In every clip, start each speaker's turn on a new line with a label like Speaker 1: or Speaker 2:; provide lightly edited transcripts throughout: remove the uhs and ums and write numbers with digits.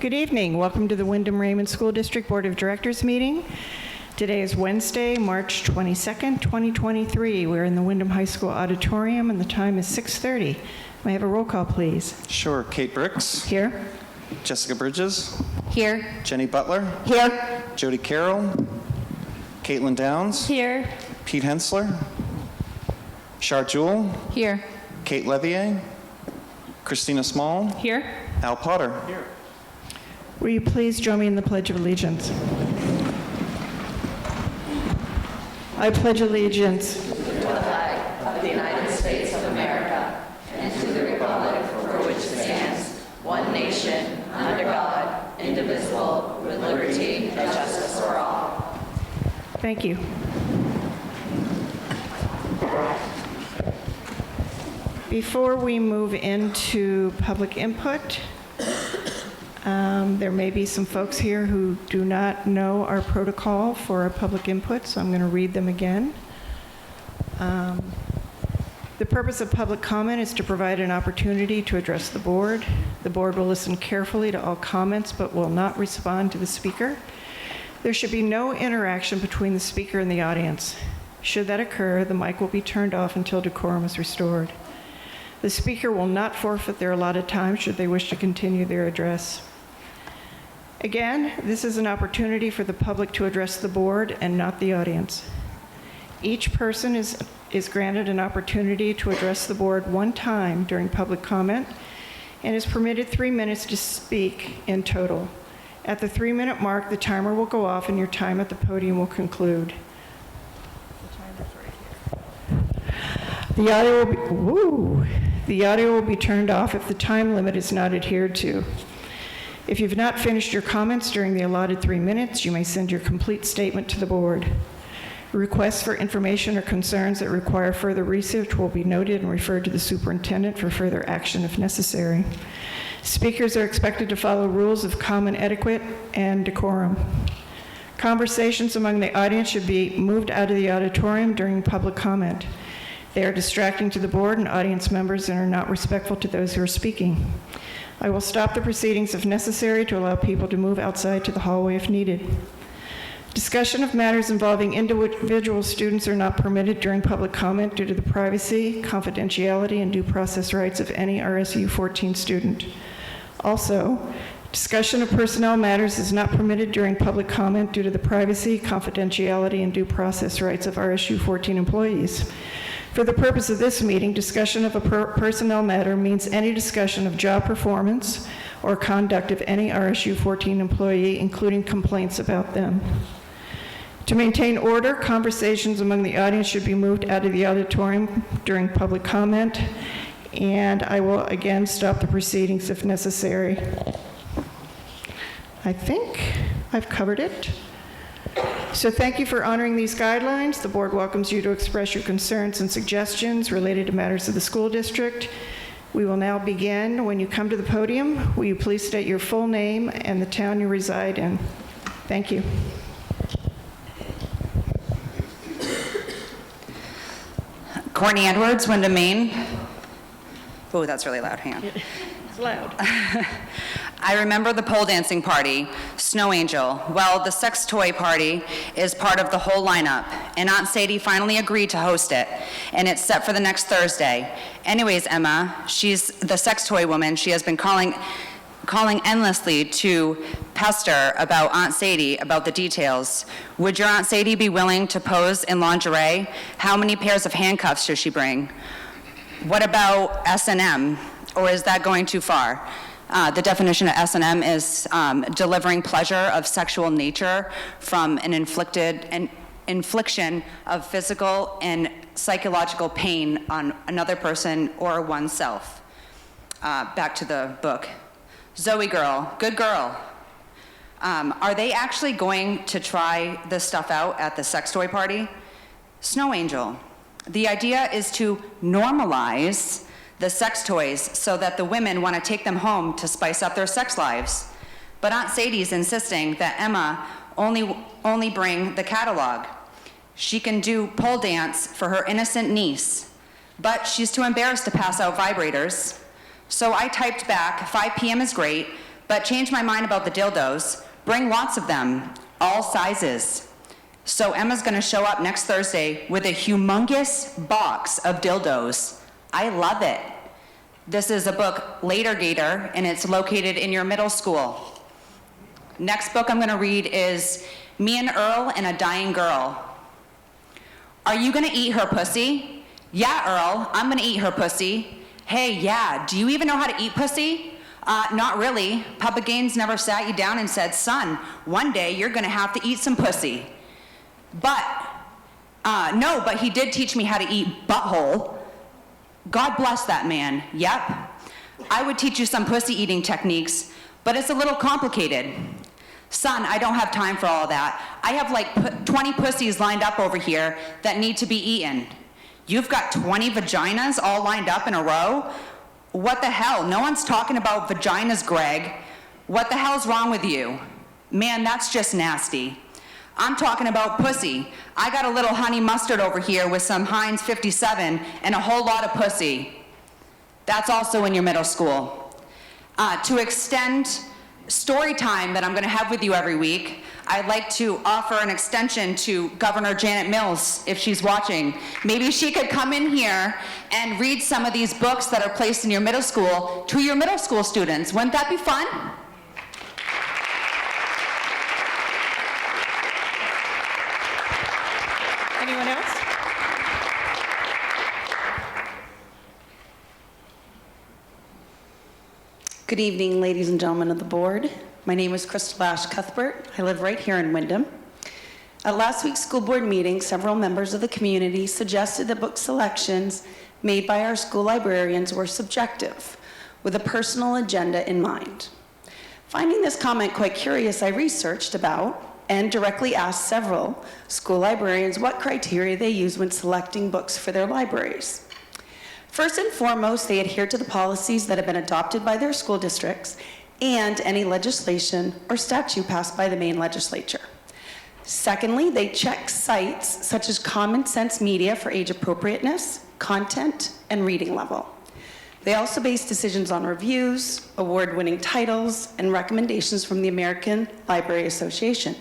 Speaker 1: Good evening. Welcome to the Wyndham-Raymond School District Board of Directors meeting. Today is Wednesday, March 22nd, 2023. We're in the Wyndham High School auditorium and the time is 6:30. May I have a roll call, please?
Speaker 2: Sure. Kate Bricks.
Speaker 1: Here.
Speaker 2: Jessica Bridges.
Speaker 3: Here.
Speaker 2: Jenny Butler.
Speaker 3: Here.
Speaker 2: Jody Carroll. Caitlin Downs.
Speaker 3: Here.
Speaker 2: Pete Hensler. Char Jewell.
Speaker 3: Here.
Speaker 2: Kate Levier. Christina Small.
Speaker 3: Here.
Speaker 2: Al Potter. Here.
Speaker 1: Will you please join me in the Pledge of Allegiance? I pledge allegiance
Speaker 4: to the flag of the United States of America and to the republic for which it stands, one nation, under God, indivisible, with liberty and justice for all.
Speaker 1: Thank you. Before we move into public input, there may be some folks here who do not know our protocol for our public input, so I'm going to read them again. The purpose of public comment is to provide an opportunity to address the board. The board will listen carefully to all comments but will not respond to the speaker. There should be no interaction between the speaker and the audience. Should that occur, the mic will be turned off until decorum is restored. The speaker will not forfeit their allotted time should they wish to continue their address. Again, this is an opportunity for the public to address the board and not the audience. Each person is granted an opportunity to address the board one time during public comment and is permitted 3 minutes to speak in total. At the 3-minute mark, the timer will go off and your time at the podium will conclude. The audio will be turned off if the time limit is not adhered to. If you've not finished your comments during the allotted 3 minutes, you may send your complete statement to the board. Requests for information or concerns that require further research will be noted and referred to the superintendent for further action if necessary. Speakers are expected to follow rules of common etiquette and decorum. Conversations among the audience should be moved out of the auditorium during public comment. They are distracting to the board and audience members and are not respectful to those who are speaking. I will stop the proceedings if necessary to allow people to move outside to the hallway if needed. Discussion of matters involving individual students are not permitted during public comment due to the privacy, confidentiality, and due process rights of any RSU 14 student. Also, discussion of personnel matters is not permitted during public comment due to the privacy, confidentiality, and due process rights of RSU 14 employees. For the purpose of this meeting, discussion of a personnel matter means any discussion of job performance or conduct of any RSU 14 employee, including complaints about them. To maintain order, conversations among the audience should be moved out of the auditorium during public comment, and I will again stop the proceedings if necessary. I think I've covered it. So thank you for honoring these guidelines. The board welcomes you to express your concerns and suggestions related to matters of the school district. We will now begin. When you come to the podium, will you please state your full name and the town you reside in? Thank you.
Speaker 3: Courtney Edwards, Wyndham, Maine. Oh, that's really loud. Hang on.
Speaker 1: It's loud.
Speaker 3: I remember the pole dancing party, Snow Angel. Well, the sex toy party is part of the whole lineup, and Aunt Sadie finally agreed to host it, and it's set for the next Thursday. Anyways, Emma, she's the sex toy woman. She has been calling endlessly to pester about Aunt Sadie about the details. Would your Aunt Sadie be willing to pose in lingerie? How many pairs of handcuffs should she bring? What about S&M, or is that going too far? The definition of S&M is delivering pleasure of sexual nature from an infliction of physical and psychological pain on another person or oneself. Back to the book. Zoe girl, good girl. Are they actually going to try this stuff out at the sex toy party? Snow Angel. The idea is to normalize the sex toys so that the women want to take them home to spice up their sex lives. But Aunt Sadie's insisting that Emma only bring the catalog. She can do pole dance for her innocent niece, but she's too embarrassed to pass out vibrators. So I typed back, 5 p.m. is great, but changed my mind about the dildos. Bring lots of them, all sizes. So Emma's gonna show up next Thursday with a humongous box of dildos. I love it. This is a book, Later Gator, and it's located in your middle school. Next book I'm gonna read is Me and Earl and a Dying Girl. Are you gonna eat her pussy? Yeah, Earl, I'm gonna eat her pussy. Hey, yeah, do you even know how to eat pussy? Not really. Papa Gaines never sat you down and said, son, one day you're gonna have to eat some pussy. No, but he did teach me how to eat butthole. God bless that man, yep. I would teach you some pussy eating techniques, but it's a little complicated. Son, I don't have time for all that. I have like 20 pussies lined up over here that need to be eaten. You've got 20 vaginas all lined up in a row? What the hell? No one's talking about vaginas, Greg. What the hell's wrong with you? Man, that's just nasty. I'm talking about pussy. I got a little honey mustard over here with some Heinz 57 and a whole lot of pussy. That's also in your middle school. To extend story time that I'm gonna have with you every week, I'd like to offer an extension to Governor Janet Mills, if she's watching. Maybe she could come in here and read some of these books that are placed in your middle school to your middle school students. Wouldn't that be fun?
Speaker 1: Anyone else?
Speaker 5: Good evening, ladies and gentlemen of the board. My name is Crystal Ash Cuthbert. I live right here in Wyndham. At last week's school board meeting, several members of the community suggested that book selections made by our school librarians were subjective, with a personal agenda in mind. Finding this comment quite curious, I researched about and directly asked several school librarians what criteria they use when selecting books for their libraries. First and foremost, they adhere to the policies that have been adopted by their school districts and any legislation or statute passed by the Maine legislature. Secondly, they check sites such as Common Sense Media for age appropriateness, content, and reading level. They also base decisions on reviews, award-winning titles, and recommendations from the American Library Association.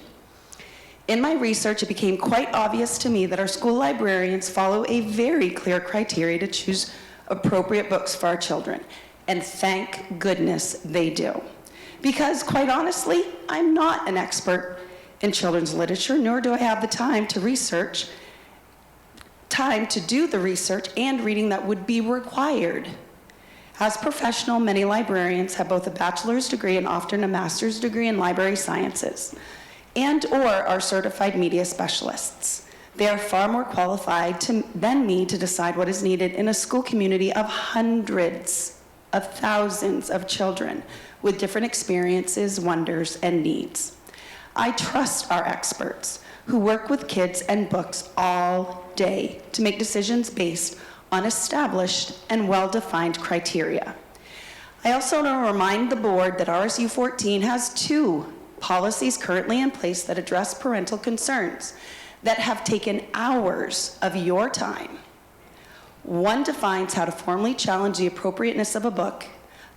Speaker 5: In my research, it became quite obvious to me that our school librarians follow a very clear criteria to choose appropriate books for our children, and thank goodness they do. Because quite honestly, I'm not an expert in children's literature, nor do I have the time to do the research and reading that would be required. As professional, many librarians have both a bachelor's degree and often a master's degree in library sciences, and/or are certified media specialists. They are far more qualified than me to decide what is needed in a school community of hundreds of thousands of children with different experiences, wonders, and needs. I trust our experts who work with kids and books all day to make decisions based on established and well-defined criteria. I also want to remind the board that RSU 14 has 2 policies currently in place that address parental concerns that have taken hours of your time. One defines how to formally challenge the appropriateness of a book.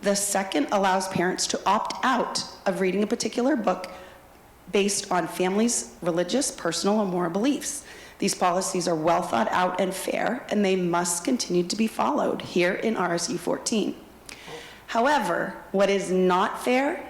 Speaker 5: The second allows parents to opt out of reading a particular book based on families' religious, personal, or moral beliefs. These policies are well thought out and fair, and they must continue to be followed here in RSU 14. However, what is not fair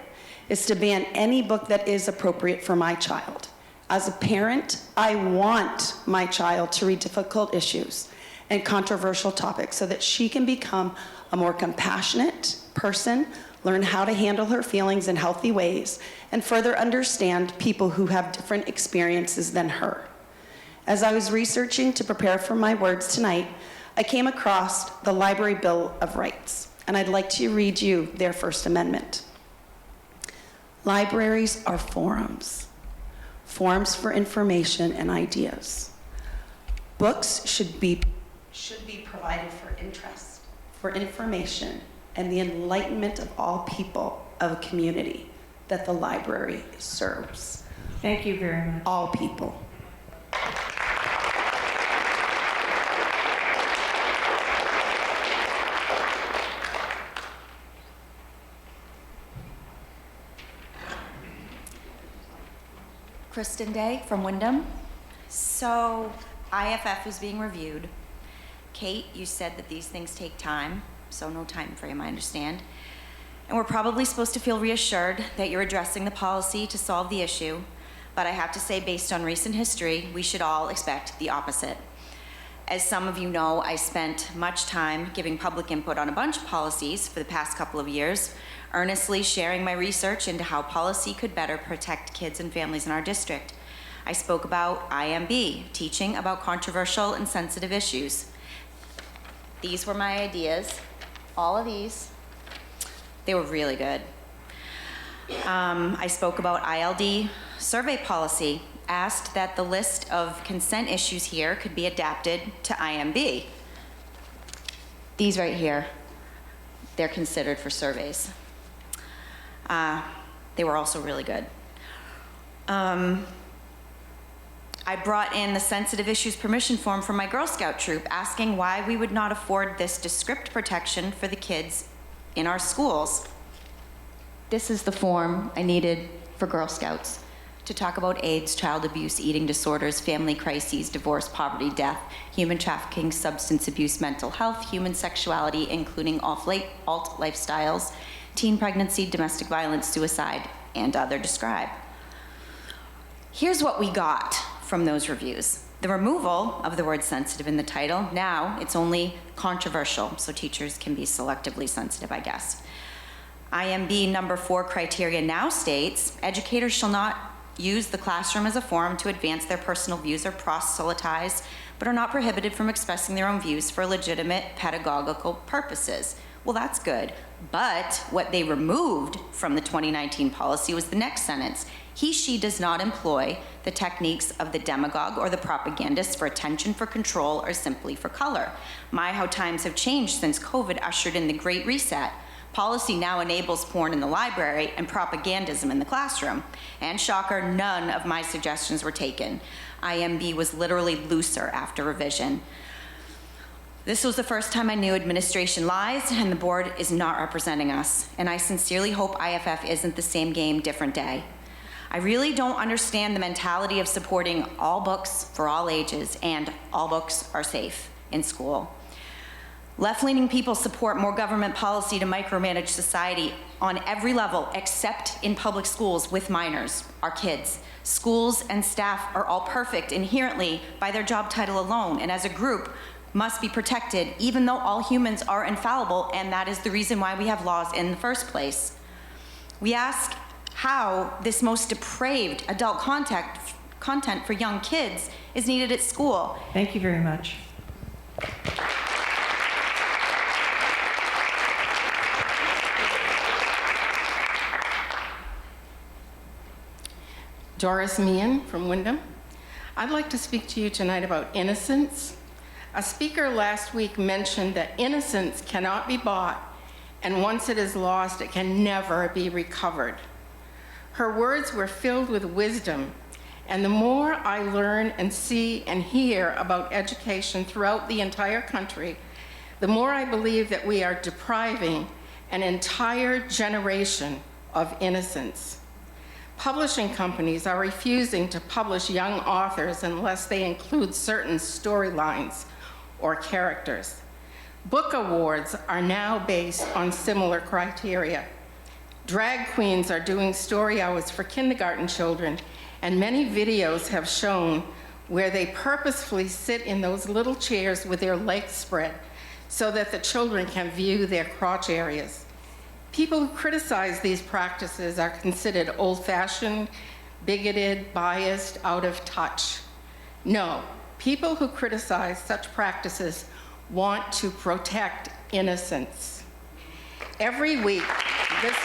Speaker 5: is to ban any book that is appropriate for my child. As a parent, I want my child to read difficult issues and controversial topics so that she can become a more compassionate person, learn how to handle her feelings in healthy ways, and further understand people who have different experiences than her. As I was researching to prepare for my words tonight, I came across the Library Bill of Rights, and I'd like to read you their First Amendment. Libraries are forums for information and ideas. Books should be provided for interest, for information, and the enlightenment of all people of a community that the library serves.
Speaker 1: Thank you very much.
Speaker 5: All people.
Speaker 6: Kristen Day from Wyndham. So IFF is being reviewed. Kate, you said that these things take time, so no time frame, I understand. And we're probably supposed to feel reassured that you're addressing the policy to solve the issue, but I have to say, based on recent history, we should all expect the opposite. As some of you know, I spent much time giving public input on a bunch of policies for the past couple of years, earnestly sharing my research into how policy could better protect kids and families in our district. I spoke about IMB, teaching about controversial and sensitive issues. These were my ideas, all of these. They were really good. I spoke about ILD survey policy, asked that the list of consent issues here could be adapted to IMB. These right here, they're considered for surveys. They were also really good. I brought in the sensitive issues permission form from my Girl Scout troop, asking why we would not afford this descript protection for the kids in our schools. This is the form I needed for Girl Scouts to talk about AIDS, child abuse, eating disorders, family crises, divorce, poverty, death, human trafficking, substance abuse, mental health, human sexuality, including alt lifestyles, teen pregnancy, domestic violence, suicide, and other described. Here's what we got from those reviews. The removal of the word sensitive in the title. Now it's only controversial, so teachers can be selectively sensitive, I guess. IMB number 4 criteria now states, educators shall not use the classroom as a forum to advance their personal views or proselytize, but are not prohibited from expressing their own views for legitimate pedagogical purposes. Well, that's good. But what they removed from the 2019 policy was the next sentence. He, she does not employ the techniques of the demagogue or the propagandist for attention, for control, or simply for color. My, how times have changed since COVID ushered in the Great Reset. Policy now enables porn in the library and propagandism in the classroom. And shocker, none of my suggestions were taken. IMB was literally looser after revision. This was the first time I knew administration lies and the board is not representing us. And I sincerely hope IFF isn't the same game, different day. I really don't understand the mentality of supporting all books for all ages and all books are safe in school. Left-leaning people support more government policy to micromanage society on every level except in public schools with minors, our kids. Schools and staff are all perfect inherently by their job title alone, and as a group must be protected even though all humans are infallible, and that is the reason why we have laws in the first place. We ask how this most depraved adult content for young kids is needed at school.
Speaker 1: Thank you very much.
Speaker 7: Doris Meehan from Wyndham. I'd like to speak to you tonight about innocence. A speaker last week mentioned that innocence cannot be bought, and once it is lost, it can never be recovered. Her words were filled with wisdom, and the more I learn and see and hear about education throughout the entire country, the more I believe that we are depriving an entire generation of innocence. Publishing companies are refusing to publish young authors unless they include certain storylines or characters. Book awards are now based on similar criteria. Drag queens are doing story hours for kindergarten children, and many videos have shown where they purposefully sit in those little chairs with their legs spread so that the children can view their crotch areas. People who criticize these practices are considered old-fashioned, bigoted, biased, out of touch. No, people who criticize such practices want to protect innocence. Every week, this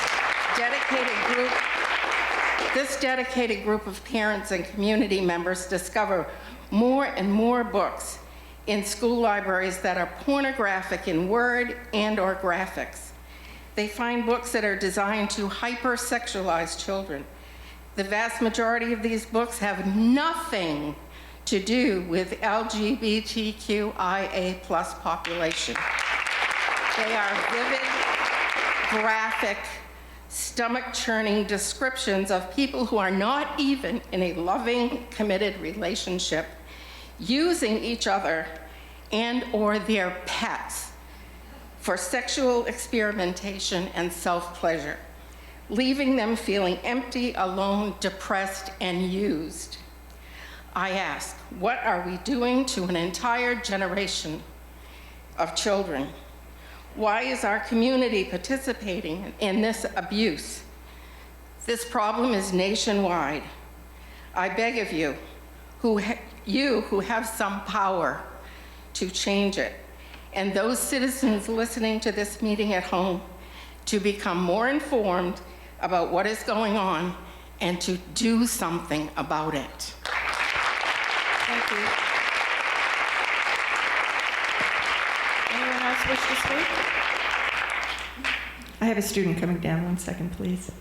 Speaker 7: dedicated group of parents and community members discover more and more books in school libraries that are pornographic in word and/or graphics. They find books that are designed to hypersexualize children. The vast majority of these books have nothing to do with LGBTQIA+ population. They are vivid, graphic, stomach-churning descriptions of people who are not even in a loving, committed relationship, using each other and/or their pets for sexual experimentation and self-pleasure, leaving them feeling empty, alone, depressed, and used. I ask, what are we doing to an entire generation of children? Why is our community participating in this abuse? This problem is nationwide. I beg of you, who have some power, to change it, and those citizens listening to this meeting at home, to become more informed about what is going on and to do something about it.
Speaker 1: Thank you. Anyone else wish to speak? I have a student coming down. 1 second, please.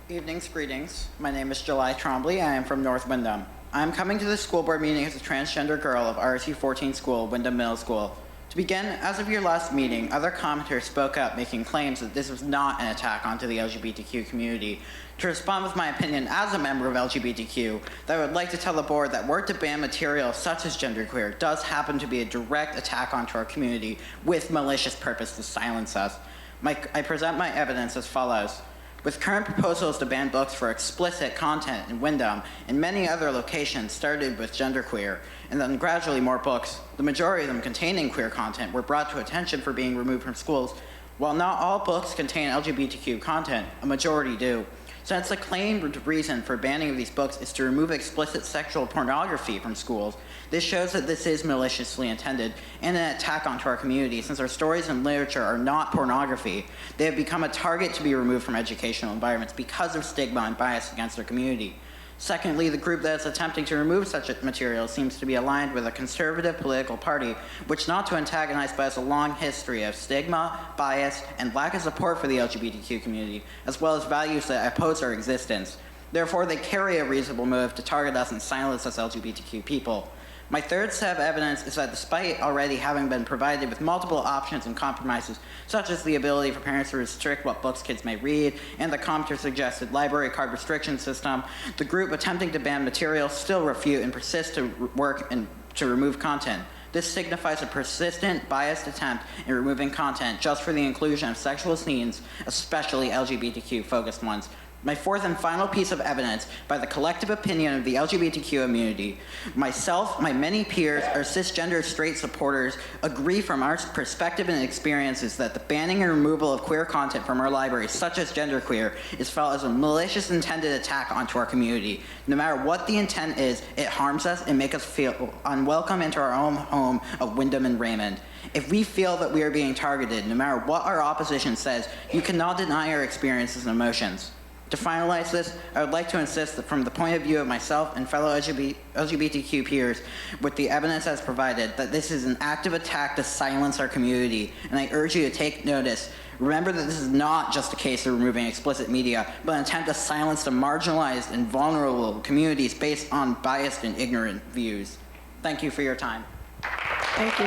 Speaker 8: Evenings, greetings. My name is July Trombley. I am from North Windham. I am coming to the school board meeting as a transgender girl of RSU 14 school, Windham Middle School. To begin, as of your last meeting, other commenters spoke up making claims that this was not an attack onto the LGBTQ community. To respond with my opinion as a member of LGBTQ, that I would like to tell the board that work to ban material such as genderqueer does happen to be a direct attack onto our community with malicious purpose to silence us. I present my evidence as follows. With current proposals to ban books for explicit content in Windham and many other locations started with genderqueer, and then gradually more books, the majority of them containing queer content, were brought to attention for being removed from schools. While not all books contain LGBTQ content, a majority do. Since the claimed reason for banning of these books is to remove explicit sexual pornography from schools, this shows that this is maliciously intended and an attack onto our community. Since our stories and literature are not pornography, they have become a target to be removed from educational environments because of stigma and bias against our community. Secondly, the group that is attempting to remove such material seems to be aligned with a conservative political party, which, not to antagonize, but has a long history of stigma, bias, and lack of support for the LGBTQ community, as well as values that oppose our existence. Therefore, they carry a reasonable motive to target us and silence us LGBTQ people. My third set of evidence is that despite already having been provided with multiple options and compromises, such as the ability for parents to restrict what books kids may read, and the commenter suggested library card restriction system, the group attempting to ban material still refute and persist to work and to remove content. This signifies a persistent, biased attempt in removing content just for the inclusion of sexual scenes, especially LGBTQ-focused ones. My fourth and final piece of evidence, by the collective opinion of the LGBTQ community, myself, my many peers, our cisgender straight supporters, agree from our perspective and experiences that the banning and removal of queer content from our libraries, such as genderqueer, is felt as a malicious intended attack onto our community. No matter what the intent is, it harms us and makes us feel unwelcome into our own home of Windham and Raymond. If we feel that we are being targeted, no matter what our opposition says, you cannot deny our experiences and emotions. To finalize this, I would like to insist that from the point of view of myself and fellow LGBTQ peers, with the evidence as provided, that this is an active attack to silence our community, and I urge you to take notice. Remember that this is not just a case of removing explicit media, but an attempt to silence the marginalized and vulnerable communities based on biased and ignorant views. Thank you for your time.
Speaker 1: Thank you.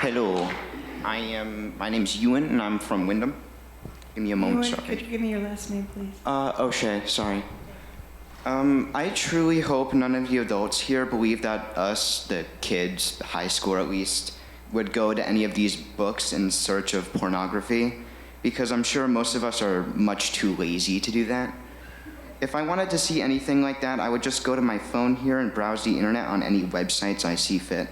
Speaker 9: Hello, my name's Ewan, and I'm from Windham. Give me a moment,
Speaker 1: Ewan,
Speaker 9: sorry.
Speaker 1: could you give me your last name, please?
Speaker 9: O'Shea, sorry. I truly hope none of you adults here believe that us, the kids, the high school at least, would go to any of these books in search of pornography, because I'm sure most of us are much too lazy to do that. If I wanted to see anything like that, I would just go to my phone here and browse the internet on any websites I see fit.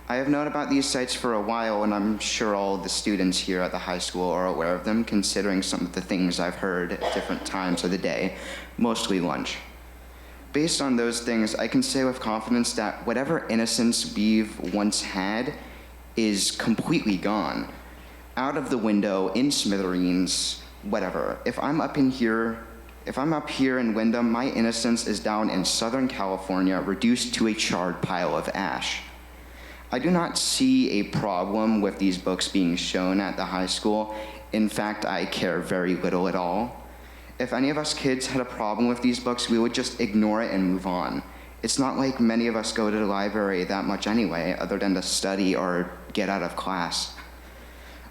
Speaker 9: I have known about these sites for a while, and I'm sure all the students here at the high school are aware of them, considering some of the things I've heard at different times of the day, mostly lunch. Based on those things, I can say with confidence that whatever innocence we've once had is completely gone. Out of the window, in smithereens, whatever. If I'm up here in Windham, my innocence is down in Southern California, reduced to a charred pile of ash. I do not see a problem with these books being shown at the high school. In fact, I care very little at all. If any of us kids had a problem with these books, we would just ignore it and move on. It's not like many of us go to the library that much anyway, other than to study or get out of class.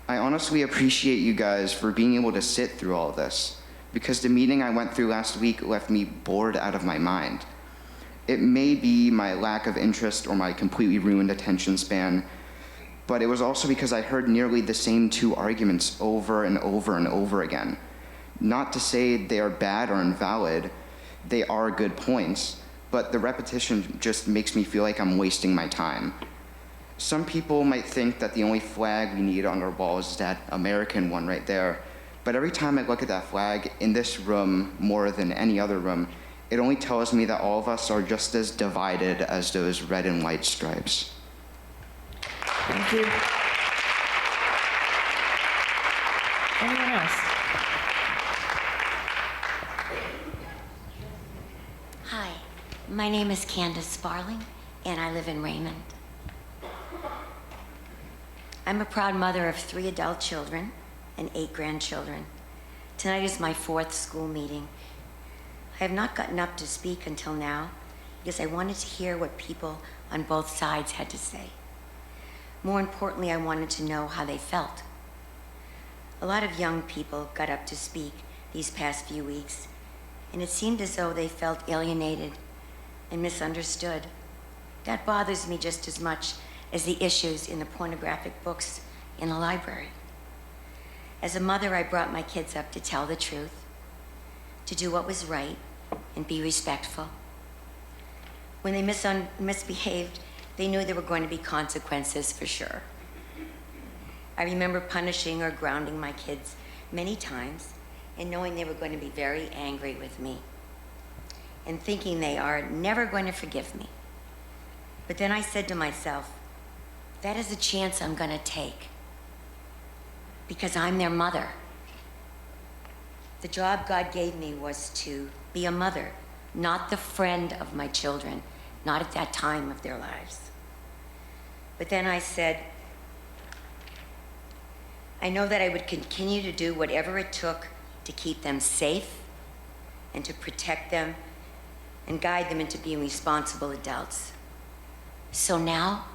Speaker 9: I honestly appreciate you guys for being able to sit through all of this, because the meeting I went through last week left me bored out of my mind. It may be my lack of interest or my completely ruined attention span, but it was also because I heard nearly the same two arguments over and over and over again. Not to say they are bad or invalid, they are good points, but the repetition just makes me feel like I'm wasting my time. Some people might think that the only flag we need on our walls is that American one right there, but every time I look at that flag in this room more than any other room, it only tells me that all of us are just as divided as those red and white stripes.
Speaker 1: Thank you. Anyone else?
Speaker 10: Hi, my name is Candace Sparling, and I live in Raymond. I'm a proud mother of 3 adult children and 8 grandchildren. Tonight is my 4th school meeting. I have not gotten up to speak until now because I wanted to hear what people on both sides had to say. More importantly, I wanted to know how they felt. A lot of young people got up to speak these past few weeks, and it seemed as though they felt alienated and misunderstood. That bothers me just as much as the issues in the pornographic books in the library. As a mother, I brought my kids up to tell the truth, to do what was right, and be respectful. When they misbehaved, they knew there were going to be consequences for sure. I remember punishing or grounding my kids many times and knowing they were going to be very angry with me and thinking they are never going to forgive me. But then I said to myself, that is a chance I'm going to take because I'm their mother. The job God gave me was to be a mother, not the friend of my children, not at that time of their lives. But then I said, I know that I would continue to do whatever it took to keep them safe and to protect them and guide them into being responsible adults. So now,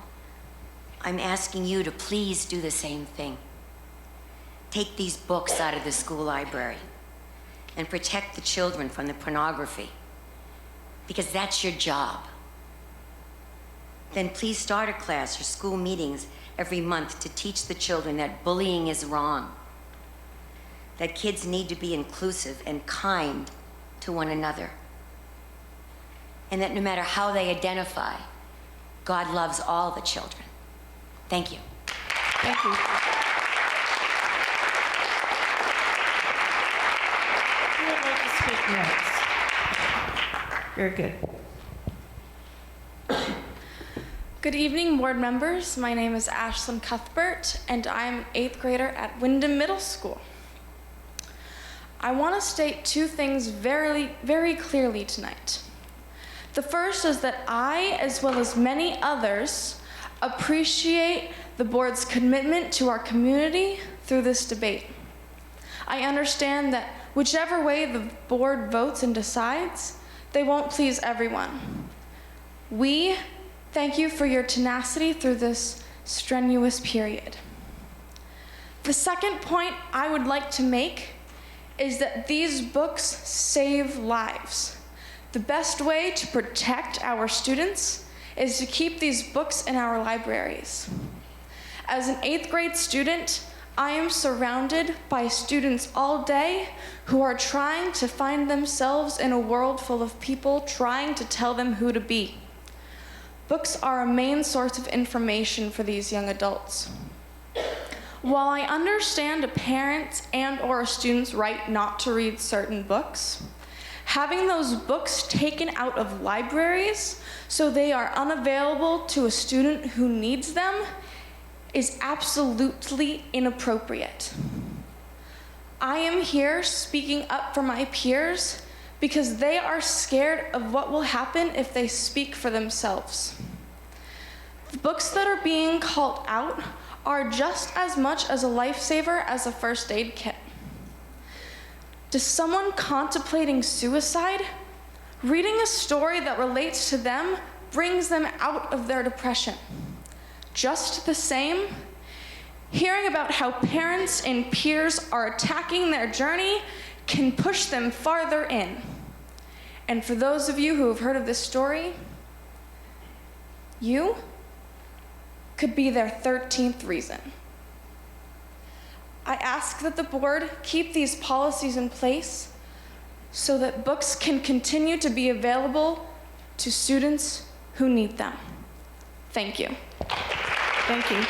Speaker 10: I'm asking you to please do the same thing. Take these books out of the school library and protect the children from the pornography, because that's your job. Then please start a class or school meetings every month to teach the children that bullying is wrong, that kids need to be inclusive and kind to one another, and that no matter how they identify, God loves all the children. Thank you.
Speaker 1: Thank you. Who would like to speak next? Very good.
Speaker 11: Good evening, board members. My name is Ashlyn Cuthbert, and I'm 8th grader at Wyndham Middle School. I want to state 2 things very, very clearly tonight. The first is that I, as well as many others, appreciate the board's commitment to our community through this debate. I understand that whichever way the board votes and decides, they won't please everyone. We thank you for your tenacity through this strenuous period. The second point I would like to make is that these books save lives. The best way to protect our students is to keep these books in our libraries. As an 8th grade student, I am surrounded by students all day who are trying to find themselves in a world full of people trying to tell them who to be. Books are a main source of information for these young adults. While I understand a parent's and/or a student's right not to read certain books, having those books taken out of libraries so they are unavailable to a student who needs them is absolutely inappropriate. I am here speaking up for my peers because they are scared of what will happen if they speak for themselves. The books that are being called out are just as much as a lifesaver as a first aid kit. To someone contemplating suicide, reading a story that relates to them brings them out of their depression. Just the same, hearing about how parents and peers are attacking their journey can push them farther in. And for those of you who have heard of this story, you could be their 13th reason. I ask that the board keep these policies in place so that books can continue to be available to students who need them. Thank you.
Speaker 1: Thank you.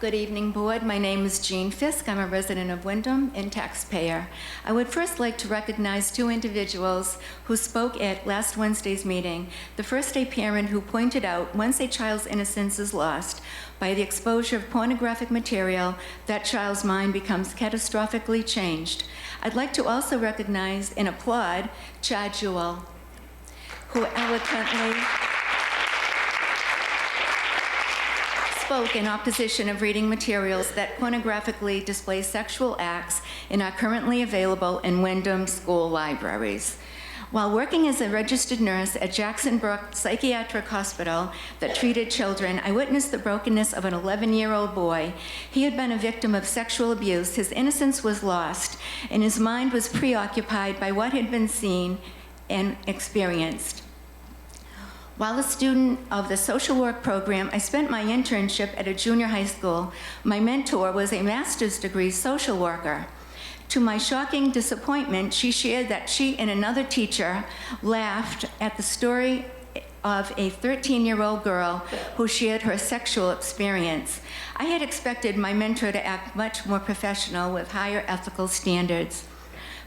Speaker 12: Good evening, Board. My name is Jean Fisk. I'm a resident of Wyndham and taxpayer. I would first like to recognize two individuals who spoke at last Wednesday's meeting. The first, a parent who pointed out once a child's innocence is lost by the exposure of pornographic material, that child's mind becomes catastrophically changed. I'd like to also recognize and applaud Chad Jewell, who eloquently spoke in opposition of reading materials that pornographically display sexual acts and are currently available in Wyndham school libraries. While working as a registered nurse at Jackson Brook Psychiatric Hospital that treated children, I witnessed the brokenness of an 11-year-old boy. He had been a victim of sexual abuse, his innocence was lost, and his mind was preoccupied by what had been seen and experienced. While a student of the social work program, I spent my internship at a junior high school. My mentor was a master's degree social worker. To my shocking disappointment, she shared that she and another teacher laughed at the story of a 13-year-old girl who shared her sexual experience. I had expected my mentor to act much more professional with higher ethical standards,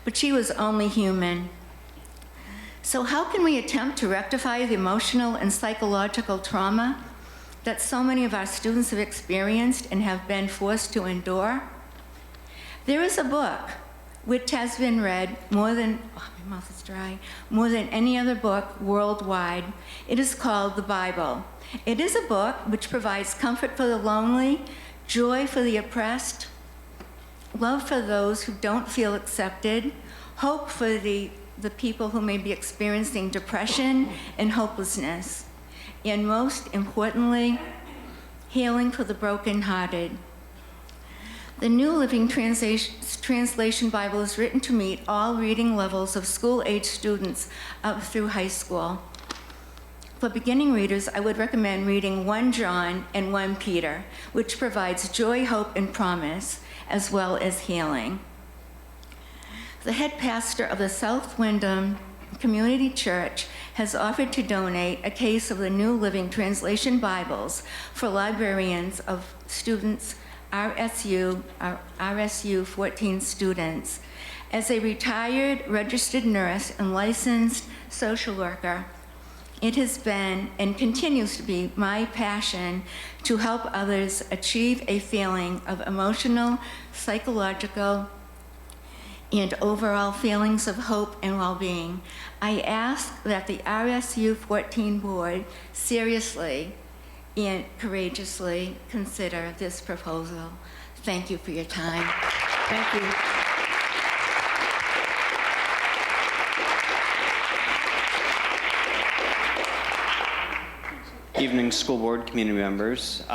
Speaker 12: but she was only human. So how can we attempt to rectify the emotional and psychological trauma that so many of our students have experienced and have been forced to endure? There is a book which has been read more than any other book worldwide. It is called the Bible. It is a book which provides comfort for the lonely, joy for the oppressed, love for those who don't feel accepted, hope for the people who may be experiencing depression and hopelessness, and most importantly, healing for the brokenhearted. The New Living Translation Bible is written to meet all reading levels of school-age students up through high school. For beginning readers, I would recommend reading 1 John and 1 Peter, which provides joy, hope, and promise, as well as healing. The head pastor of the South Wyndham Community Church has offered to donate a case of the New Living Translation Bibles for librarians of students, RSU 14 students. As a retired registered nurse and licensed social worker, it has been and continues to be my passion to help others achieve a feeling of emotional, psychological, and overall feelings of hope and well-being. I ask that the RSU 14 board seriously and courageously consider this proposal. Thank you for your time.
Speaker 1: Thank you.
Speaker 13: Evening, school board, community members.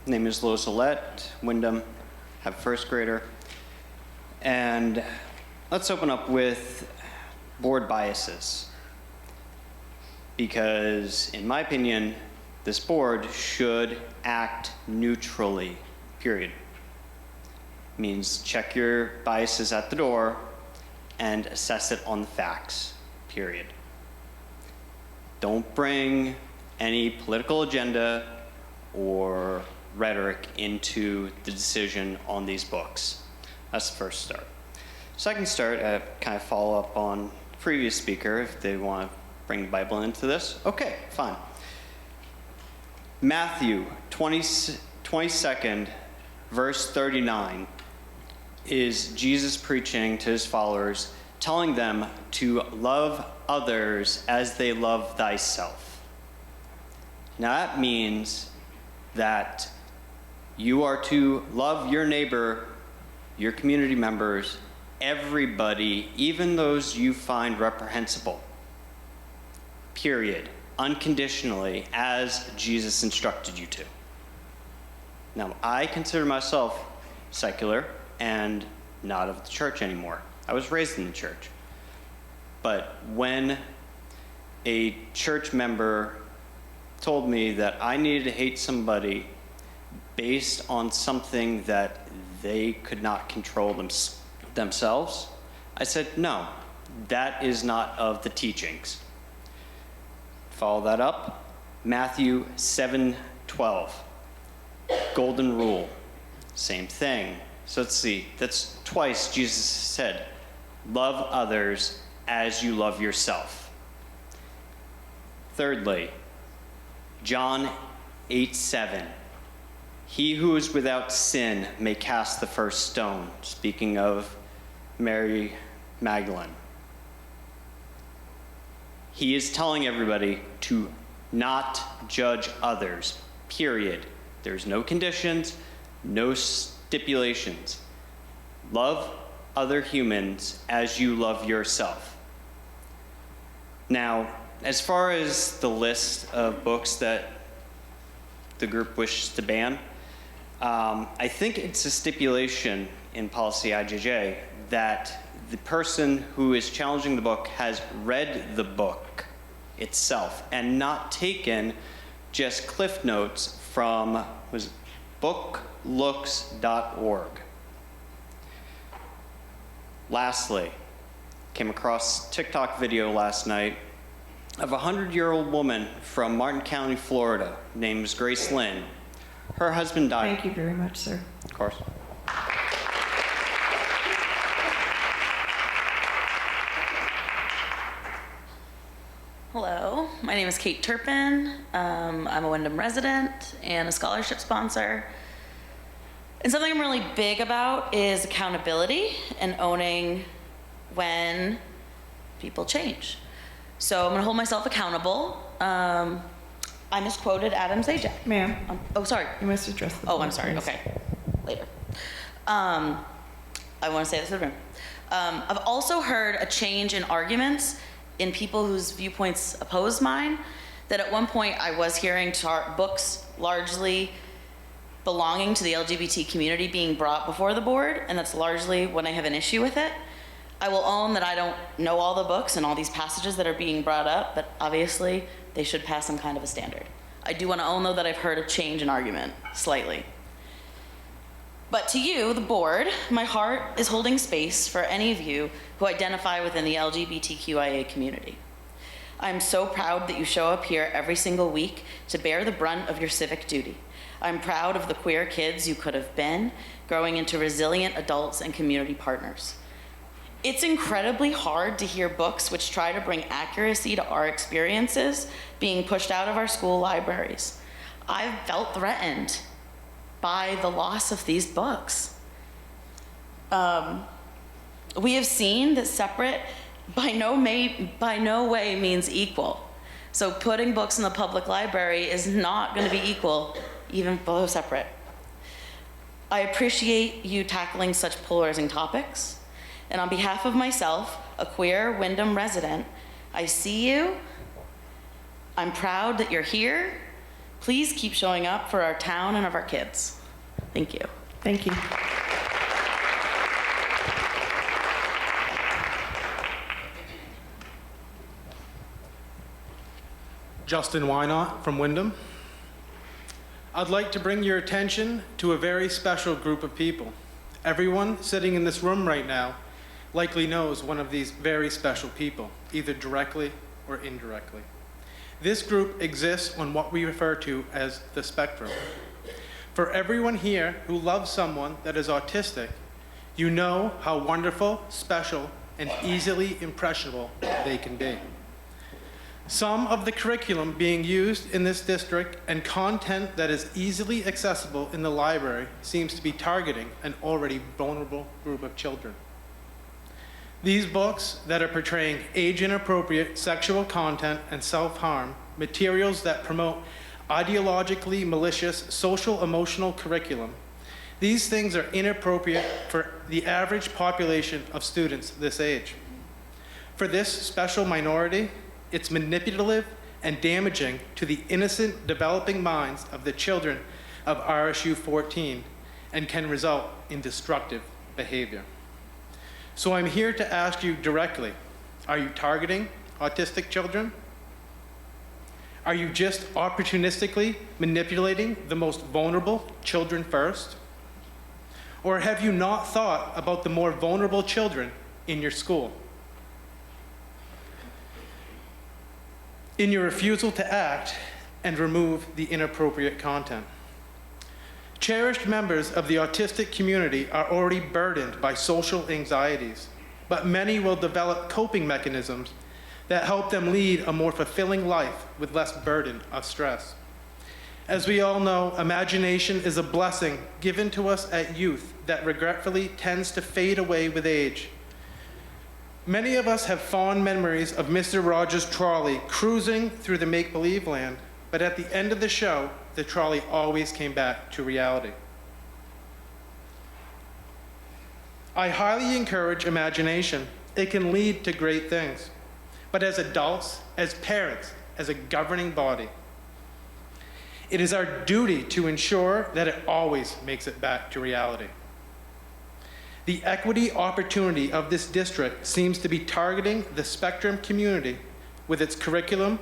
Speaker 13: Name is Lois Ollette, Wyndham, have first grader. And let's open up with board biases. Because in my opinion, this board should act neutrally, period. Means check your biases at the door and assess it on the facts, period. Don't bring any political agenda or rhetoric into the decision on these books. That's the first start. Second start, kind of follow up on the previous speaker, if they want to bring the Bible into this. Okay, fine. Matthew 22nd, verse 39, is Jesus preaching to his followers, telling them to love others as they love thyself. Now that means that You are to love your neighbor, your community members, everybody, even those you find reprehensible. Period. Unconditionally, as Jesus instructed you to. Now, I consider myself secular and not of the church anymore. I was raised in the church. But when a church member told me that I needed to hate somebody based on something that they could not control themselves, I said, no, that is not of the teachings. Follow that up, Matthew 7:12, golden rule, same thing. So let's see, that's twice Jesus said, love others as you love yourself. Thirdly, John 8:7, he who is without sin may cast the first stone, speaking of Mary Magdalene. He is telling everybody to not judge others, period. There's no conditions, no stipulations. Love other humans as you love yourself. Now, as far as the list of books that the group wishes to ban, I think it's a stipulation in policy IJJ that the person who is challenging the book has read the book itself and not taken just cliff notes from booklooks.org. Lastly, came across a TikTok video last night of a 100-year-old woman from Martin County, Florida, named Grace Lynn. Her husband died.
Speaker 1: Thank you very much, sir.
Speaker 13: Of course.
Speaker 4: Hello, my name is Kate Turpin. I'm a Wyndham resident and a scholarship sponsor. And something I'm really big about is accountability and owning when people change. So I'm gonna hold myself accountable. I misquoted Adam Zajac.
Speaker 1: Ma'am.
Speaker 4: Oh, sorry.
Speaker 1: You must address the
Speaker 4: Oh,
Speaker 1: board,
Speaker 4: I'm sorry,
Speaker 1: please.
Speaker 4: okay, later. I wanna say this to the room. I've also heard a change in arguments in people whose viewpoints oppose mine, that at one point I was hearing books largely belonging to the LGBT community being brought before the board, and that's largely when I have an issue with it. I will own that I don't know all the books and all these passages that are being brought up, but obviously they should pass some kind of a standard. I do want to own, though, that I've heard a change in argument, slightly. But to you, the board, my heart is holding space for any of you who identify within the LGBTQIA community. I'm so proud that you show up here every single week to bear the brunt of your civic duty. I'm proud of the queer kids you could have been, growing into resilient adults and community partners. It's incredibly hard to hear books which try to bring accuracy to our experiences being pushed out of our school libraries. I've felt threatened by the loss of these books. We have seen that separate by no way means equal. So putting books in the public library is not going to be equal, even though separate. I appreciate you tackling such polarizing topics. And on behalf of myself, a queer Wyndham resident, I see you. I'm proud that you're here. Please keep showing up for our town and of our kids. Thank you.
Speaker 1: Thank you.
Speaker 14: Justin Wynot from Wyndham. I'd like to bring your attention to a very special group of people. Everyone sitting in this room right now likely knows one of these very special people, either directly or indirectly. This group exists on what we refer to as the spectrum. For everyone here who loves someone that is autistic, you know how wonderful, special, and easily impressionable they can be. Some of the curriculum being used in this district and content that is easily accessible in the library seems to be targeting an already vulnerable group of children. These books that are portraying age-inappropriate sexual content and self-harm, materials that promote ideologically malicious social-emotional curriculum. These things are inappropriate for the average population of students this age. For this special minority, it's manipulative and damaging to the innocent, developing minds of the children of RSU 14 and can result in destructive behavior. So I'm here to ask you directly, are you targeting autistic children? Are you just opportunistically manipulating the most vulnerable children first? Or have you not thought about the more vulnerable children in your school? In your refusal to act and remove the inappropriate content. Cherished members of the autistic community are already burdened by social anxieties, but many will develop coping mechanisms that help them lead a more fulfilling life with less burden of stress. As we all know, imagination is a blessing given to us at youth that regretfully tends to fade away with age. Many of us have fond memories of Mr. Rogers' trolley cruising through the make-believe land, but at the end of the show, the trolley always came back to reality. I highly encourage imagination. It can lead to great things. But as adults, as parents, as a governing body, it is our duty to ensure that it always makes it back to reality. The equity opportunity of this district seems to be targeting the spectrum community with its curriculum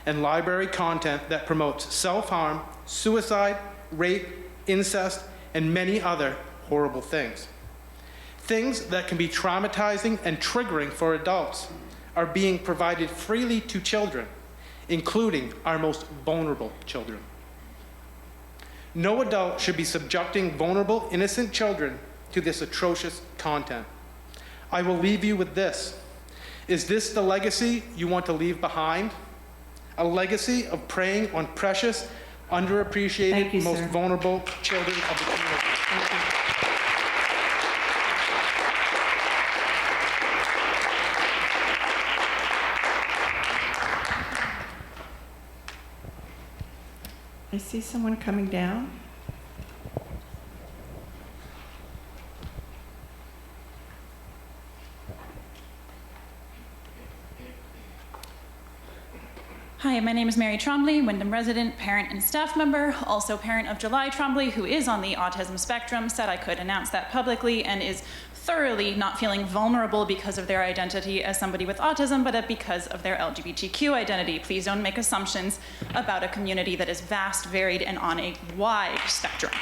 Speaker 14: and library content that promotes self-harm, suicide, rape, incest, and many other horrible things. Things that can be traumatizing and triggering for adults are being provided freely to children, including our most vulnerable children. No adult should be subjecting vulnerable, innocent children to this atrocious content. I will leave you with this. Is this the legacy you want to leave behind? A legacy of preying on precious, underappreciated, most vulnerable children of the community. Thank you.
Speaker 1: I see someone coming down.
Speaker 15: Hi, my name is Mary Trombley, Wyndham resident, parent and staff member, also parent of July Trombley, who is on the autism spectrum, said I could announce that publicly and is thoroughly not feeling vulnerable because of their identity as somebody with autism, but because of their LGBTQ identity. Please don't make assumptions about a community that is vast, varied, and on a wide spectrum.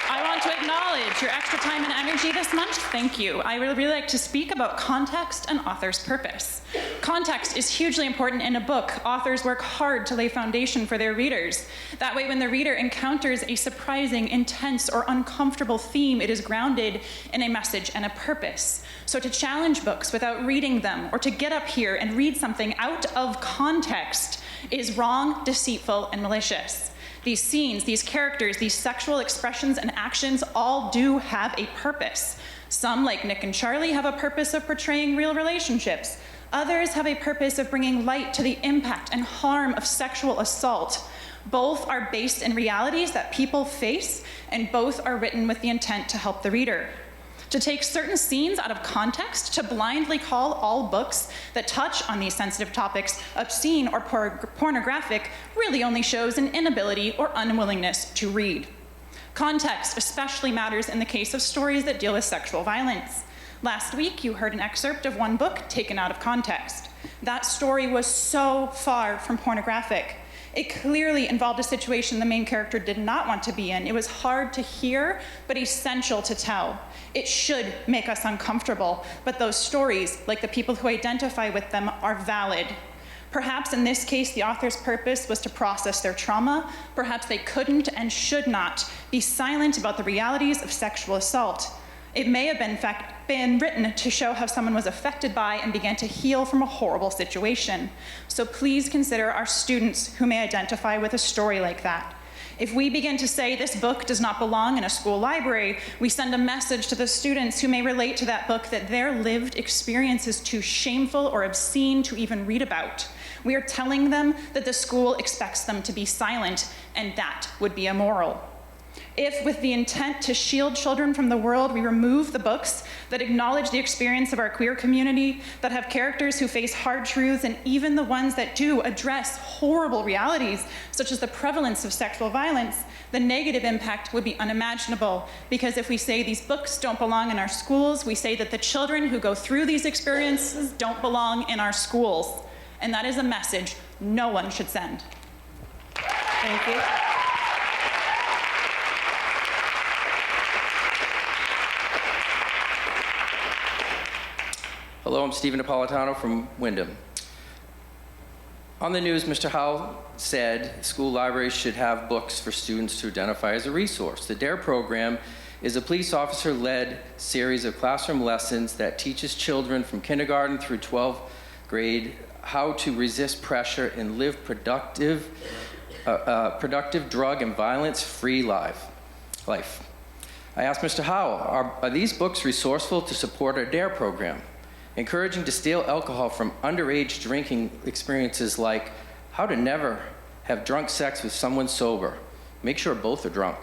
Speaker 15: I want to acknowledge your extra time and energy this month. Thank you. I would really like to speak about context and author's purpose. Context is hugely important in a book. Authors work hard to lay foundation for their readers. That way, when the reader encounters a surprising, intense, or uncomfortable theme, it is grounded in a message and a purpose. So to challenge books without reading them, or to get up here and read something out of context, is wrong, deceitful, and malicious. These scenes, these characters, these sexual expressions and actions all do have a purpose. Some, like Nick and Charlie, have a purpose of portraying real relationships. Others have a purpose of bringing light to the impact and harm of sexual assault. Both are based in realities that people face, and both are written with the intent to help the reader. To take certain scenes out of context, to blindly call all books that touch on these sensitive topics obscene or pornographic really only shows an inability or unwillingness to read. Context especially matters in the case of stories that deal with sexual violence. Last week, you heard an excerpt of one book taken out of context. That story was so far from pornographic. It clearly involved a situation the main character did not want to be in. It was hard to hear, but essential to tell. It should make us uncomfortable, but those stories, like the people who identify with them, are valid. Perhaps in this case, the author's purpose was to process their trauma. Perhaps they couldn't and should not be silent about the realities of sexual assault. It may have been, in fact, been written to show how someone was affected by and began to heal from a horrible situation. So please consider our students who may identify with a story like that. If we begin to say this book does not belong in a school library, we send a message to the students who may relate to that book that their lived experience is too shameful or obscene to even read about. We are telling them that the school expects them to be silent, and that would be immoral. If, with the intent to shield children from the world, we remove the books that acknowledge the experience of our queer community, that have characters who face hard truths, and even the ones that do address horrible realities, such as the prevalence of sexual violence, the negative impact would be unimaginable. Because if we say these books don't belong in our schools, we say that the children who go through these experiences don't belong in our schools. And that is a message no one should send.
Speaker 1: Thank you.
Speaker 16: Hello, I'm Stephen Napolitano from Wyndham. On the news, Mr. Howell said school libraries should have books for students to identify as a resource. The DARE program is a police officer-led series of classroom lessons that teaches children from kindergarten through 12th grade how to resist pressure and live productive drug and violence-free life. I asked Mr. Howell, are these books resourceful to support our DARE program? Encouraging distilled alcohol from underage drinking experiences like how to never have drunk sex with someone sober, make sure both are drunk,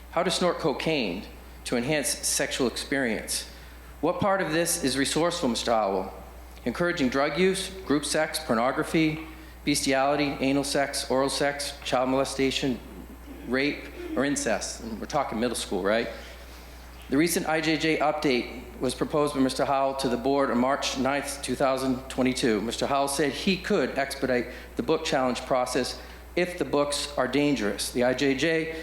Speaker 16: how to snort cocaine to enhance sexual experience. What part of this is resourceful, Mr. Howell? Encouraging drug use, group sex, pornography, bestiality, anal sex, oral sex, child molestation, rape, or incest. And we're talking middle school, right? The recent IJJ update was proposed by Mr. Howell to the board on March 9th, 2022. Mr. Howell said he could expedite the book challenge process if the books are dangerous. The IJJ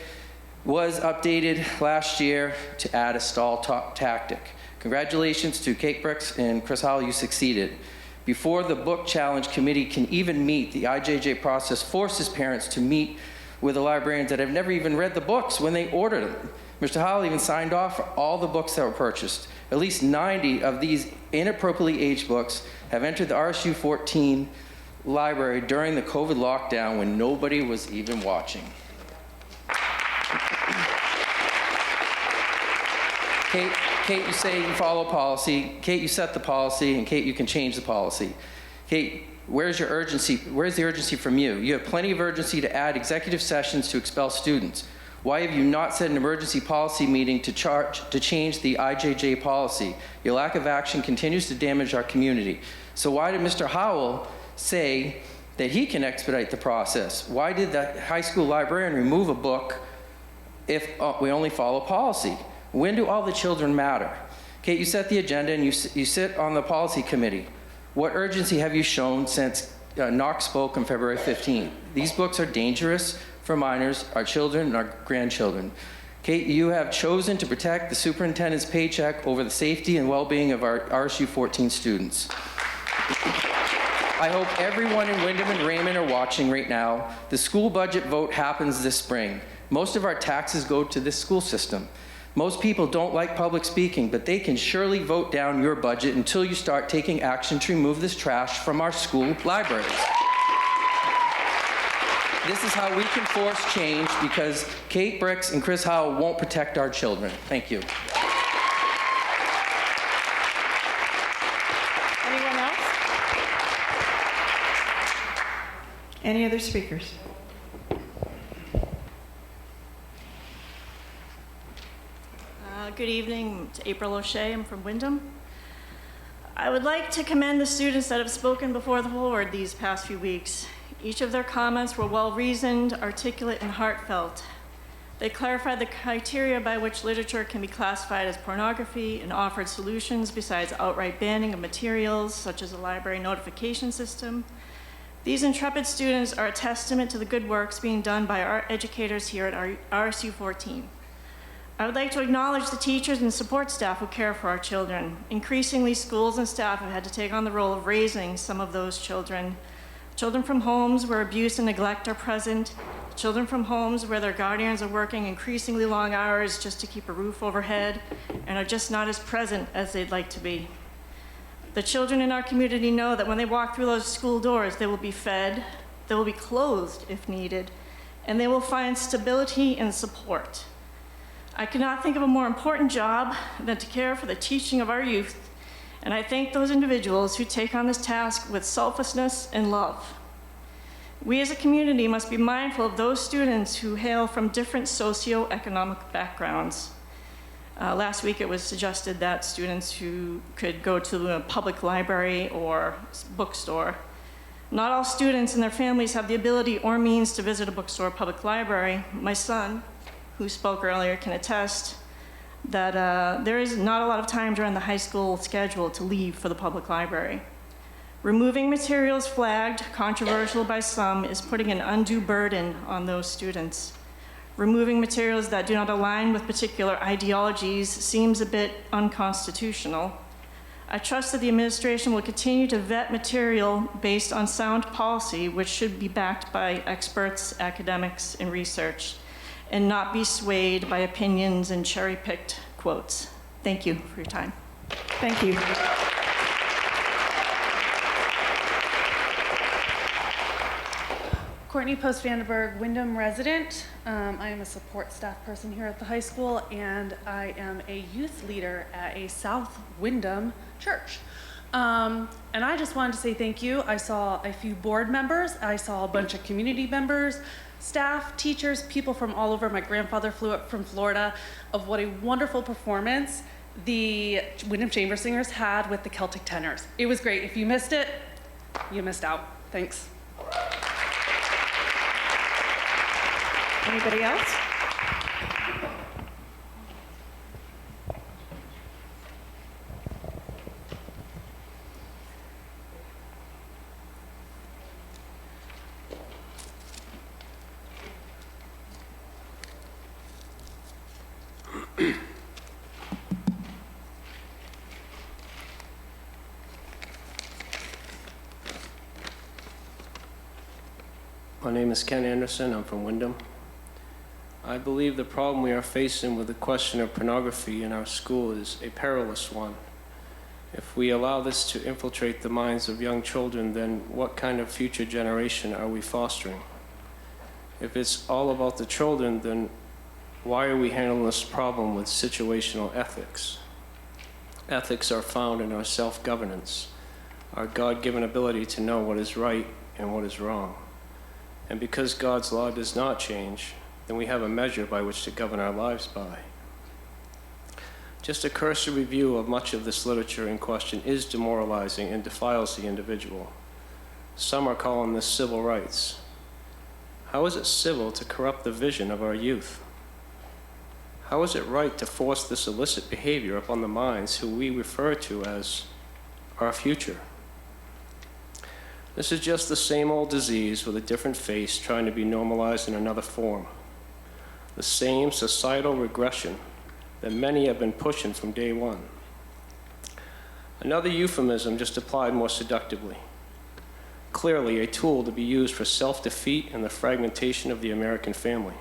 Speaker 16: was updated last year to add a stall tactic. Congratulations to Kate Bricks and Chris Howell, you succeeded. Before the book challenge committee can even meet, the IJJ process forces parents to meet with the librarians that have never even read the books when they order them. Mr. Howell even signed off for all the books that were purchased. At least 90 of these inappropriately aged books have entered the RSU 14 library during the COVID lockdown when nobody was even watching. Kate, you say you follow policy. Kate, you set the policy, and Kate, you can change the policy. Kate, where's your urgency? Where's the urgency from you? You have plenty of urgency to add executive sessions to expel students. Why have you not set an emergency policy meeting to change the IJJ policy? Your lack of action continues to damage our community. So why did Mr. Howell say that he can expedite the process? Why did the high school librarian remove a book if we only follow policy? When do all the children matter? Kate, you set the agenda and you sit on the policy committee. What urgency have you shown since Knox spoke on February 15th? These books are dangerous for minors, our children, and our grandchildren. Kate, you have chosen to protect the superintendent's paycheck over the safety and well-being of our RSU 14 students. I hope everyone in Wyndham and Raymond are watching right now. The school budget vote happens this spring. Most of our taxes go to this school system. Most people don't like public speaking, but they can surely vote down your budget until you start taking action to remove this trash from our school libraries. This is how we can force change, because Kate Bricks and Chris Howell won't protect our children. Thank you.
Speaker 1: Anyone else? Any other speakers?
Speaker 17: Good evening to April O'Shea. I'm from Wyndham. I would like to commend the students that have spoken before the board these past few weeks. Each of their comments were well-reasoned, articulate, and heartfelt. They clarified the criteria by which literature can be classified as pornography and offered solutions besides outright banning of materials, such as a library notification system. These intrepid students are a testament to the good works being done by our educators here at RSU 14. I would like to acknowledge the teachers and support staff who care for our children. Increasingly, schools and staff have had to take on the role of raising some of those children. Children from homes where abuse and neglect are present, children from homes where their guardians are working increasingly long hours just to keep a roof overhead and are just not as present as they'd like to be. The children in our community know that when they walk through those school doors, they will be fed, they will be clothed if needed, and they will find stability and support. I cannot think of a more important job than to care for the teaching of our youth, and I thank those individuals who take on this task with selflessness and love. We as a community must be mindful of those students who hail from different socioeconomic backgrounds. Last week it was suggested that students who could go to a public library or bookstore. Not all students and their families have the ability or means to visit a bookstore or public library. My son, who spoke earlier, can attest that there is not a lot of time during the high school schedule to leave for the public library. Removing materials flagged controversial by some is putting an undue burden on those students. Removing materials that do not align with particular ideologies seems a bit unconstitutional. I trust that the administration will continue to vet material based on sound policy, which should be backed by experts, academics, and research, and not be swayed by opinions and cherry-picked quotes. Thank you for your time.
Speaker 1: Thank you.
Speaker 18: Courtney Post-Vandenberg, Wyndham resident. I am a support staff person here at the high school, and I am a youth leader at a South Wyndham church. And I just wanted to say thank you. I saw a few board members. I saw a bunch of community members, staff, teachers, people from all over. My grandfather flew up from Florida, of what a wonderful performance the Wyndham Chamber Singers had with the Celtic tenors. It was great. If you missed it, you missed out. Thanks.
Speaker 1: Anybody else?
Speaker 19: My name is Ken Anderson. I'm from Wyndham. I believe the problem we are facing with the question of pornography in our school is a perilous one. If we allow this to infiltrate the minds of young children, then what kind of future generation are we fostering? If it's all about the children, then why are we handling this problem with situational ethics? Ethics are found in our self-governance, our God-given ability to know what is right and what is wrong. And because God's law does not change, then we have a measure by which to govern our lives by. Just a cursory review of much of this literature in question is demoralizing and defiles the individual. Some are calling this civil rights. How is it civil to corrupt the vision of our youth? How is it right to force this illicit behavior upon the minds who we refer to as our future? This is just the same old disease with a different face trying to be normalized in another form. The same societal regression that many have been pushing from day one. Another euphemism just applied more seductively. Clearly a tool to be used for self-defeat and the fragmentation of the American family.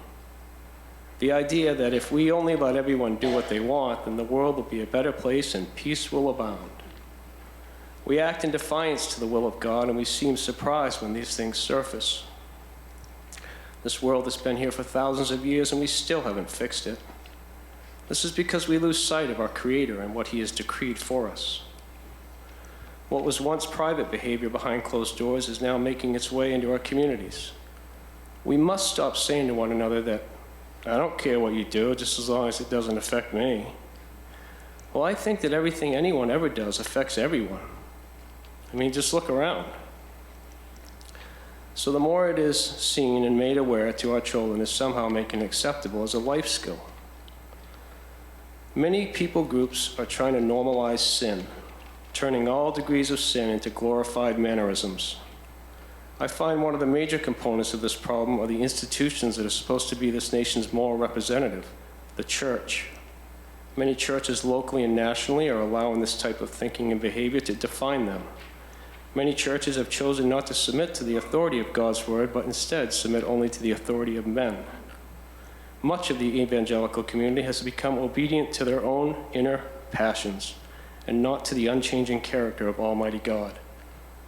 Speaker 19: The idea that if we only let everyone do what they want, then the world will be a better place and peace will abound. We act in defiance to the will of God, and we seem surprised when these things surface. This world has been here for thousands of years, and we still haven't fixed it. This is because we lose sight of our Creator and what He has decreed for us. What was once private behavior behind closed doors is now making its way into our communities. We must stop saying to one another that, I don't care what you do, just as long as it doesn't affect me. Well, I think that everything anyone ever does affects everyone. I mean, just look around. So the more it is seen and made aware to our children is somehow making it acceptable as a life skill. Many people groups are trying to normalize sin, turning all degrees of sin into glorified mannerisms. I find one of the major components of this problem are the institutions that are supposed to be this nation's moral representative, the church. Many churches locally and nationally are allowing this type of thinking and behavior to define them. Many churches have chosen not to submit to the authority of God's word, but instead submit only to the authority of men. Much of the evangelical community has become obedient to their own inner passions and not to the unchanging character of Almighty God.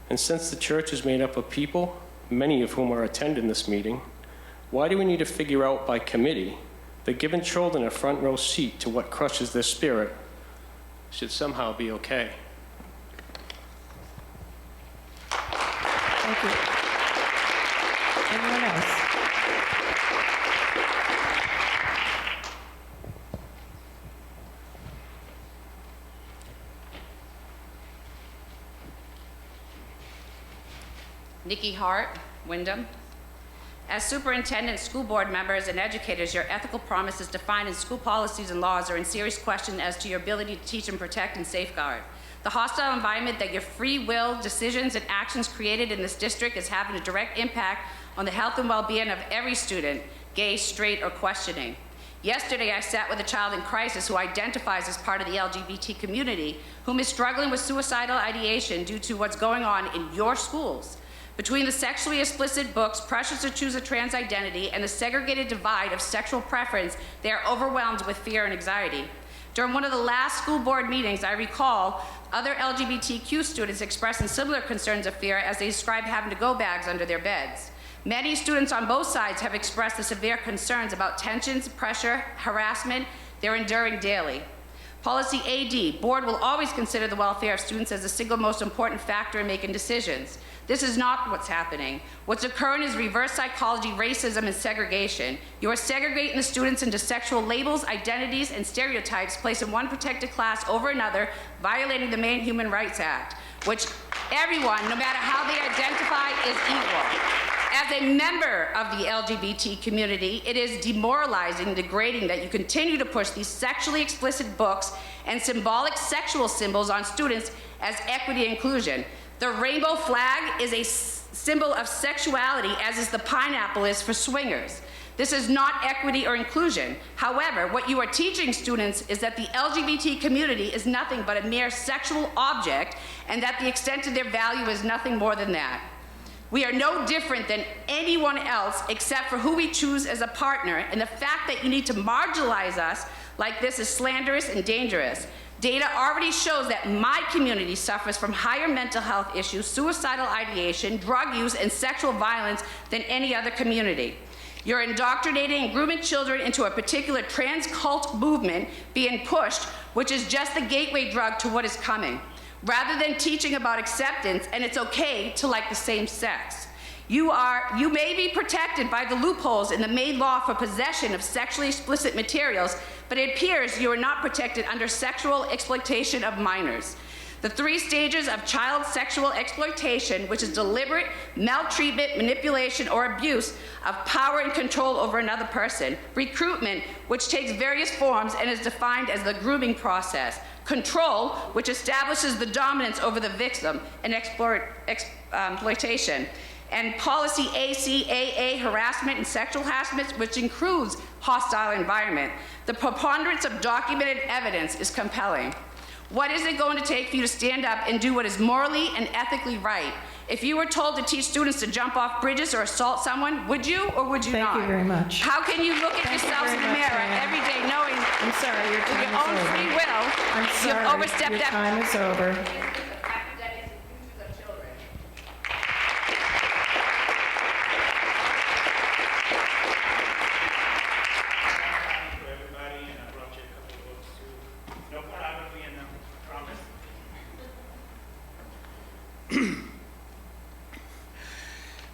Speaker 19: And since the church is made up of people, many of whom are attending this meeting, why do we need to figure out by committee that giving children a front row seat to what crushes their spirit should somehow be okay?
Speaker 1: Thank you.
Speaker 20: Nikki Hart, Wyndham. As superintendent, school board members, and educators, your ethical promises defined in school policies and laws are in serious question as to your ability to teach and protect and safeguard. The hostile environment that your free will, decisions, and actions created in this district is having a direct impact on the health and well-being of every student, gay, straight, or questioning. Yesterday, I sat with a child in crisis who identifies as part of the LGBT community, whom is struggling with suicidal ideation due to what's going on in your schools. Between the sexually explicit books, pressures to choose a trans identity, and the segregated divide of sexual preference, they are overwhelmed with fear and anxiety. During one of the last school board meetings, I recall other LGBTQ students expressing similar concerns of fear as they described having to-go bags under their beds. Many students on both sides have expressed the severe concerns about tensions, pressure, harassment they're enduring daily. Policy AD, board will always consider the welfare of students as the single most important factor in making decisions. This is not what's happening. What's occurring is reverse psychology, racism, and segregation. You are segregating the students into sexual labels, identities, and stereotypes, placing one protected class over another, violating the Main Human Rights Act, which everyone, no matter how they identify, is equal. As a member of the LGBT community, it is demoralizing and degrading that you continue to push these sexually explicit books and symbolic sexual symbols on students as equity and inclusion. The rainbow flag is a symbol of sexuality, as is the pineapple is for swingers. This is not equity or inclusion. However, what you are teaching students is that the LGBT community is nothing but a mere sexual object, and that the extent of their value is nothing more than that. We are no different than anyone else except for who we choose as a partner, and the fact that you need to marginalize us like this is slanderous and dangerous. Data already shows that my community suffers from higher mental health issues, suicidal ideation, drug use, and sexual violence than any other community. You're indoctrinating and grooming children into a particular trans cult movement being pushed, which is just the gateway drug to what is coming, rather than teaching about acceptance and it's okay to like the same sex. You may be protected by the loopholes in the Maine law for possession of sexually explicit materials, but it appears you are not protected under sexual exploitation of minors. The 3 stages of child sexual exploitation, which is deliberate maltreatment, manipulation, or abuse of power and control over another person. Recruitment, which takes various forms and is defined as the grooming process. Control, which establishes the dominance over the victim, and exploitation. And policy ACAA, harassment and sexual harassment, which includes hostile environment. The preponderance of documented evidence is compelling. What is it going to take for you to stand up and do what is morally and ethically right? If you were told to teach students to jump off bridges or assault someone, would you or would you not?
Speaker 1: Thank you very much.
Speaker 20: How can you look at yourselves in the mirror every day knowing
Speaker 1: I'm sorry, your time
Speaker 20: your own
Speaker 1: is over.
Speaker 20: free will,
Speaker 1: I'm
Speaker 20: you
Speaker 1: sorry,
Speaker 20: have overstepped
Speaker 1: your
Speaker 20: that
Speaker 1: time is over.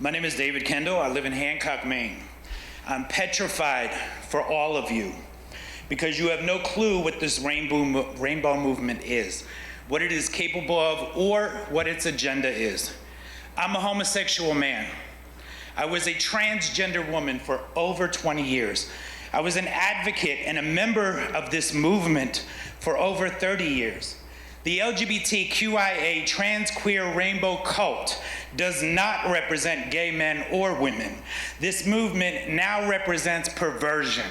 Speaker 21: My name is David Kendall. I live in Hancock, Maine. I'm petrified for all of you because you have no clue what this rainbow movement is, what it is capable of, or what its agenda is. I'm a homosexual man. I was a transgender woman for over 20 years. I was an advocate and a member of this movement for over 30 years. The LGBTQIA trans queer rainbow cult does not represent gay men or women. This movement now represents perversion.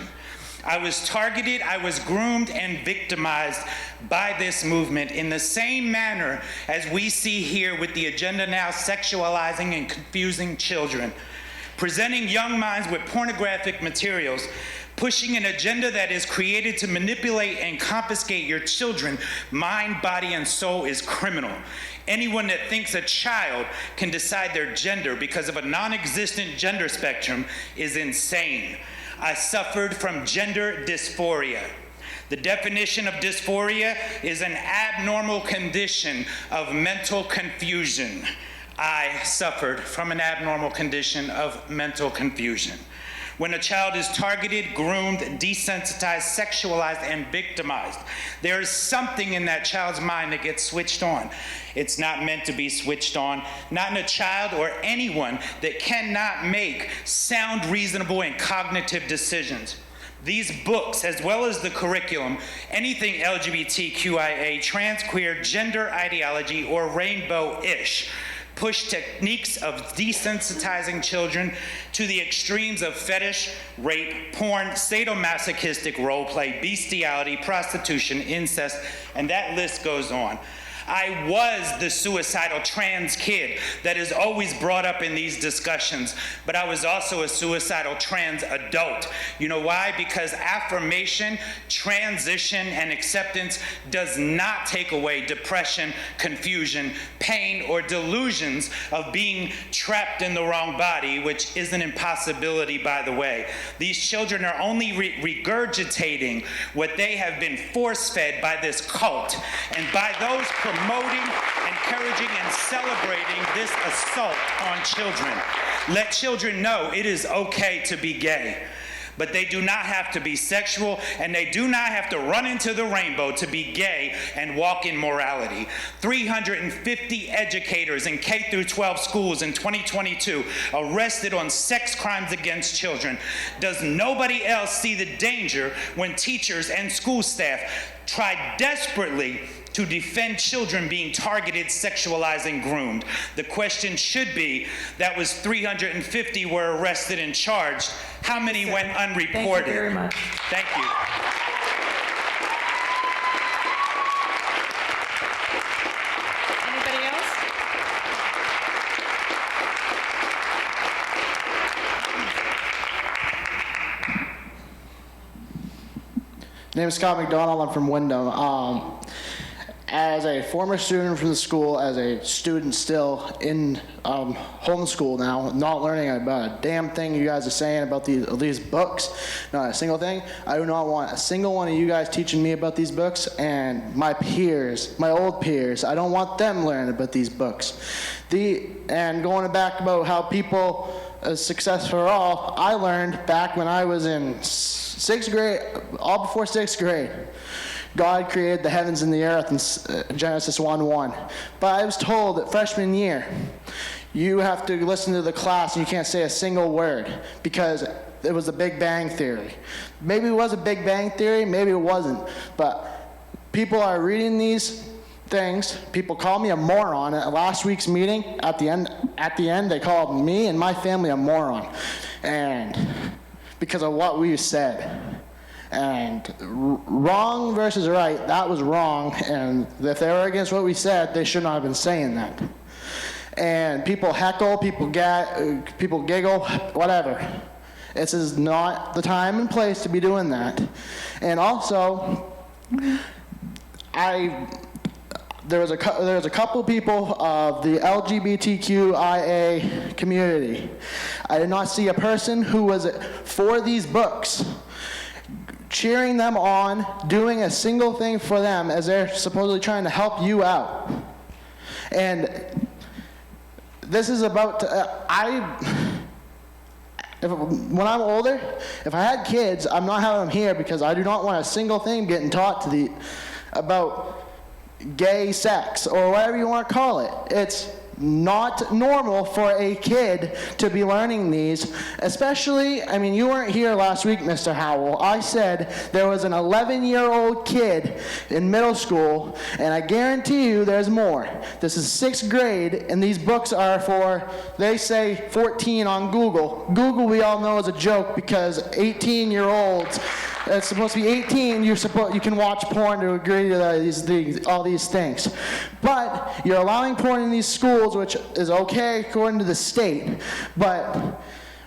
Speaker 21: I was targeted, I was groomed and victimized by this movement in the same manner as we see here with the agenda now sexualizing and confusing children, presenting young minds with pornographic materials, pushing an agenda that is created to manipulate and confiscate your children, mind, body, and soul is criminal. Anyone that thinks a child can decide their gender because of a non-existent gender spectrum is insane. I suffered from gender dysphoria. The definition of dysphoria is an abnormal condition of mental confusion. I suffered from an abnormal condition of mental confusion. When a child is targeted, groomed, desensitized, sexualized, and victimized, there is something in that child's mind that gets switched on. It's not meant to be switched on, not in a child or anyone that cannot make sound, reasonable, and cognitive decisions. These books, as well as the curriculum, anything LGBTQIA, trans, queer, gender ideology, or rainbow-ish, push techniques of desensitizing children to the extremes of fetish, rape, porn, sadomasochistic role play, bestiality, prostitution, incest, and that list goes on. I was the suicidal trans kid that is always brought up in these discussions, but I was also a suicidal trans adult. You know why? Because affirmation, transition, and acceptance does not take away depression, confusion, pain, or delusions of being trapped in the wrong body, which is an impossibility, by the way. These children are only regurgitating what they have been force-fed by this cult and by those promoting, encouraging, and celebrating this assault on children. Let children know it is okay to be gay, but they do not have to be sexual, and they do not have to run into the rainbow to be gay and walk in morality. 350 educators in K-12 schools in 2022 arrested on sex crimes against children. Does nobody else see the danger when teachers and school staff try desperately to defend children being targeted, sexualized, and groomed? The question should be, that was 350 were arrested and charged. How many went unreported?
Speaker 1: Thank you very much.
Speaker 21: Thank you.
Speaker 20: Anybody else?
Speaker 2: My name is Scott McDonald. I'm from Wyndham. As a former student from the school, as a student still in homeschool now, not learning about a damn thing you guys are saying about these books, not a single thing. I do not want a single one of you guys teaching me about these books, and my peers, my old peers, I don't want them learning about these books. And going back about how people, success for all, I learned back when I was in 6th grade, all before 6th grade. God created the heavens and the earth in Genesis 1:1. But I was told that freshman year, you have to listen to the class and you can't say a single word because it was the Big Bang Theory. Maybe it was a Big Bang Theory, maybe it wasn't. But people are reading these things. People call me a moron at last week's meeting. At the end, they called me and my family a moron. And because of what we said. And wrong versus right, that was wrong, and if they were against what we said, they should not have been saying that. And people heckle, people giggle, whatever. This is not the time and place to be doing that. And also, there was a couple people of the LGBTQIA community. I did not see a person who was for these books cheering them on, doing a single thing for them as they're supposedly trying to help you out. And this is about when I'm older, if I had kids, I'm not having them here because I do not want a single thing getting taught to about gay sex or whatever you want to call it. It's not normal for a kid to be learning these, especially, I mean, you weren't here last week, Mr. Howell. I said there was an 11-year-old kid in middle school, and I guarantee you there's more. This is 6th grade, and these books are for, they say 14 on Google. Google, we all know, is a joke because 18-year-olds, it's supposed to be 18, you can watch porn to agree to all these things. But you're allowing porn in these schools, which is okay according to the state. But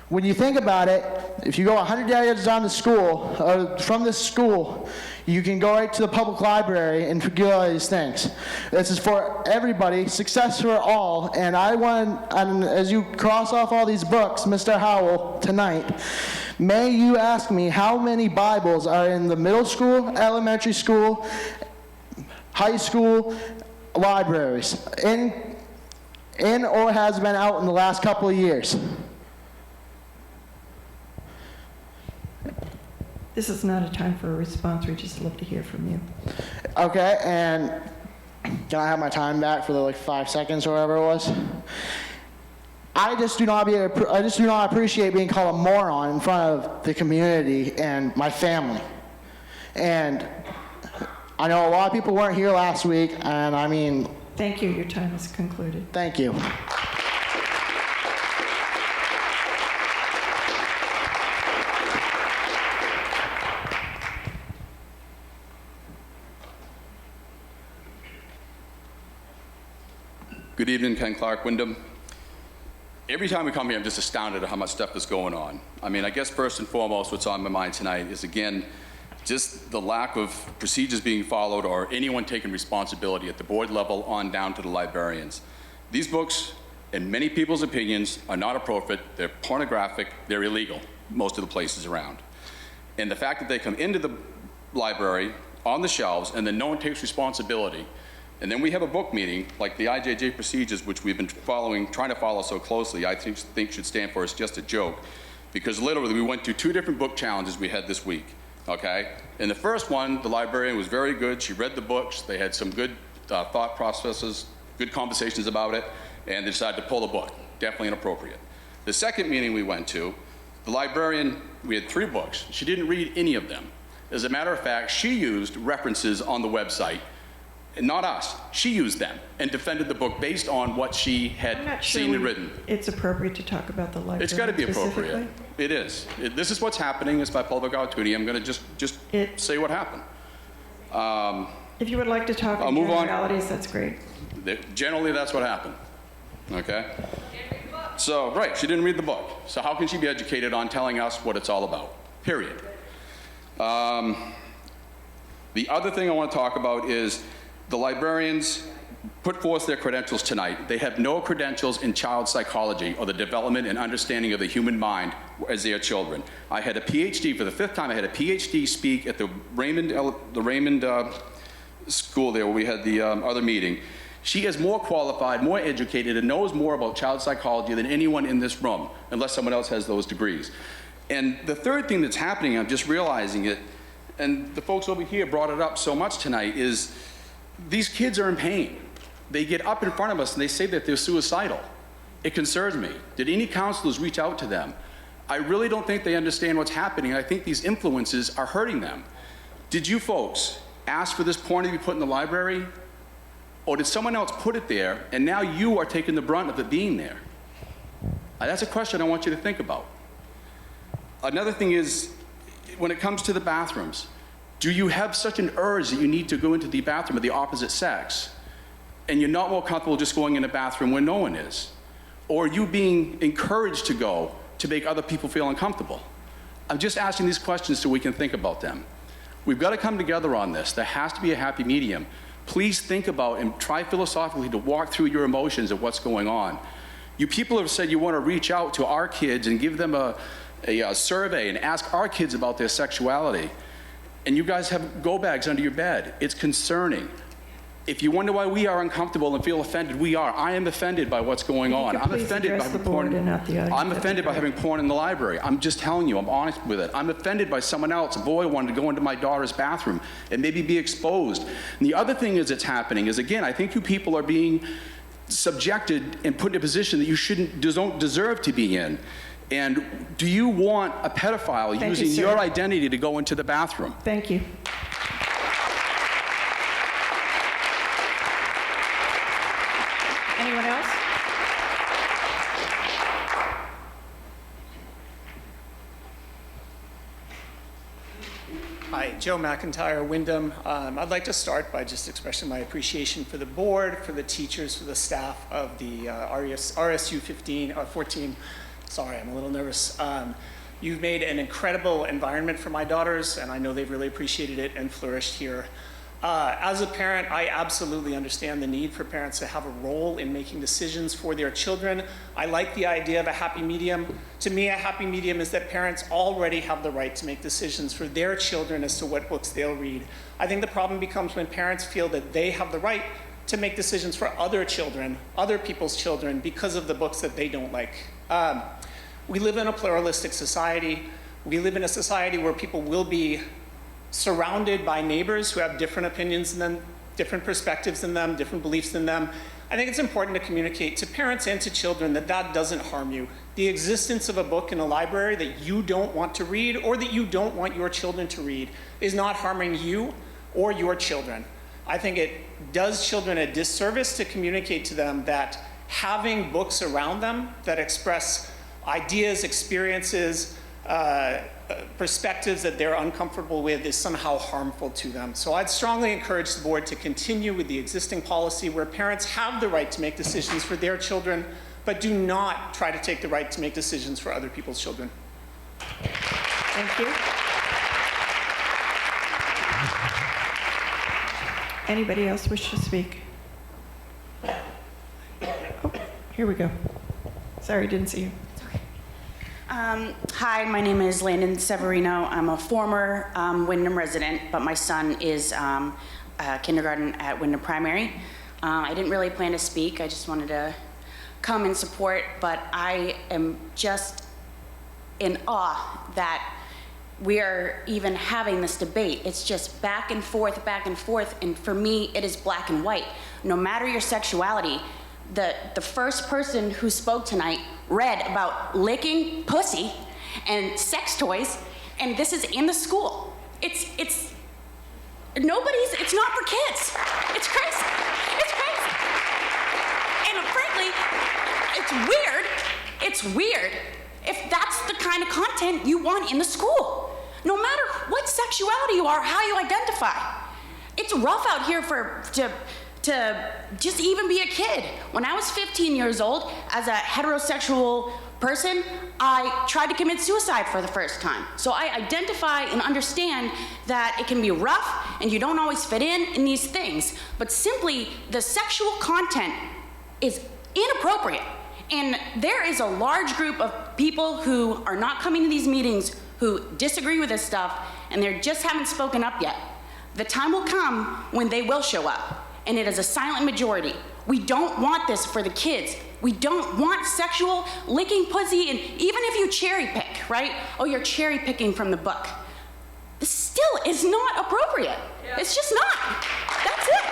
Speaker 2: when you think about it, if you go 100 yards down the school, or from this school, you can go right to the public library and get all these things. This is for everybody, success for all, and as you cross off all these books, Mr. Howell, tonight, may you ask me how many Bibles are in the middle school, elementary school, high school libraries, in or has been out in the last couple of years.
Speaker 1: This is not a time for a response. We'd just love to hear from you.
Speaker 2: Okay, and can I have my time back for the 5 seconds or whatever it was? I just do not appreciate being called a moron in front of the community and my family. And I know a lot of people weren't here last week, and I mean...
Speaker 1: Thank you. Your time is concluded.
Speaker 2: Thank you.
Speaker 3: Good evening, Ken Clark, Wyndham. Every time we come here, I'm just astounded at how much stuff is going on. I mean, I guess first and foremost, what's on my mind tonight is, again, just the lack of procedures being followed or anyone taking responsibility at the board level on down to the librarians. These books, in many people's opinions, are not appropriate, they're pornographic, they're illegal, most of the places around. And the fact that they come into the library on the shelves and then no one takes responsibility, and then we have a book meeting, like the IJJ procedures, which we've been trying to follow so closely, I think should stand for it's just a joke. Because literally, we went through 2 different book challenges we had this week, okay? In the first one, the librarian was very good. She read the books. They had some good thought processes, good conversations about it, and they decided to pull the book. Definitely inappropriate. The second meeting we went to, the librarian, we had 3 books. She didn't read any of them. As a matter of fact, she used references on the website. And not us. She used them and defended the book based on what she had seen and written.
Speaker 1: It's appropriate to talk about the library.
Speaker 3: It's got to be appropriate. It is. This is what's happening. It's by public opportunity. I'm going to just say what happened.
Speaker 1: If you would like to talk in generalities, that's great.
Speaker 3: Generally, that's what happened. Okay? So, right, she didn't read the book. So how can she be educated on telling us what it's all about? Period. The other thing I want to talk about is the librarians put forth their credentials tonight. They have no credentials in child psychology or the development and understanding of the human mind as their children. I had a PhD, for the 5th time, I had a PhD speak at the Raymond school there where we had the other meeting. She is more qualified, more educated, and knows more about child psychology than anyone in this room, unless someone else has those degrees. And the third thing that's happening, I'm just realizing it, and the folks over here brought it up so much tonight, is these kids are in pain. They get up in front of us and they say that they're suicidal. It concerns me. Did any counselors reach out to them? I really don't think they understand what's happening. I think these influences are hurting them. Did you folks ask for this porn to be put in the library? Or did someone else put it there and now you are taking the brunt of it being there? That's a question I want you to think about. Another thing is, when it comes to the bathrooms, do you have such an urge that you need to go into the bathroom of the opposite sex, and you're not more comfortable just going in a bathroom where no one is? Or are you being encouraged to go to make other people feel uncomfortable? I'm just asking these questions so we can think about them. We've got to come together on this. There has to be a happy medium. Please think about and try philosophically to walk through your emotions of what's going on. You people have said you want to reach out to our kids and give them a survey and ask our kids about their sexuality. And you guys have go bags under your bed. It's concerning. If you wonder why we are uncomfortable and feel offended, we are. I am offended by what's going on. I'm offended by having porn. I'm offended by having porn in the library. I'm just telling you, I'm honest with it. I'm offended by someone else. A boy wanted to go into my daughter's bathroom and maybe be exposed. And the other thing that's happening is, again, I think you people are being subjected and put in a position that you don't deserve to be in. And do you want a pedophile using your identity to go into the bathroom?
Speaker 1: Thank you. Anyone else?
Speaker 22: Hi, Joe McIntyre, Wyndham. I'd like to start by just expressing my appreciation for the board, for the teachers, for the staff of the RSU 14. Sorry, I'm a little nervous. You've made an incredible environment for my daughters, and I know they've really appreciated it and flourished here. As a parent, I absolutely understand the need for parents to have a role in making decisions for their children. I like the idea of a happy medium. To me, a happy medium is that parents already have the right to make decisions for their children as to what books they'll read. I think the problem becomes when parents feel that they have the right to make decisions for other children, other people's children, because of the books that they don't like. We live in a pluralistic society. We live in a society where people will be surrounded by neighbors who have different opinions than them, different perspectives than them, different beliefs than them. I think it's important to communicate to parents and to children that that doesn't harm you. The existence of a book in a library that you don't want to read or that you don't want your children to read is not harming you or your children. I think it does children a disservice to communicate to them that having books around them that express ideas, experiences, perspectives that they're uncomfortable with is somehow harmful to them. So I'd strongly encourage the board to continue with the existing policy where parents have the right to make decisions for their children, but do not try to take the right to make decisions for other people's children.
Speaker 1: Thank you. Anybody else wish to speak? Oh, here we go. Sorry, didn't see you.
Speaker 5: Hi, my name is Landon Severino. I'm a former Wyndham resident, but my son is kindergarten at Wyndham Primary. I didn't really plan to speak. I just wanted to come and support, but I am just in awe that we are even having this debate. It's just back and forth, and for me, it is black and white. No matter your sexuality, the first person who spoke tonight read about licking pussy and sex toys, and this is in the school. It's not for kids. It's crazy. It's crazy. And frankly, it's weird if that's the kind of content you want in the school. No matter what sexuality you are, how you identify. It's rough out here to just even be a kid. When I was 15 years old, as a heterosexual person, I tried to commit suicide for the first time. So I identify and understand that it can be rough and you don't always fit in these things. But simply, the sexual content is inappropriate. And there is a large group of people who are not coming to these meetings who disagree with this stuff, and they just haven't spoken up yet. The time will come when they will show up. And it is a silent majority. We don't want this for the kids. We don't want sexual licking pussy, and even if you cherry pick, right? Oh, you're cherry picking from the book. This still is not appropriate. Yeah. It's just not. That's it.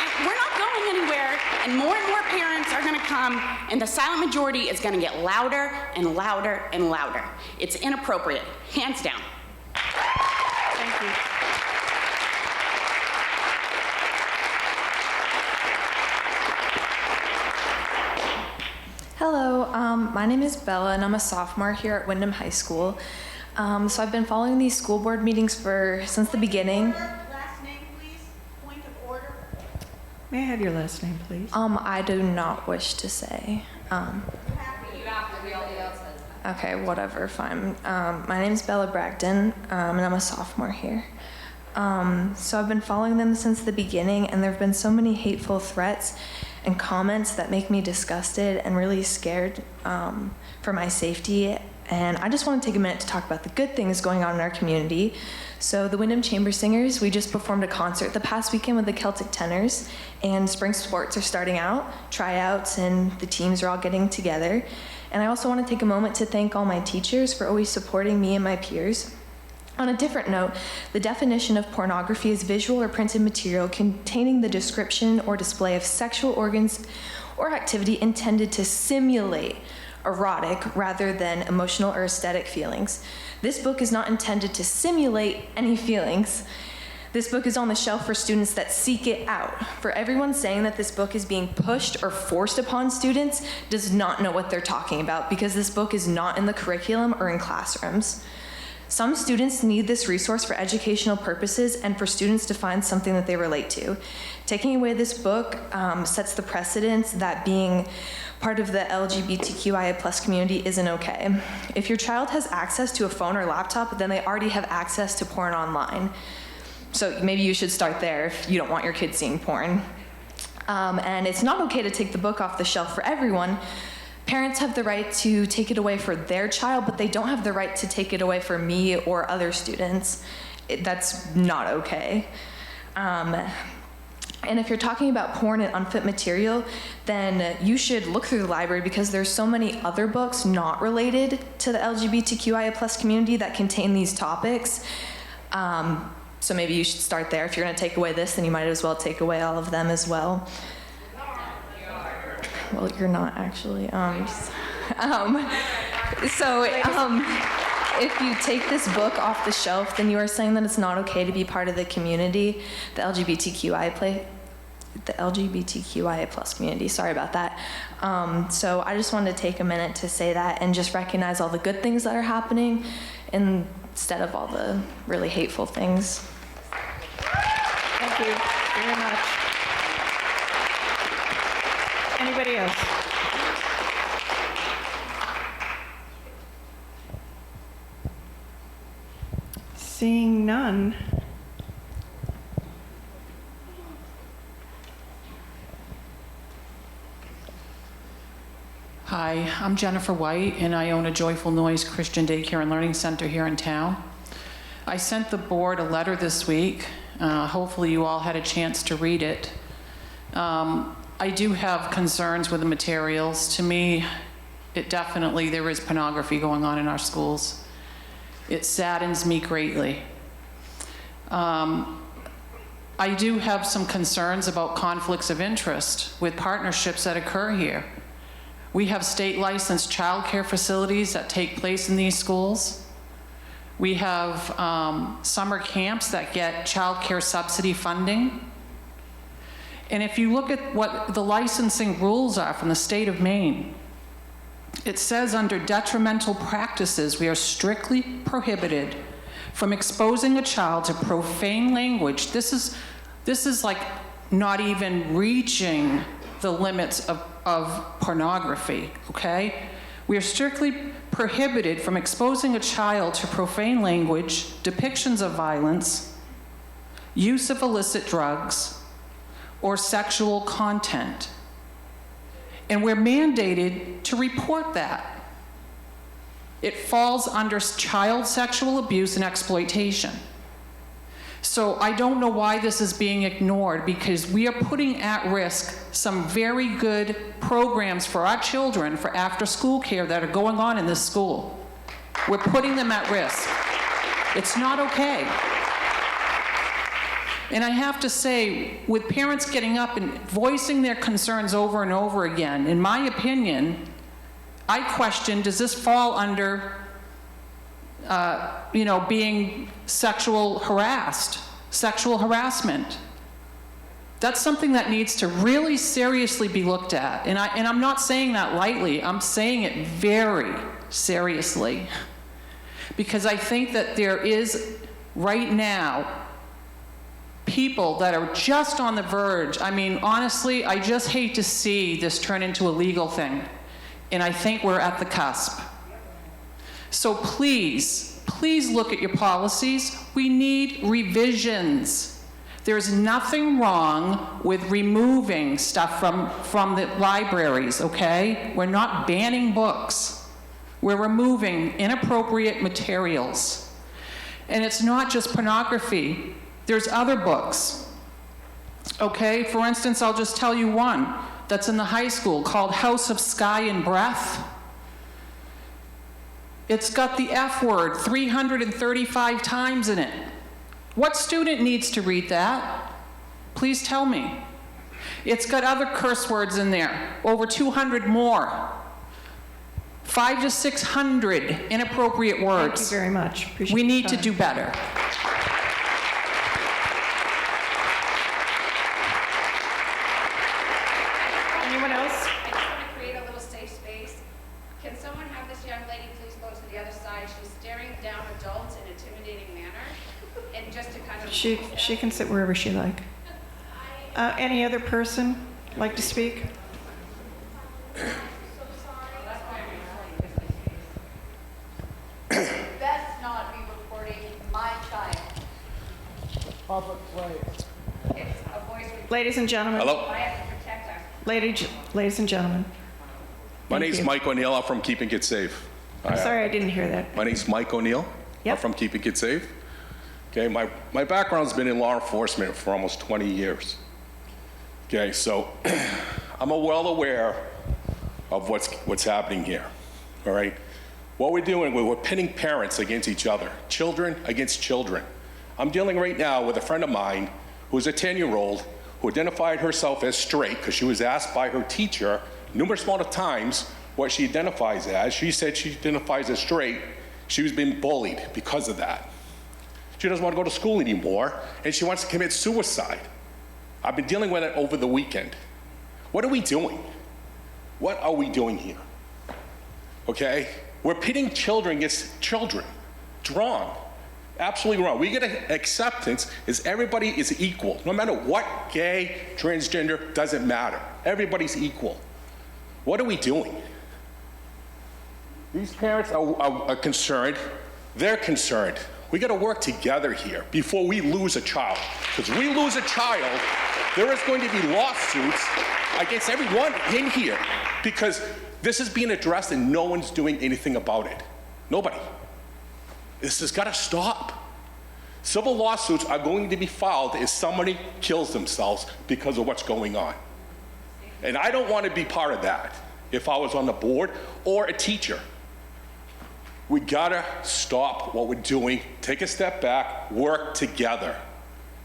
Speaker 5: And we're not going anywhere, and more parents are gonna come, and the silent majority is gonna get louder and louder and louder. It's inappropriate, hands down.
Speaker 1: Thank you.
Speaker 6: Hello, my name is Bella and I'm a sophomore here at Wyndham High School. So I've been following these school board meetings since the beginning.
Speaker 17: Last name, please. Point of order.
Speaker 1: May I have your last name, please?
Speaker 6: I do not wish to say. Okay, whatever, fine. My name is Bella Bragdon, and I'm a sophomore here. So I've been following them since the beginning, and there have been so many hateful threats and comments that make me disgusted and really scared for my safety. And I just want to take a minute to talk about the good things going on in our community. So the Wyndham Chamber Singers, we just performed a concert the past weekend with the Celtic Tenors, and spring sports are starting out, tryouts, and the teams are all getting together. And I also want to take a moment to thank all my teachers for always supporting me and my peers. On a different note, the definition of pornography is visual or printed material containing the description or display of sexual organs or activity intended to simulate erotic rather than emotional or aesthetic feelings. This book is not intended to simulate any feelings. This book is on the shelf for students that seek it out. For everyone saying that this book is being pushed or forced upon students does not know what they're talking about, because this book is not in the curriculum or in classrooms. Some students need this resource for educational purposes and for students to find something that they relate to. Taking away this book sets the precedence that being part of the LGBTQIA+ community isn't okay. If your child has access to a phone or laptop, then they already have access to porn online. So maybe you should start there if you don't want your kids seeing porn. And it's not okay to take the book off the shelf for everyone. Parents have the right to take it away for their child, but they don't have the right to take it away for me or other students. That's not okay. And if you're talking about porn and unfit material, then you should look through the library because there's so many other books not related to the LGBTQIA+ community that contain these topics. So maybe you should start there. If you're going to take away this, then you might as well take away all of them as well. Well, you're not actually. If you take this book off the shelf, then you are saying that it's not okay to be part of the community, the LGBTQIA+ community. Sorry about that. So I just wanted to take a minute to say that and just recognize all the good things that are happening instead of all the really hateful things.
Speaker 1: Thank you very much. Anybody else? Seeing none.
Speaker 7: Hi, I'm Jennifer White, and I own a Joyful Noise Christian Daycare and Learning Center here in town. I sent the board a letter this week. Hopefully you all had a chance to read it. I do have concerns with the materials. To me, there is pornography going on in our schools. It saddens me greatly. I do have some concerns about conflicts of interest with partnerships that occur here. We have state licensed child care facilities that take place in these schools. We have summer camps that get child care subsidy funding. And if you look at what the licensing rules are from the state of Maine, it says under detrimental practices, we are strictly prohibited from exposing a child to profane language. This is like not even reaching the limits of pornography, okay? We are strictly prohibited from exposing a child to profane language, depictions of violence, use of illicit drugs, or sexual content. And we're mandated to report that. It falls under child sexual abuse and exploitation. So I don't know why this is being ignored, because we are putting at risk some very good programs for our children for after-school care that are going on in this school. We're putting them at risk. It's not okay. And I have to say, with parents getting up and voicing their concerns over and over again, in my opinion, I question, does this fall under, being sexual harassment? That's something that needs to really seriously be looked at. And I'm not saying that lightly. I'm saying it very seriously. Because I think that there is, right now, people that are just on the verge. I mean, honestly, I just hate to see this turn into a legal thing. And I think we're at the cusp. So please, please look at your policies. We need revisions. There's nothing wrong with removing stuff from the libraries, okay? We're not banning books. We're removing inappropriate materials. And it's not just pornography. There's other books, okay? For instance, I'll just tell you one that's in the high school called House of Sky and Breath. It's got the F word 335 times in it. What student needs to read that? Please tell me. It's got other curse words in there, over 200 more. 500 to 600 inappropriate words.
Speaker 1: Thank you very much. Appreciate
Speaker 7: we need
Speaker 1: the
Speaker 7: to
Speaker 1: time.
Speaker 7: do better.
Speaker 1: Anyone else?
Speaker 20: I just want to create a little safe space. Can someone have this young lady please go to the other side? She's staring down adults in an intimidating manner. And just to kind of...
Speaker 1: She can sit wherever she like. Any other person like to speak?
Speaker 4: Best not be recording my child.
Speaker 2: Public play.
Speaker 20: It's a voice...
Speaker 1: Ladies and gentlemen.
Speaker 3: Hello.
Speaker 20: I have to protect her.
Speaker 1: Ladies and gentlemen.
Speaker 3: My
Speaker 1: Thank
Speaker 3: name's
Speaker 1: you.
Speaker 3: Mike O'Neill. I'm from Keeping Kids Safe.
Speaker 1: I'm sorry I didn't hear that.
Speaker 3: My name's Mike O'Neill.
Speaker 1: Yep.
Speaker 3: I'm from Keeping Kids Safe. Okay, my background's been in law enforcement for almost 20 years.
Speaker 8: Okay, so I'm well aware of what's happening here, all right? What we're doing, we're pitting parents against each other, children against children. I'm dealing right now with a friend of mine who's a 10-year-old who identified herself as straight because she was asked by her teacher numerous amount of times what she identifies as. She said she identifies as straight. She was being bullied because of that. She doesn't want to go to school anymore, and she wants to commit suicide. I've been dealing with it over the weekend. What are we doing? What are we doing here? Okay? We're pitting children against children. It's wrong. Absolutely wrong. We get acceptance is everybody is equal. No matter what, gay, transgender, doesn't matter. Everybody's equal. What are we doing? These parents are concerned. They're concerned. We got to work together here before we lose a child. Because we lose a child, there is going to be lawsuits against everyone in here because this is being addressed and no one's doing anything about it. Nobody. This has got to stop. Civil lawsuits are going to be filed if somebody kills themselves because of what's going on. And I don't want to be part of that if I was on the board or a teacher. We gotta stop what we're doing, take a step back, work together.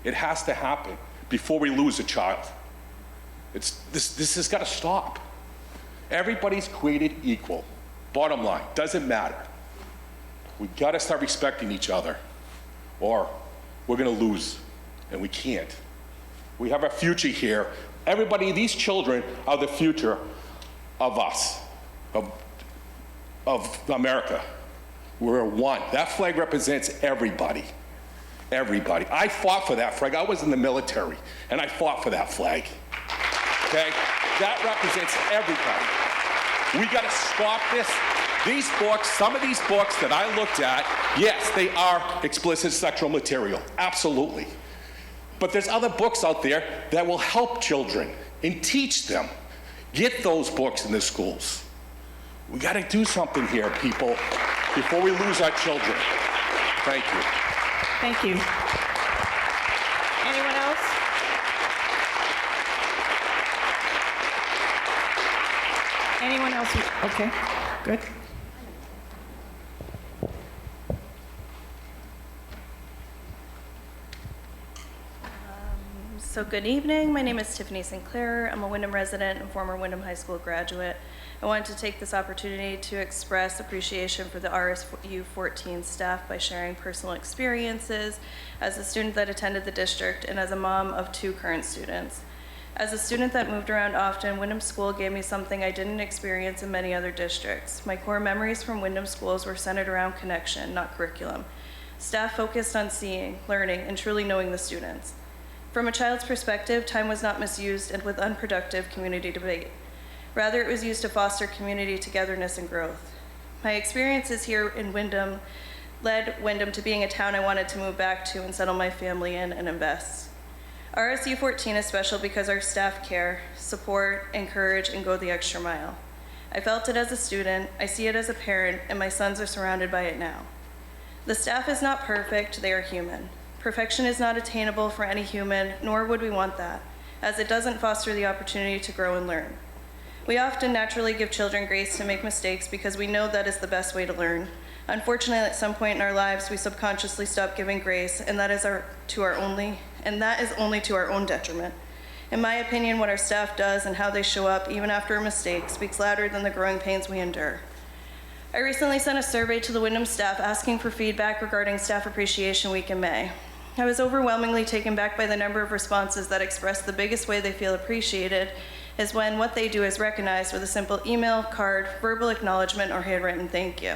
Speaker 8: It has to happen before we lose a child. This has got to stop. Everybody's created equal. Bottom line, doesn't matter. We got to start respecting each other or we're going to lose, and we can't. We have a future here. Everybody, these children are the future of us, of America. We're one. That flag represents everybody. Everybody. I fought for that flag. I was in the military, and I fought for that flag. Okay? That represents everybody. We got to stop this. These books, some of these books that I looked at, yes, they are explicit sexual material. Absolutely. But there's other books out there that will help children and teach them. Get those books in the schools. We got to do something here, people, before we lose our children. Thank you.
Speaker 1: Thank you. Anyone else? Anyone else? Okay, good.
Speaker 9: So good evening. My name is Tiffany Sinclair. I'm a Windham resident and former Windham High School graduate. I wanted to take this opportunity to express appreciation for the RSU 14 staff by sharing personal experiences as a student that attended the district and as a mom of 2 current students. As a student that moved around often, Windham School gave me something I didn't experience in many other districts. My core memories from Windham schools were centered around connection, not curriculum. Staff focused on seeing, learning, and truly knowing the students. From a child's perspective, time was not misused and with unproductive community debate. Rather, it was used to foster community togetherness and growth. My experiences here in Windham led Windham to being a town I wanted to move back to and settle my family in and invest. RSU 14 is special because our staff care, support, encourage, and go the extra mile. I felt it as a student, I see it as a parent, and my sons are surrounded by it now. The staff is not perfect, they are human. Perfection is not attainable for any human, nor would we want that, as it doesn't foster the opportunity to grow and learn. We often naturally give children grace to make mistakes because we know that is the best way to learn. Unfortunately, at some point in our lives, we subconsciously stop giving grace, and that is only to our own detriment. In my opinion, what our staff does and how they show up, even after a mistake, speaks louder than the growing pains we endure. I recently sent a survey to the Windham staff asking for feedback regarding Staff Appreciation Week in May. I was overwhelmingly taken back by the number of responses that express the biggest way they feel appreciated is when what they do is recognized with a simple email, card, verbal acknowledgement, or handwritten thank you.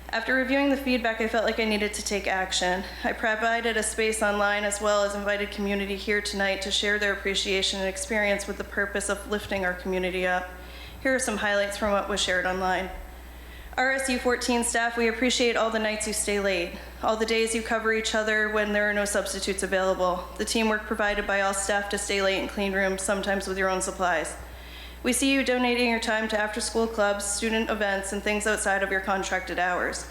Speaker 9: After reviewing the feedback, I felt like I needed to take action. I provided a space online as well as invited community here tonight to share their appreciation and experience with the purpose of lifting our community up. Here are some highlights from what was shared online. RSU 14 staff, we appreciate all the nights you stay late, all the days you cover each other when there are no substitutes available, the teamwork provided by all staff to stay late in clean rooms, sometimes with your own supplies. We see you donating your time to after-school clubs, student events, and things outside of your contracted hours.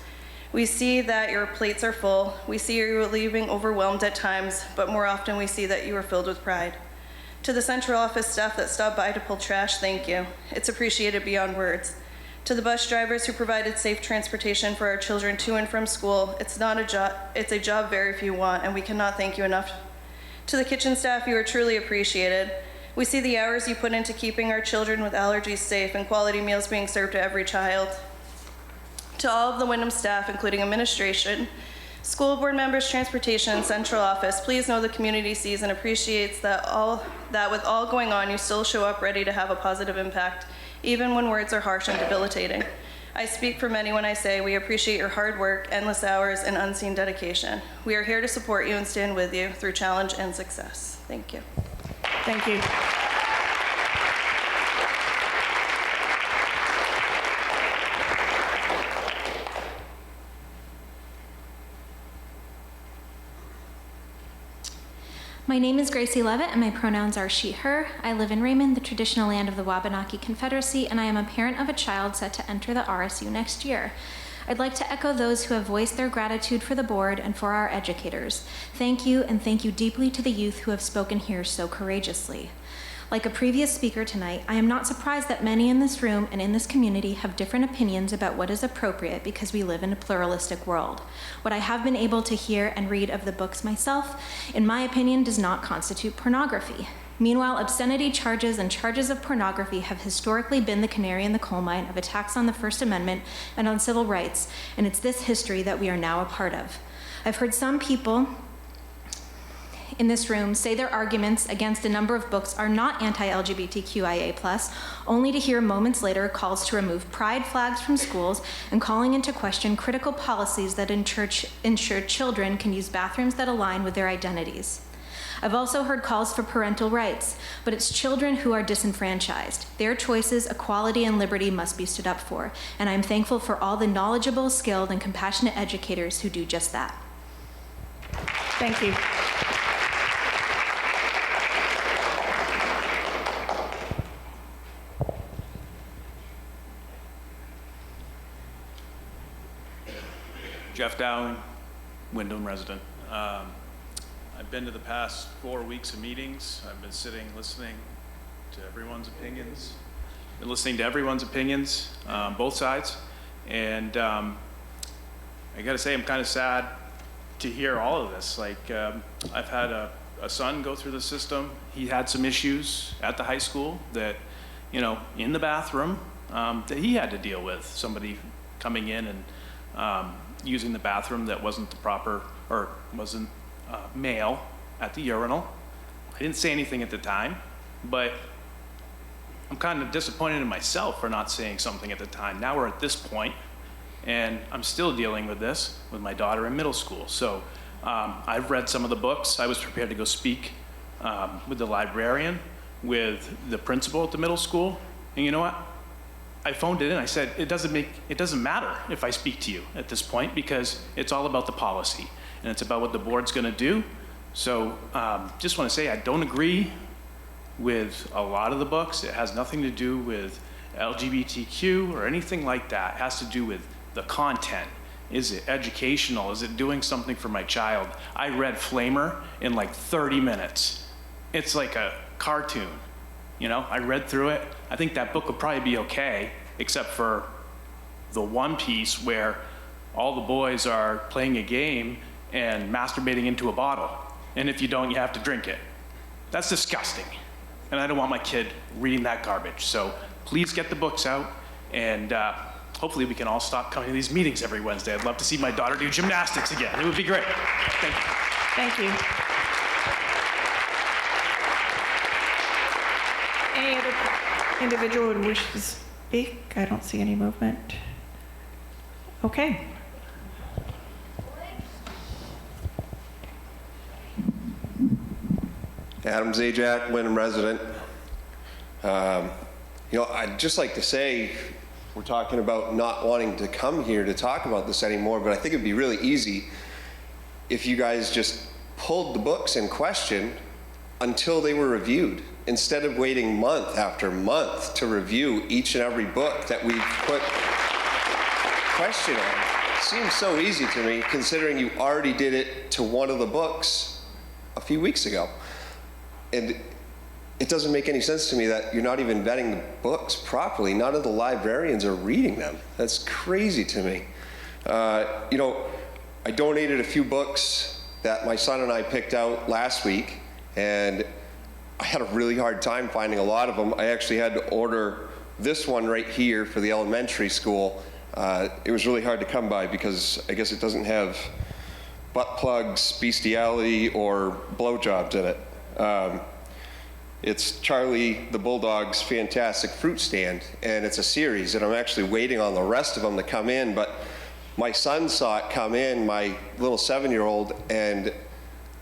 Speaker 9: We see that your plates are full. We see you leaving overwhelmed at times, but more often we see that you are filled with pride. To the central office staff that stopped by to pull trash, thank you. It's appreciated beyond words. To the bus drivers who provided safe transportation for our children to and from school, it's a job very few want, and we cannot thank you enough. To the kitchen staff, you are truly appreciated. We see the hours you put into keeping our children with allergies safe and quality meals being served to every child. To all of the Wyndham staff, including administration, school board members, transportation, and central office, please know the community sees and appreciates that with all going on, you still show up ready to have a positive impact, even when words are harsh and debilitating. I speak for many when I say we appreciate your hard work, endless hours, and unseen dedication. We are here to support you and stand with you through challenge and success. Thank you.
Speaker 1: Thank you.
Speaker 10: My name is Gracie Levitt, and my pronouns are she, her. I live in Raymond, the traditional land of the Wabanaki Confederacy, and I am a parent of a child set to enter the RSU next year. I'd like to echo those who have voiced their gratitude for the board and for our educators. Thank you, and thank you deeply to the youth who have spoken here so courageously. Like a previous speaker tonight, I am not surprised that many in this room and in this community have different opinions about what is appropriate because we live in a pluralistic world. What I have been able to hear and read of the books myself, in my opinion, does not constitute pornography. Meanwhile, obscenity charges and charges of pornography have historically been the canary in the coal mine of attacks on the First Amendment and on civil rights, and it's this history that we are now a part of. I've heard some people in this room say their arguments against a number of books are not anti-LGBTQIA+, only to hear moments later calls to remove pride flags from schools and calling into question critical policies that ensure children can use bathrooms that align with their identities. I've also heard calls for parental rights, but it's children who are disenfranchised. Their choices, equality, and liberty must be stood up for, and I'm thankful for all the knowledgeable, skilled, and compassionate educators who do just that.
Speaker 1: Thank you.
Speaker 11: Jeff Dowling, Wyndham resident. I've been to the past 4 weeks of meetings. I've been sitting, listening to everyone's opinions. Been listening to everyone's opinions, both sides. And I gotta say, I'm kind of sad to hear all of this. Like, I've had a son go through the system. He had some issues at the high school that, you know, in the bathroom, that he had to deal with. Somebody coming in and using the bathroom that wasn't the proper, or wasn't male at the urinal. I didn't say anything at the time, but I'm kind of disappointed in myself for not saying something at the time. Now we're at this point, and I'm still dealing with this with my daughter in middle school. So I've read some of the books. I was prepared to go speak with the librarian, with the principal at the middle school, and you know what? I phoned it in. I said, it doesn't matter if I speak to you at this point because it's all about the policy and it's about what the board's going to do. So just want to say I don't agree with a lot of the books. It has nothing to do with LGBTQ or anything like that. It has to do with the content. Is it educational? Is it doing something for my child? I read Flamer in like 30 minutes. It's like a cartoon. You know, I read through it. I think that book would probably be okay, except for the one piece where all the boys are playing a game and masturbating into a bottle. And if you don't, you have to drink it. That's disgusting. And I don't want my kid reading that garbage. So please get the books out, and hopefully we can all stop coming to these meetings every Wednesday. I'd love to see my daughter do gymnastics again. It would be great. Thank you.
Speaker 1: Thank you. Any other individual would wish to speak? I don't see any movement. Okay.
Speaker 23: Adam Zajac, Wyndham resident. You know, I'd just like to say, we're talking about not wanting to come here to talk about this anymore, but I think it'd be really easy if you guys just pulled the books in question until they were reviewed, instead of waiting month after month to review each and every book that we put question on. It seems so easy to me, considering you already did it to one of the books a few weeks ago. And it doesn't make any sense to me that you're not even vetting the books properly. None of the librarians are reading them. That's crazy to me. You know, I donated a few books that my son and I picked out last week, and I had a really hard time finding a lot of them. I actually had to order this one right here for the elementary school. It was really hard to come by because I guess it doesn't have butt plugs, bestiality, or blowjobs in it. It's Charlie the Bulldog's Fantastic Fruit Stand, and it's a series, and I'm actually waiting on the rest of them to come in, but my son saw it come in, my little 7-year-old, and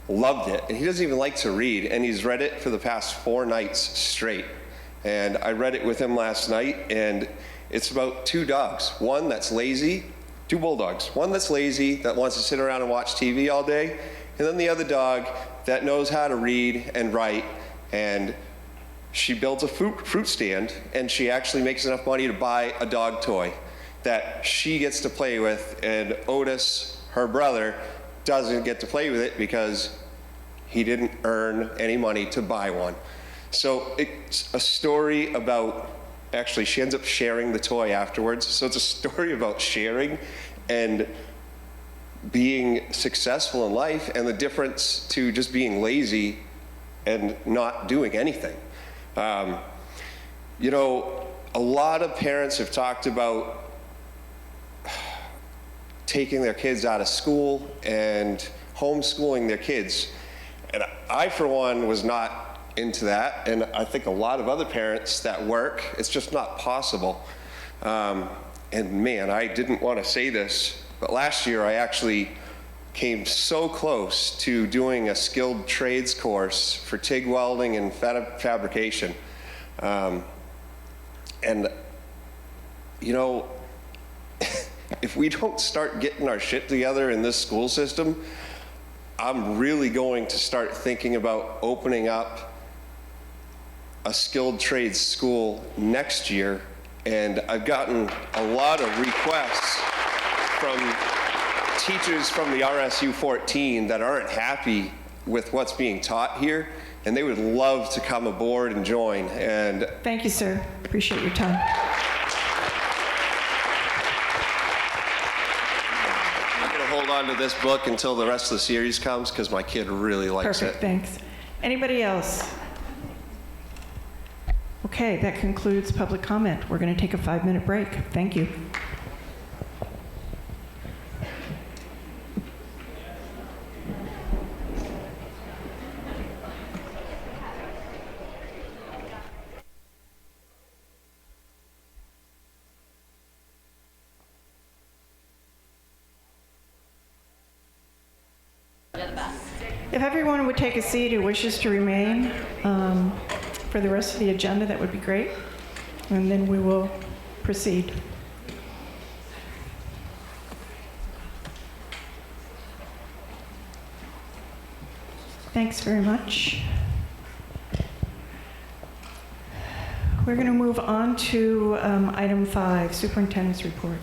Speaker 23: loved it. And he doesn't even like to read, and he's read it for the past 4 nights straight. And I read it with him last night, and it's about 2 dogs. One that's lazy, 2 bulldogs. One that's lazy, that wants to sit around and watch TV all day, and then the other dog that knows how to read and write, and she builds a fruit stand, and she actually makes enough money to buy a dog toy that she gets to play with, and Otis, her brother, doesn't get to play with it because he didn't earn any money to buy one. So it's a story about, actually she ends up sharing the toy afterwards, so it's a story about sharing and being successful in life and the difference to just being lazy and not doing anything. You know, a lot of parents have talked about taking their kids out of school and homeschooling their kids. And I, for one, was not into that. And I think a lot of other parents that work, it's just not possible. And man, I didn't want to say this, but last year I actually came so close to doing a skilled trades course for TIG welding and fabrication. And, you know, if we don't start getting our shit together in this school system, I'm really going to start thinking about opening up a skilled trades school next year. And I've gotten a lot of requests from teachers from the RSU 14 that aren't happy with what's being taught here, and they would love to come aboard and join. And
Speaker 1: thank you, sir. Appreciate your time.
Speaker 23: I'm going to hold on to this book until the rest of the series comes because my kid really likes
Speaker 1: Perfect,
Speaker 23: it.
Speaker 1: thanks. Anybody else? Okay, that concludes public comment. We're going to take a 5-minute break. Thank you. If everyone would take a seat who wishes to remain for the rest of the agenda, that would be great. And then we will proceed. Thanks very much. We're going to move on to item 5, Superintendent's Report.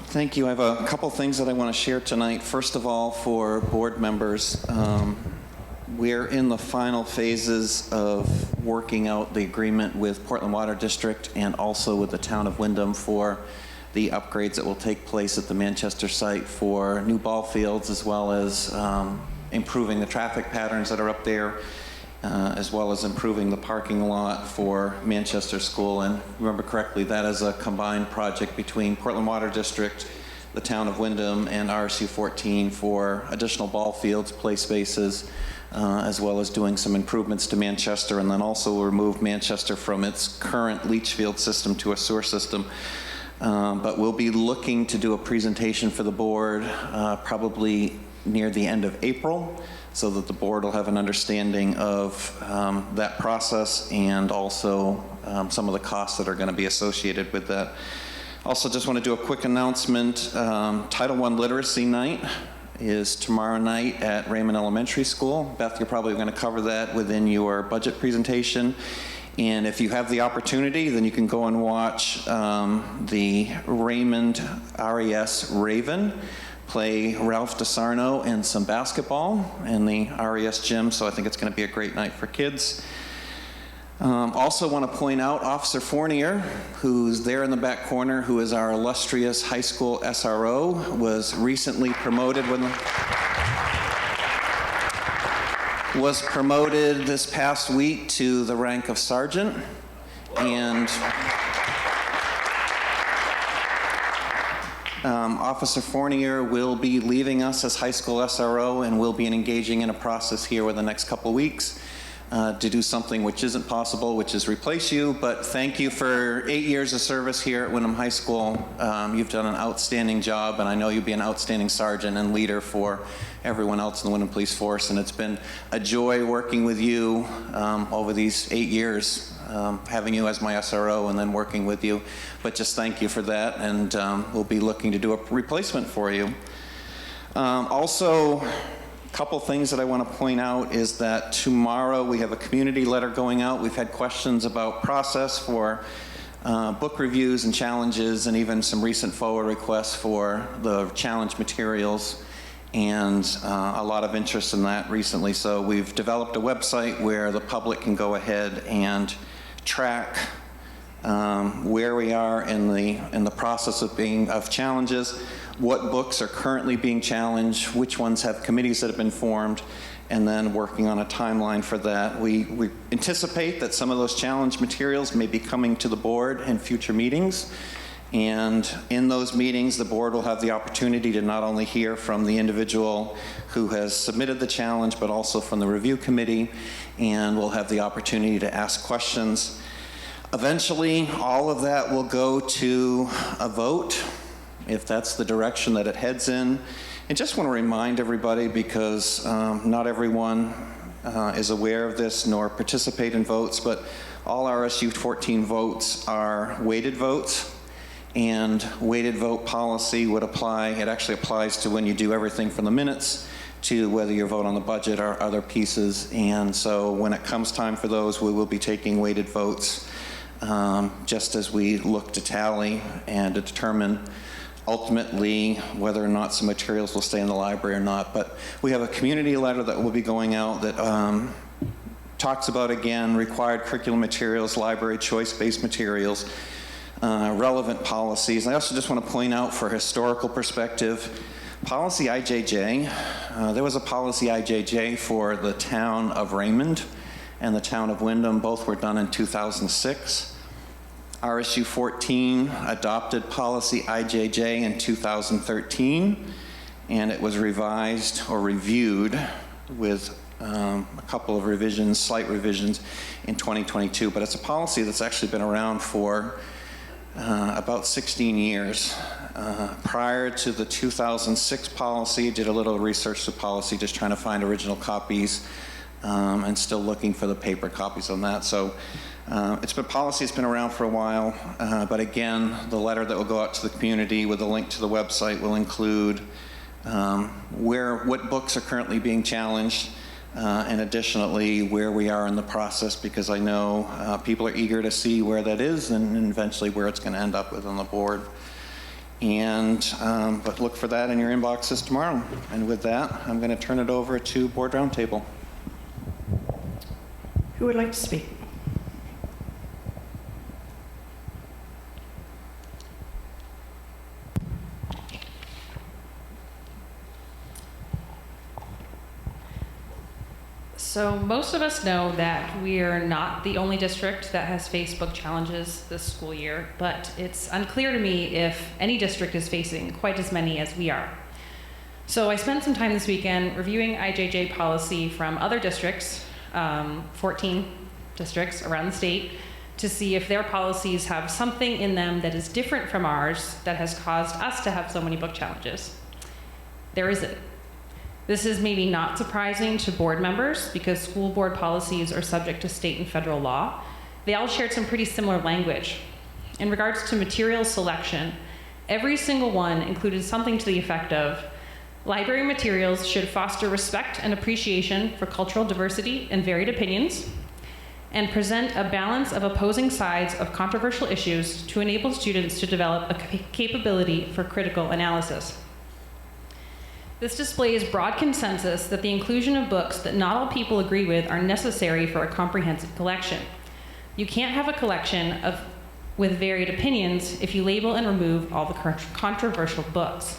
Speaker 12: Thank you. I have a couple things that I want to share tonight. First of all, for board members, we're in the final phases of working out the agreement with Portland Water District and also with the town of Windham for the upgrades that will take place at the Manchester site for new ball fields, as well as improving the traffic patterns that are up there, as well as improving the parking lot for Manchester School. And remember correctly, that is a combined project between Portland Water District, the town of Windham, and RSU 14 for additional ball fields, play spaces, as well as doing some improvements to Manchester, and then also remove Manchester from its current leach field system to a sewer system. But we'll be looking to do a presentation for the board probably near the end of April, so that the board will have an understanding of that process and also some of the costs that are going to be associated with that. Also, just want to do a quick announcement. Title I Literacy Night is tomorrow night at Raymond Elementary School. Beth, you're probably going to cover that within your budget presentation. And if you have the opportunity, then you can go and watch the Raymond RES Raven. play Ralph DeSarno in some basketball in the RES gym, so I think it's going to be a great night for kids. Also want to point out Officer Fournier, who's there in the back corner, who is our illustrious high school SRO, was recently promoted was promoted this past week to the rank of sergeant, and Officer Fournier will be leaving us as high school SRO and will be engaging in a process here over the next couple weeks to do something which isn't possible, which is replace you. But thank you for 8 years of service here at Wyndham High School. You've done an outstanding job, and I know you'll be an outstanding sergeant and leader for everyone else in the Wyndham Police Force. And it's been a joy working with you over these 8 years, having you as my SRO and then working with you. But just thank you for that, and we'll be looking to do a replacement for you. Also, a couple things that I want to point out is that tomorrow we have a community letter going out. We've had questions about process for book reviews and challenges, and even some recent forward requests for the challenge materials, and a lot of interest in that recently. So we've developed a website where the public can go ahead and track where we are in the process of challenges, what books are currently being challenged, which ones have committees that have been formed, and then working on a timeline for that. We anticipate that some of those challenge materials may be coming to the board in future meetings, and in those meetings the board will have the opportunity to not only hear from the individual who has submitted the challenge, but also from the review committee, and we'll have the opportunity to ask questions. Eventually, all of that will go to a vote, if that's the direction that it heads in. And just want to remind everybody, because not everyone is aware of this nor participate in votes, but all RSU 14 votes are weighted votes, and weighted vote policy would apply. It actually applies to when you do everything from the minutes to whether you vote on the budget or other pieces. And so when it comes time for those, we will be taking weighted votes, just as we look to tally and to determine ultimately whether or not some materials will stay in the library or not. But we have a community letter that will be going out that talks about, again, required curriculum materials, library choice-based materials, relevant policies. I also just want to point out, for historical perspective, policy IJJ, there was a policy IJJ for the town of Raymond and the town of Wyndham. Both were done in 2006. RSU 14 adopted policy IJJ in 2013, and it was revised or reviewed with a couple of revisions, slight revisions, in 2022. But it's a policy that's actually been around for about 16 years. Prior to the 2006 policy, did a little research to policy, just trying to find original copies, and still looking for the paper copies on that. So it's been policy, it's been around for a while, but again, the letter that will go out to the community with a link to the website will include what books are currently being challenged, and additionally where we are in the process, because I know people are eager to see where that is and eventually where it's going to end up with on the board. And but look for that in your inboxes tomorrow. And with that, I'm going to turn it over to Board Roundtable.
Speaker 1: Who would like to speak?
Speaker 13: So most of us know that we are not the only district that has faced book challenges this school year, but it's unclear to me if any district is facing quite as many as we are. So I spent some time this weekend reviewing IJJ policy from other districts, 14 districts around the state, to see if their policies have something in them that is different from ours that has caused us to have so many book challenges. There isn't. This is maybe not surprising to board members because school board policies are subject to state and federal law. They all shared some pretty similar language. In regards to material selection, every single one included something to the effect of, library materials should foster respect and appreciation for cultural diversity and varied opinions, and present a balance of opposing sides of controversial issues to enable students to develop a capability for critical analysis. This displays broad consensus that the inclusion of books that not all people agree with are necessary for a comprehensive collection. You can't have a collection with varied opinions if you label and remove all the controversial books.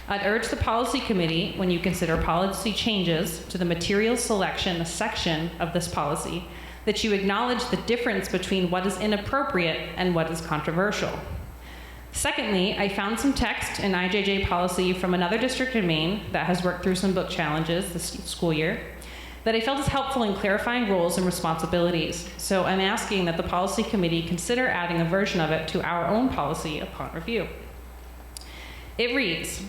Speaker 13: I'd urge the policy committee, when you consider policy changes to the materials selection section of this policy, that you acknowledge the difference between what is inappropriate and what is controversial. Secondly, I found some text in IJJ policy from another district in Maine that has worked through some book challenges this school year that I felt is helpful in clarifying roles and responsibilities. So I'm asking that the policy committee consider adding a version of it to our own policy upon review. It reads,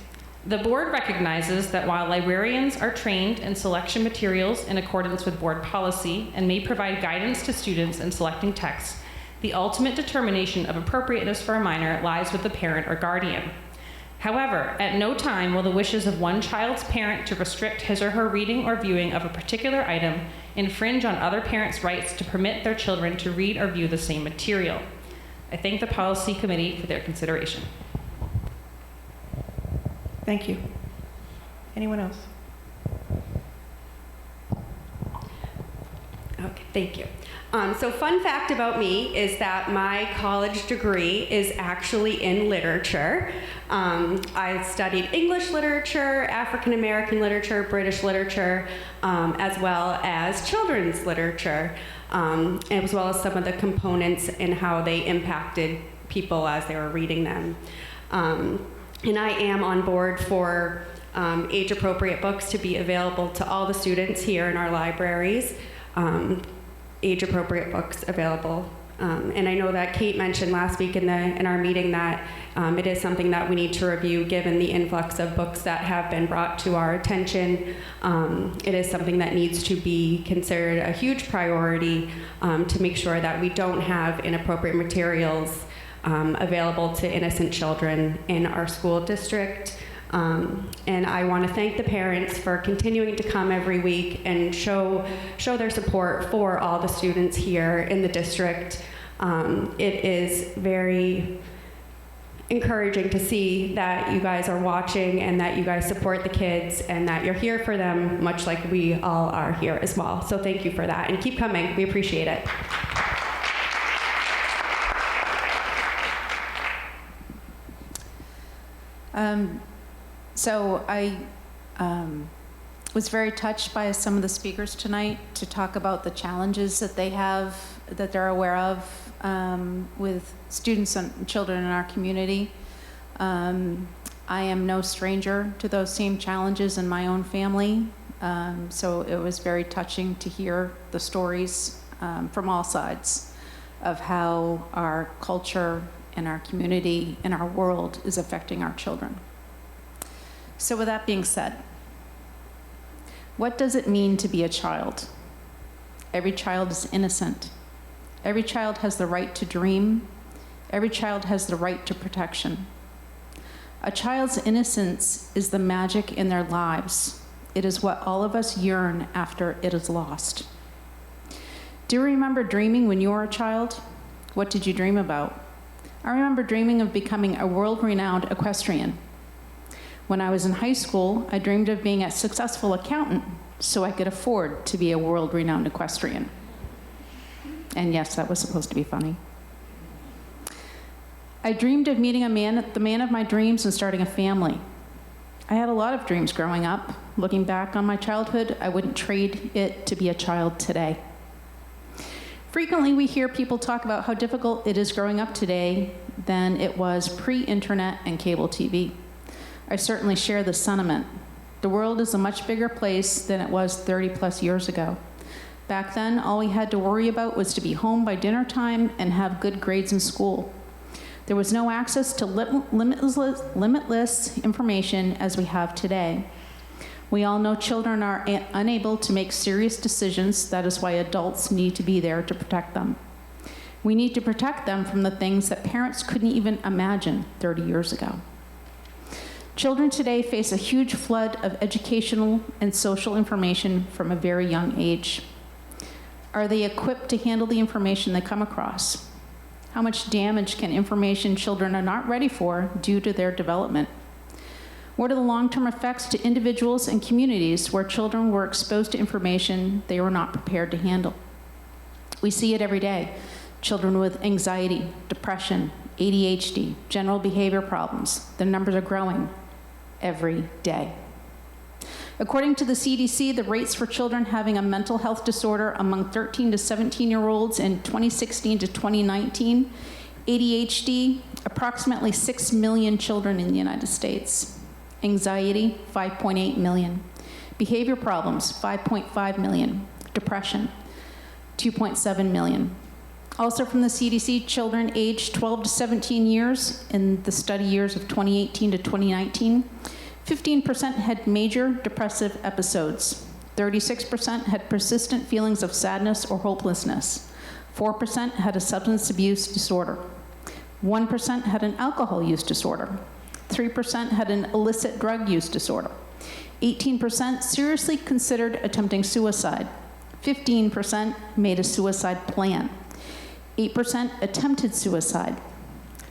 Speaker 13: the board recognizes that while librarians are trained in selection materials in accordance with board policy and may provide guidance to students in selecting texts, the ultimate determination of appropriateness for a minor lies with the parent or guardian. However, at no time will the wishes of one child's parent to restrict his or her reading or viewing of a particular item infringe on other parents' rights to permit their children to read or view the same material. I thank the policy committee for their consideration.
Speaker 1: Thank you. Anyone else?
Speaker 14: Okay, thank you. So fun fact about me is that my college degree is actually in literature. I studied English literature, African American literature, British literature, as well as children's literature, as well as some of the components and how they impacted people as they were reading them. And I am on board for age-appropriate books to be available to all the students here in our libraries. Age-appropriate books available. And I know that Kate mentioned last week in our meeting that it is something that we need to review given the influx of books that have been brought to our attention. It is something that needs to be considered a huge priority to make sure that we don't have inappropriate materials available to innocent children in our school district. And I want to thank the parents for continuing to come every week and show their support for all the students here in the district. It is very encouraging to see that you guys are watching and that you guys support the kids and that you're here for them, much like we all are here as well. So thank you for that, and keep coming. We appreciate it.
Speaker 15: So I was very touched by some of the speakers tonight to talk about the challenges that they have, that they're aware of with students and children in our community. I am no stranger to those same challenges in my own family. So it was very touching to hear the stories from all sides of how our culture and our community and our world is affecting our children. So with that being said, what does it mean to be a child? Every child is innocent. Every child has the right to dream. Every child has the right to protection. A child's innocence is the magic in their lives. It is what all of us yearn after it is lost. Do you remember dreaming when you were a child? What did you dream about? I remember dreaming of becoming a world-renowned equestrian. When I was in high school, I dreamed of being a successful accountant so I could afford to be a world-renowned equestrian. And yes, that was supposed to be funny. I dreamed of meeting the man of my dreams and starting a family. I had a lot of dreams growing up. Looking back on my childhood, I wouldn't trade it to be a child today. Frequently, we hear people talk about how difficult it is growing up today than it was pre-internet and cable TV. I certainly share this sentiment. The world is a much bigger place than it was 30 plus years ago. Back then, all we had to worry about was to be home by dinner time and have good grades in school. There was no access to limitless information as we have today. We all know children are unable to make serious decisions. That is why adults need to be there to protect them. We need to protect them from the things that parents couldn't even imagine 30 years ago. Children today face a huge flood of educational and social information from a very young age. Are they equipped to handle the information they come across? How much damage can information children are not ready for due to their development? What are the long-term effects to individuals and communities where children were exposed to information they were not prepared to handle? We see it every day. Children with anxiety, depression, ADHD, general behavior problems. The numbers are growing every day. According to the CDC, the rates for children having a mental health disorder among 13 to 17-year-olds in 2016 to 2019, ADHD, approximately 6 million children in the United States. Anxiety, 5.8 million. Behavior problems, 5.5 million. Depression, 2.7 million. Also from the CDC, children aged 12 to 17 years in the study years of 2018 to 2019, 15% had major depressive episodes. 36% had persistent feelings of sadness or hopelessness. 4% had a substance abuse disorder. 1% had an alcohol use disorder. 3% had an illicit drug use disorder. 18% seriously considered attempting suicide. 15% made a suicide plan. 8% attempted suicide.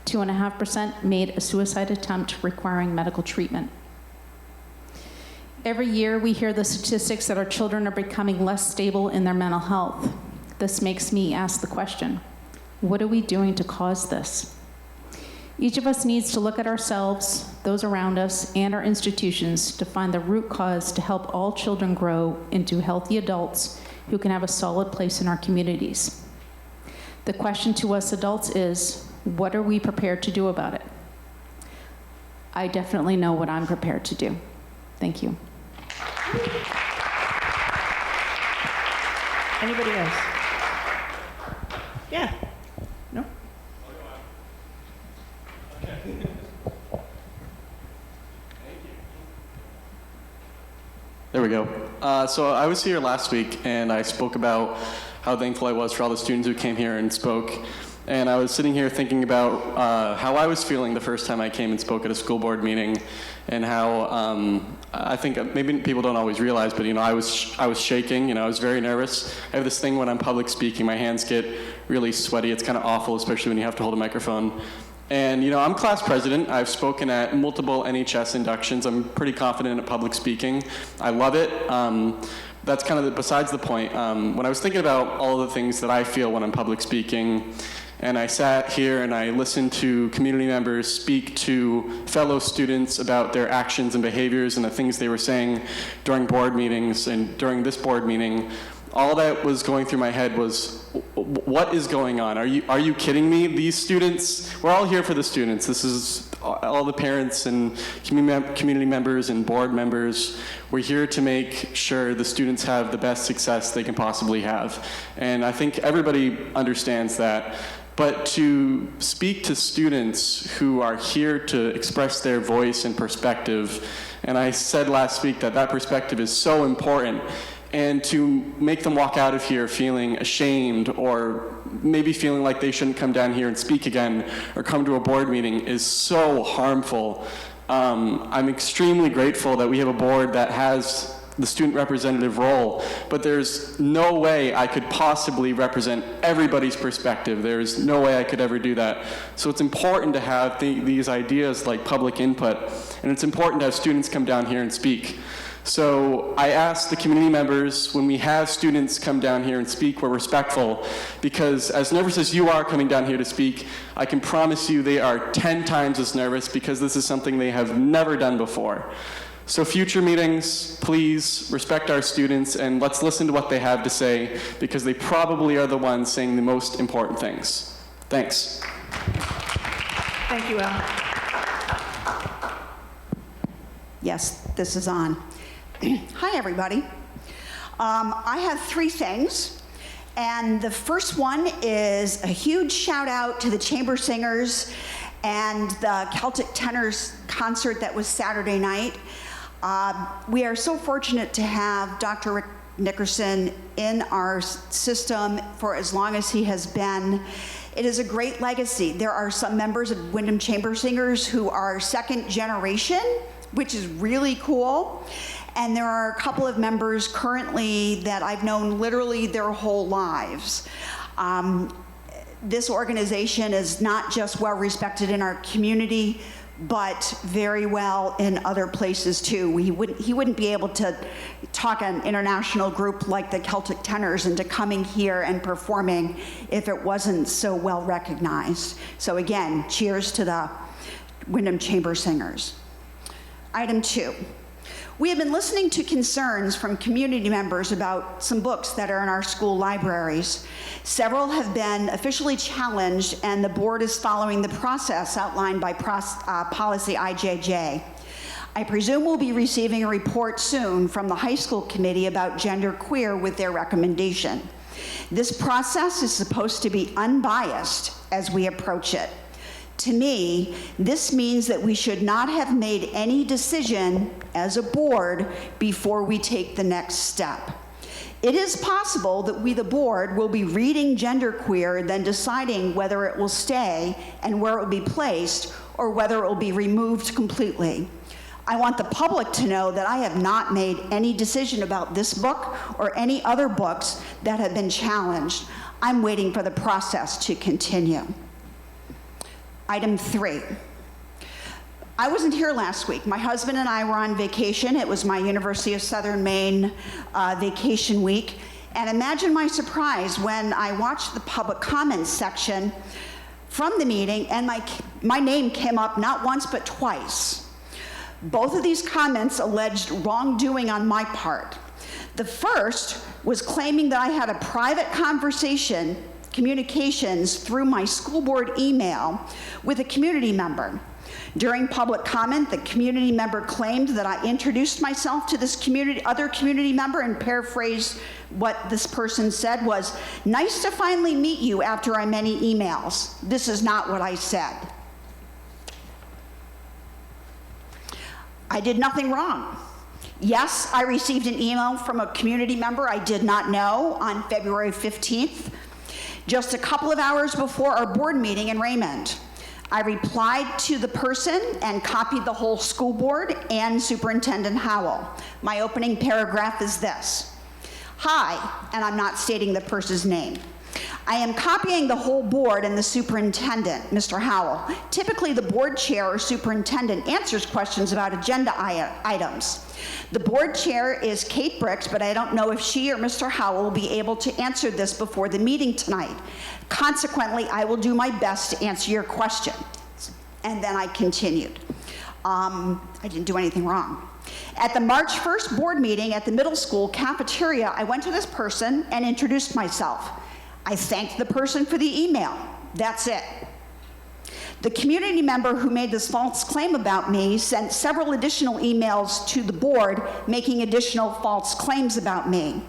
Speaker 15: 2.5% made a suicide attempt requiring medical treatment. Every year we hear the statistics that our children are becoming less stable in their mental health. This makes me ask the question, what are we doing to cause this? Each of us needs to look at ourselves, those around us, and our institutions to find the root cause to help all children grow into healthy adults who can have a solid place in our communities. The question to us adults is, what are we prepared to do about it? I definitely know what I'm prepared to do. Thank you.
Speaker 1: Anybody else? Yeah. No?
Speaker 16: There we go. So I was here last week, and I spoke about how thankful I was for all the students who came here and spoke. And I was sitting here thinking about how I was feeling the first time I came and spoke at a school board meeting, and how I think maybe people don't always realize, but I was shaking. I was very nervous. I have this thing when I'm public speaking, my hands get really sweaty. It's kind of awful, especially when you have to hold a microphone. And I'm class president. I've spoken at multiple NHS inductions. I'm pretty confident at public speaking. I love it. That's kind of besides the point. When I was thinking about all of the things that I feel when I'm public speaking, and I sat here and I listened to community members speak to fellow students about their actions and behaviors and the things they were saying during board meetings and during this board meeting, all that was going through my head was, what is going on? Are you kidding me? These students, we're all here for the students. This is all the parents and community members and board members. We're here to make sure the students have the best success they can possibly have. And I think everybody understands that. But to speak to students who are here to express their voice and perspective, and I said last week that that perspective is so important, and to make them walk out of here feeling ashamed or maybe feeling like they shouldn't come down here and speak again or come to a board meeting is so harmful. I'm extremely grateful that we have a board that has the student representative role, but there's no way I could possibly represent everybody's perspective. There's no way I could ever do that. So it's important to have these ideas like public input, and it's important to have students come down here and speak. So I asked the community members, when we have students come down here and speak, we're respectful, because as nervous as you are coming down here to speak, I can promise you they are 10 times as nervous because this is something they have never done before. So future meetings, please respect our students and let's listen to what they have to say, because they probably are the ones saying the most important things. Thanks.
Speaker 1: Thank you, Al.
Speaker 18: Yes, this is on. Hi, everybody. I have 3 things. And the first one is a huge shout out to the chamber singers and the Celtic Tenors concert that was Saturday night. We are so fortunate to have Dr. Rick Nickerson in our system for as long as he has been. It is a great legacy. There are some members of Windham Chamber Singers who are second generation, which is really cool. And there are a couple of members currently that I've known literally their whole lives. This organization is not just well respected in our community, but very well in other places too. He wouldn't be able to talk an international group like the Celtic Tenors into coming here and performing if it wasn't so well recognized. So again, cheers to the Windham Chamber Singers. Item 2. We have been listening to concerns from community members about some books that are in our school libraries. Several have been officially challenged, and the board is following the process outlined by policy IJJ. I presume we'll be receiving a report soon from the high school committee about genderqueer with their recommendation. This process is supposed to be unbiased as we approach it. To me, this means that we should not have made any decision as a board before we take the next step. It is possible that we, the board, will be reading genderqueer, then deciding whether it will stay and where it will be placed, or whether it will be removed completely. I want the public to know that I have not made any decision about this book or any other books that have been challenged. I'm waiting for the process to continue. Item 3. I wasn't here last week. My husband and I were on vacation. It was my University of Southern Maine vacation week. And imagine my surprise when I watched the public comments section from the meeting and my name came up not once but twice. Both of these comments alleged wrongdoing on my part. The first was claiming that I had a private communications through my school board email with a community member. During public comment, the community member claimed that I introduced myself to this other community member, and paraphrased what this person said was, "Nice to finally meet you after our many emails." This is not what I said. I did nothing wrong. Yes, I received an email from a community member I did not know on February 15th. Just a couple of hours before our board meeting in Raymond. I replied to the person and copied the whole school board and Superintendent Howell. My opening paragraph is this: "Hi," and I'm not stating the person's name. "I am copying the whole board and the superintendent, Mr. Howell. Typically, the board chair or superintendent answers questions about agenda items. The board chair is Kate Bricks, but I don't know if she or Mr. Howell will be able to answer this before the meeting tonight. Consequently, I will do my best to answer your question." And then I continued. I didn't do anything wrong. At the March 1st board meeting at the middle school cafeteria, I went to this person and introduced myself. I thanked the person for the email. That's it. The community member who made this false claim about me sent several additional emails to the board making additional false claims about me.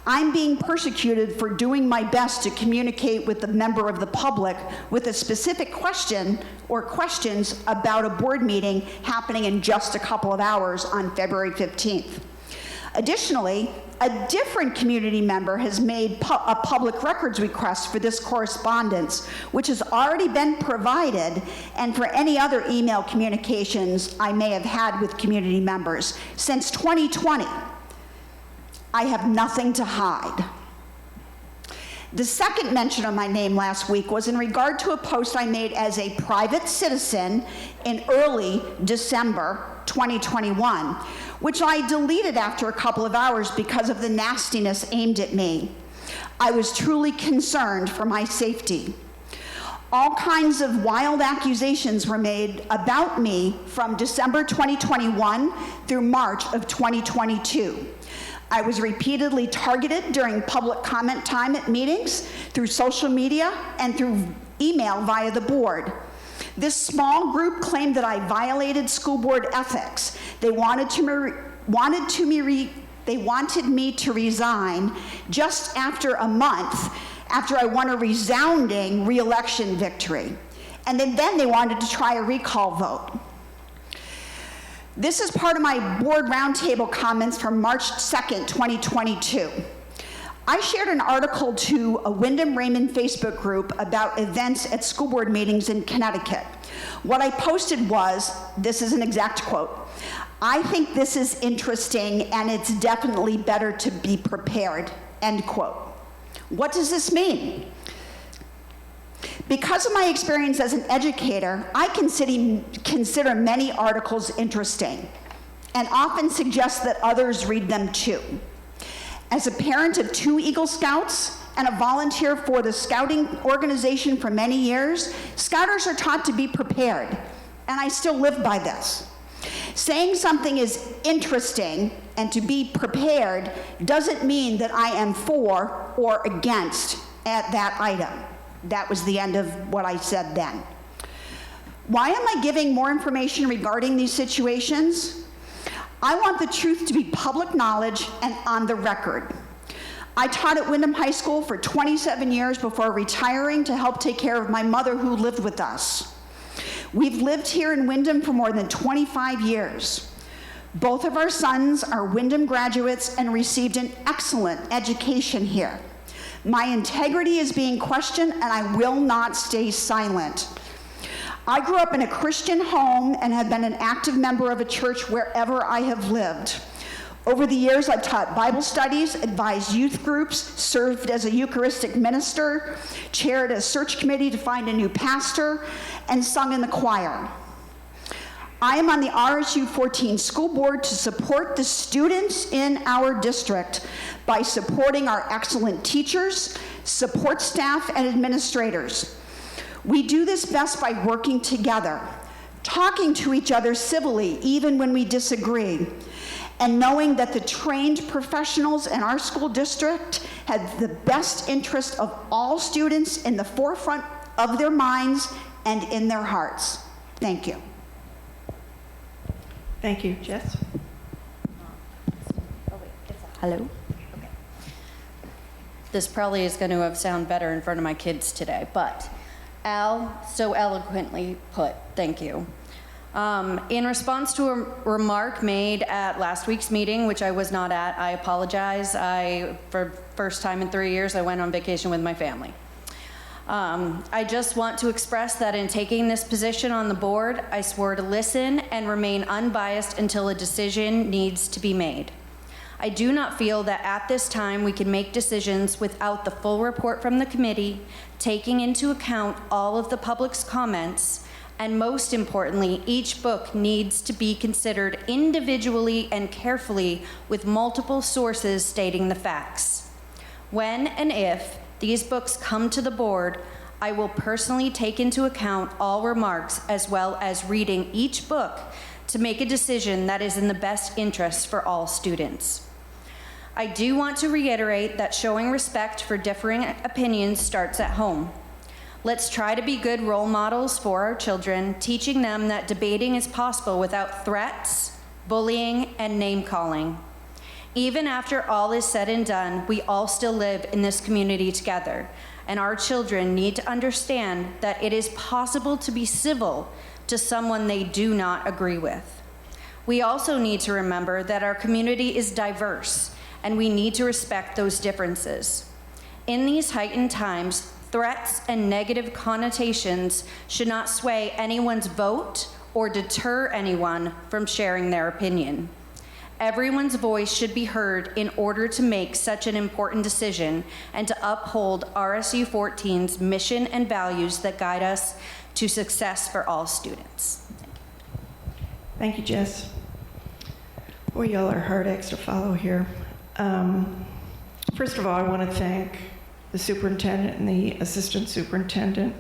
Speaker 18: I'm being persecuted for doing my best to communicate with the member of the public with a specific question or questions about a board meeting happening in just a couple of hours on February 15th. Additionally, a different community member has made a public records request for this correspondence, which has already been provided, and for any other email communications I may have had with community members. Since 2020, I have nothing to hide. The second mention of my name last week was in regard to a post I made as a private citizen in early December 2021, which I deleted after a couple of hours because of the nastiness aimed at me. I was truly concerned for my safety. All kinds of wild accusations were made about me from December 2021 through March of 2022. I was repeatedly targeted during public comment time at meetings, through social media, and through email via the board. This small group claimed that I violated school board ethics. They wanted me to resign just after a month after I won a resounding re-election victory. And then they wanted to try a recall vote. This is part of my board roundtable comments from March 2nd, 2022. I shared an article to a Windham Raymond Facebook group about events at school board meetings in Connecticut. What I posted was, this is an exact quote, "I think this is interesting and it's definitely better to be prepared," end quote. What does this mean? Because of my experience as an educator, I consider many articles interesting and often suggest that others read them too. As a parent of 2 Eagle Scouts and a volunteer for the Scouting organization for many years, Scouters are taught to be prepared, and I still live by this. Saying something is interesting and to be prepared doesn't mean that I am for or against that item. That was the end of what I said then. Why am I giving more information regarding these situations? I want the truth to be public knowledge and on the record. I taught at Windham High School for 27 years before retiring to help take care of my mother who lived with us. We've lived here in Windham for more than 25 years. Both of our sons are Windham graduates and received an excellent education here. My integrity is being questioned, and I will not stay silent. I grew up in a Christian home and have been an active member of a church wherever I have lived. Over the years, I've taught Bible studies, advised youth groups, served as a Eucharistic minister, chaired a search committee to find a new pastor, and sung in the choir. I am on the RSU 14 school board to support the students in our district by supporting our excellent teachers, support staff, and administrators. We do this best by working together, talking to each other civilly even when we disagree, and knowing that the trained professionals in our school district have the best interest of all students in the forefront of their minds and in their hearts. Thank you.
Speaker 1: Thank you. Jess?
Speaker 4: Hello? Okay. This probably is going to sound better in front of my kids today, but Al so eloquently put, thank you. In response to a remark made at last week's meeting, which I was not at, I apologize. For first time in 3 years, I went on vacation with my family. I just want to express that in taking this position on the board, I swore to listen and remain unbiased until a decision needs to be made. I do not feel that at this time we can make decisions without the full report from the committee, taking into account all of the public's comments, and most importantly, each book needs to be considered individually and carefully with multiple sources stating the facts. When and if these books come to the board, I will personally take into account all remarks as well as reading each book to make a decision that is in the best interest for all students. I do want to reiterate that showing respect for differing opinions starts at home. Let's try to be good role models for our children, teaching them that debating is possible without threats, bullying, and name-calling. Even after all is said and done, we all still live in this community together, and our children need to understand that it is possible to be civil to someone they do not agree with. We also need to remember that our community is diverse, and we need to respect those differences. In these heightened times, threats and negative connotations should not sway anyone's vote or deter anyone from sharing their opinion. Everyone's voice should be heard in order to make such an important decision and to uphold RSU 14's mission and values that guide us to success for all students.
Speaker 1: Thank you, Jess. Boy, y'all are hard acts to follow here. First of all, I want to thank the superintendent and the assistant superintendent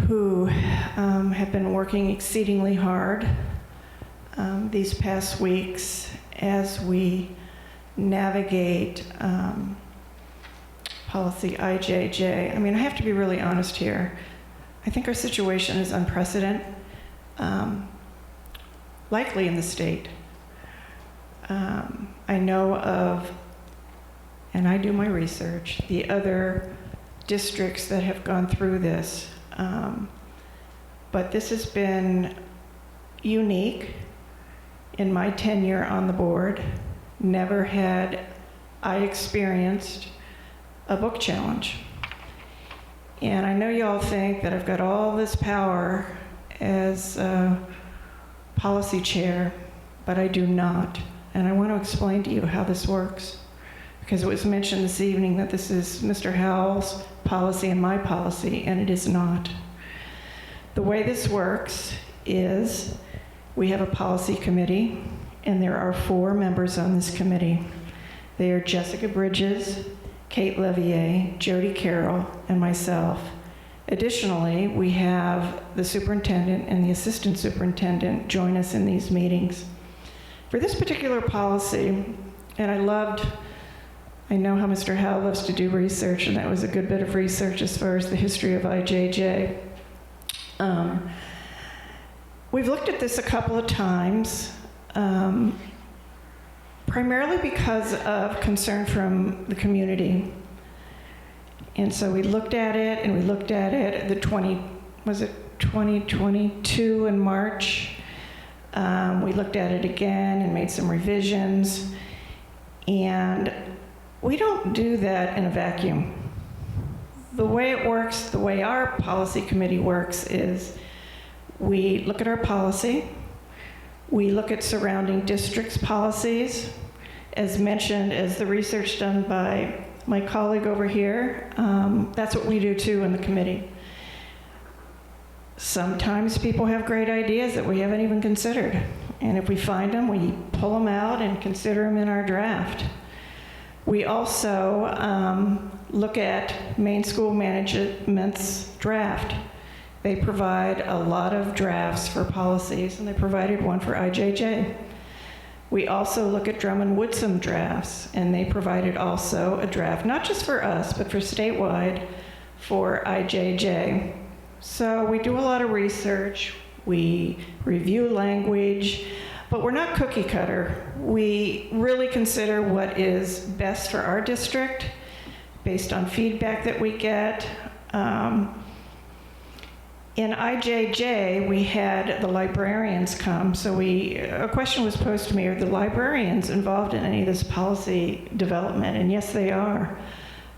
Speaker 1: who have been working exceedingly hard these past weeks as we navigate policy IJJ. I mean, I have to be really honest here. I think our situation is unprecedented, likely in the state. I know of, and I do my research, the other districts that have gone through this. But this has been unique in my tenure on the board. Never had I experienced a book challenge. And I know y'all think that I've got all this power as policy chair, but I do not. And I want to explain to you how this works, because it was mentioned this evening that this is Mr. Howell's policy and my policy, and it is not. The way this works is we have a policy committee, and there are 4 members on this committee. They are Jessica Bridges, Kate Levier, Jody Carroll, and myself. Additionally, we have the superintendent and the assistant superintendent join us in these meetings. For this particular policy, and I know how Mr. Howell loves to do research, and that was a good bit of research as far as the history of IJJ. We've looked at this a couple of times, primarily because of concern from the community. And so we looked at it, and we looked at it, 2022 in March. We looked at it again and made some revisions. And we don't do that in a vacuum. The way it works, the way our policy committee works is we look at our policy, we look at surrounding districts' policies. As mentioned, as the research done by my colleague over here, that's what we do too in the committee. Sometimes people have great ideas that we haven't even considered. And if we find them, we pull them out and consider them in our draft. We also look at Maine School Management's draft. They provide a lot of drafts for policies, and they provided one for IJJ. We also look at Drummond-Woodsum drafts, and they provided also a draft, not just for us, but for statewide, for IJJ. So we do a lot of research, we review language, but we're not cookie cutter. We really consider what is best for our district based on feedback that we get. In IJJ, we had the librarians come, so a question was posed to me, are the librarians involved in any of this policy development? And yes, they are.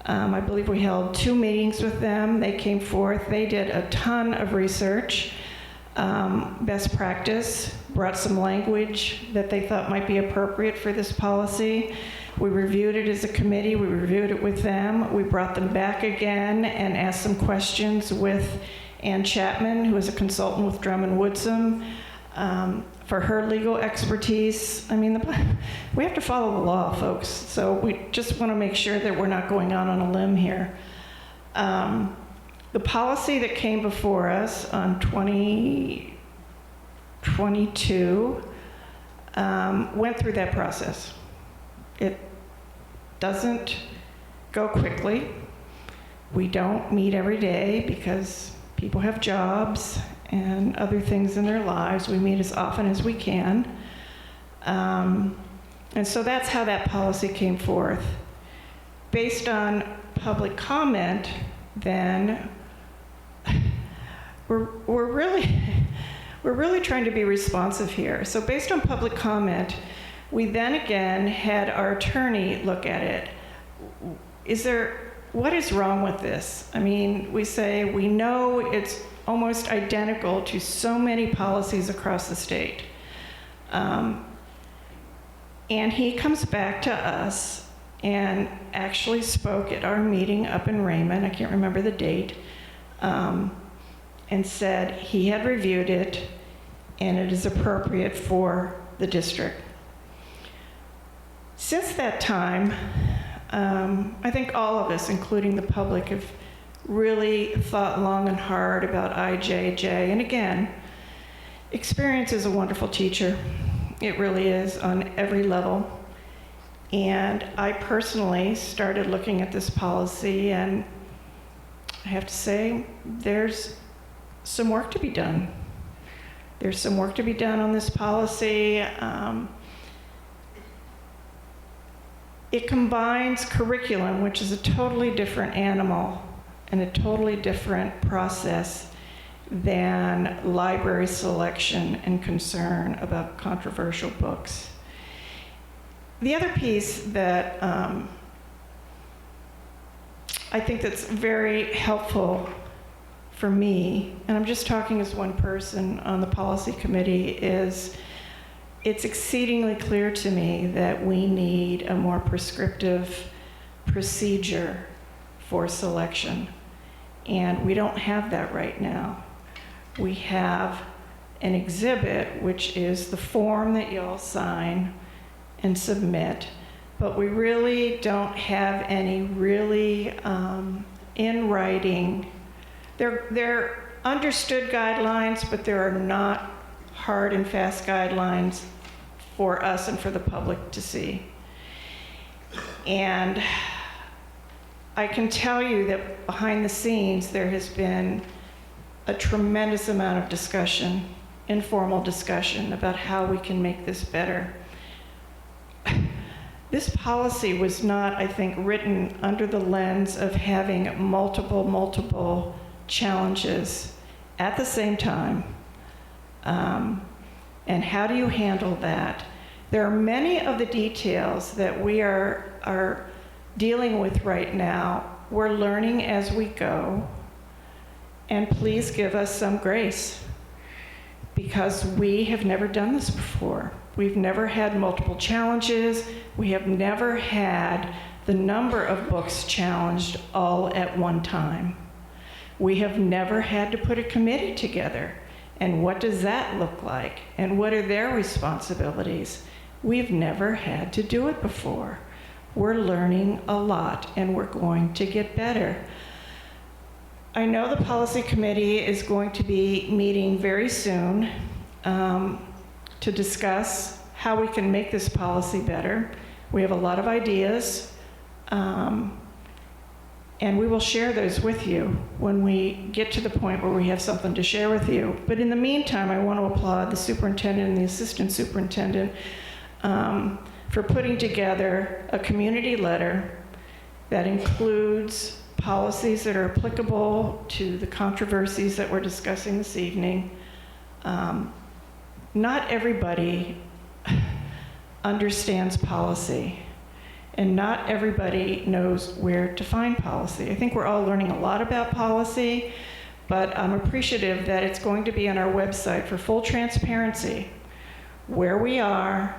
Speaker 1: I believe we held 2 meetings with them. They came forth, they did a ton of research, best practice, brought some language that they thought might be appropriate for this policy. We reviewed it as a committee, we reviewed it with them, we brought them back again and asked some questions with Ann Chapman, who is a consultant with Drummond-Woodsum, for her legal expertise. I mean, we have to follow the law, folks, so we just want to make sure that we're not going out on a limb here. The policy that came before us on 2022 went through that process. It doesn't go quickly. We don't meet every day because people have jobs and other things in their lives. We meet as often as we can. And so that's how that policy came forth. Based on public comment, then we're really trying to be responsive here. So based on public comment, we then again had our attorney look at it. What is wrong with this? I mean, we say we know it's almost identical to so many policies across the state. And he comes back to us and actually spoke at our meeting up in Raymond, I can't remember the date, and said he had reviewed it and it is appropriate for the district. Since that time, I think all of us, including the public, have really thought long and hard about IJJ. And again, experience is a wonderful teacher. It really is on every level. And I personally started looking at this policy, and I have to say, there's some work to be done. There's some work to be done on this policy. It combines curriculum, which is a totally different animal and a totally different process than library selection and concern about controversial books. The other piece that I think that's very helpful for me, and I'm just talking as one person on the policy committee, is it's exceedingly clear to me that we need a more prescriptive procedure for selection. And we don't have that right now. We have an exhibit, which is the form that you'll sign and submit, but we really don't have any really in writing. They're understood guidelines, but there are not hard and fast guidelines for us and for the public to see. And I can tell you that behind the scenes, there has been a tremendous amount of discussion, informal discussion, about how we can make this better. This policy was not, I think, written under the lens of having multiple challenges at the same time. And how do you handle that? There are many of the details that we are dealing with right now. We're learning as we go. And please give us some grace, because we have never done this before. We've never had multiple challenges. We have never had the number of books challenged all at one time. We have never had to put a committee together. And what does that look like? And what are their responsibilities? We've never had to do it before. We're learning a lot, and we're going to get better. I know the policy committee is going to be meeting very soon to discuss how we can make this policy better. We have a lot of ideas, and we will share those with you when we get to the point where we have something to share with you. But in the meantime, I want to applaud the superintendent and the assistant superintendent for putting together a community letter that includes policies that are applicable to the controversies that we're discussing this evening. Not everybody understands policy, and not everybody knows where to find policy. I think we're all learning a lot about policy, but I'm appreciative that it's going to be on our website for full transparency, where we are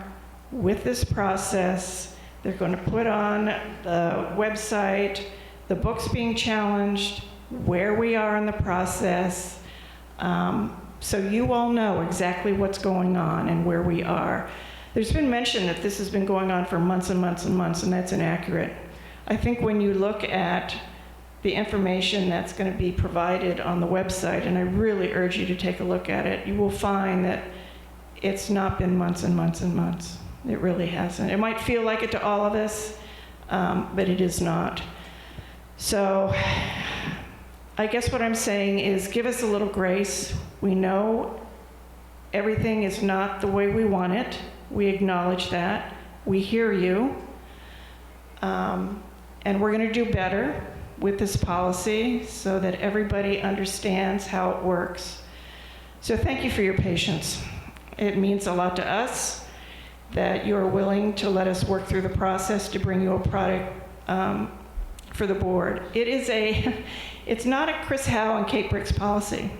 Speaker 1: with this process. They're going to put on the website the books being challenged, where we are in the process, so you all know exactly what's going on and where we are. There's been mention that this has been going on for months and months and months, and that's inaccurate. I think when you look at the information that's going to be provided on the website, and I really urge you to take a look at it, you will find that it's not been months and months and months. It really hasn't. It might feel like it to all of us, but it is not. So I guess what I'm saying is give us a little grace. We know everything is not the way we want it. We acknowledge that. We hear you. And we're going to do better with this policy so that everybody understands how it works. So thank you for your patience. It means a lot to us that you're willing to let us work through the process to bring you a product for the board. It's not a Chris Howe and Kate Brick's policy.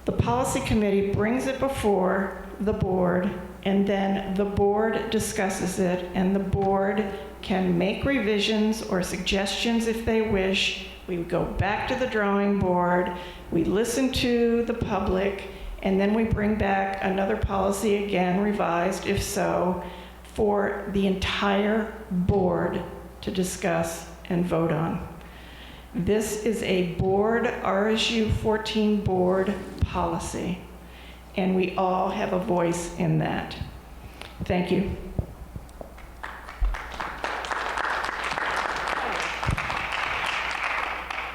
Speaker 1: The policy committee brings it before the board, and then the board discusses it, and the board can make revisions or suggestions if they wish. We go back to the drawing board, we listen to the public, and then we bring back another policy again, revised if so, for the entire board to discuss and vote on. This is a board, RSU 14 board policy, and we all have a voice in that. Thank you.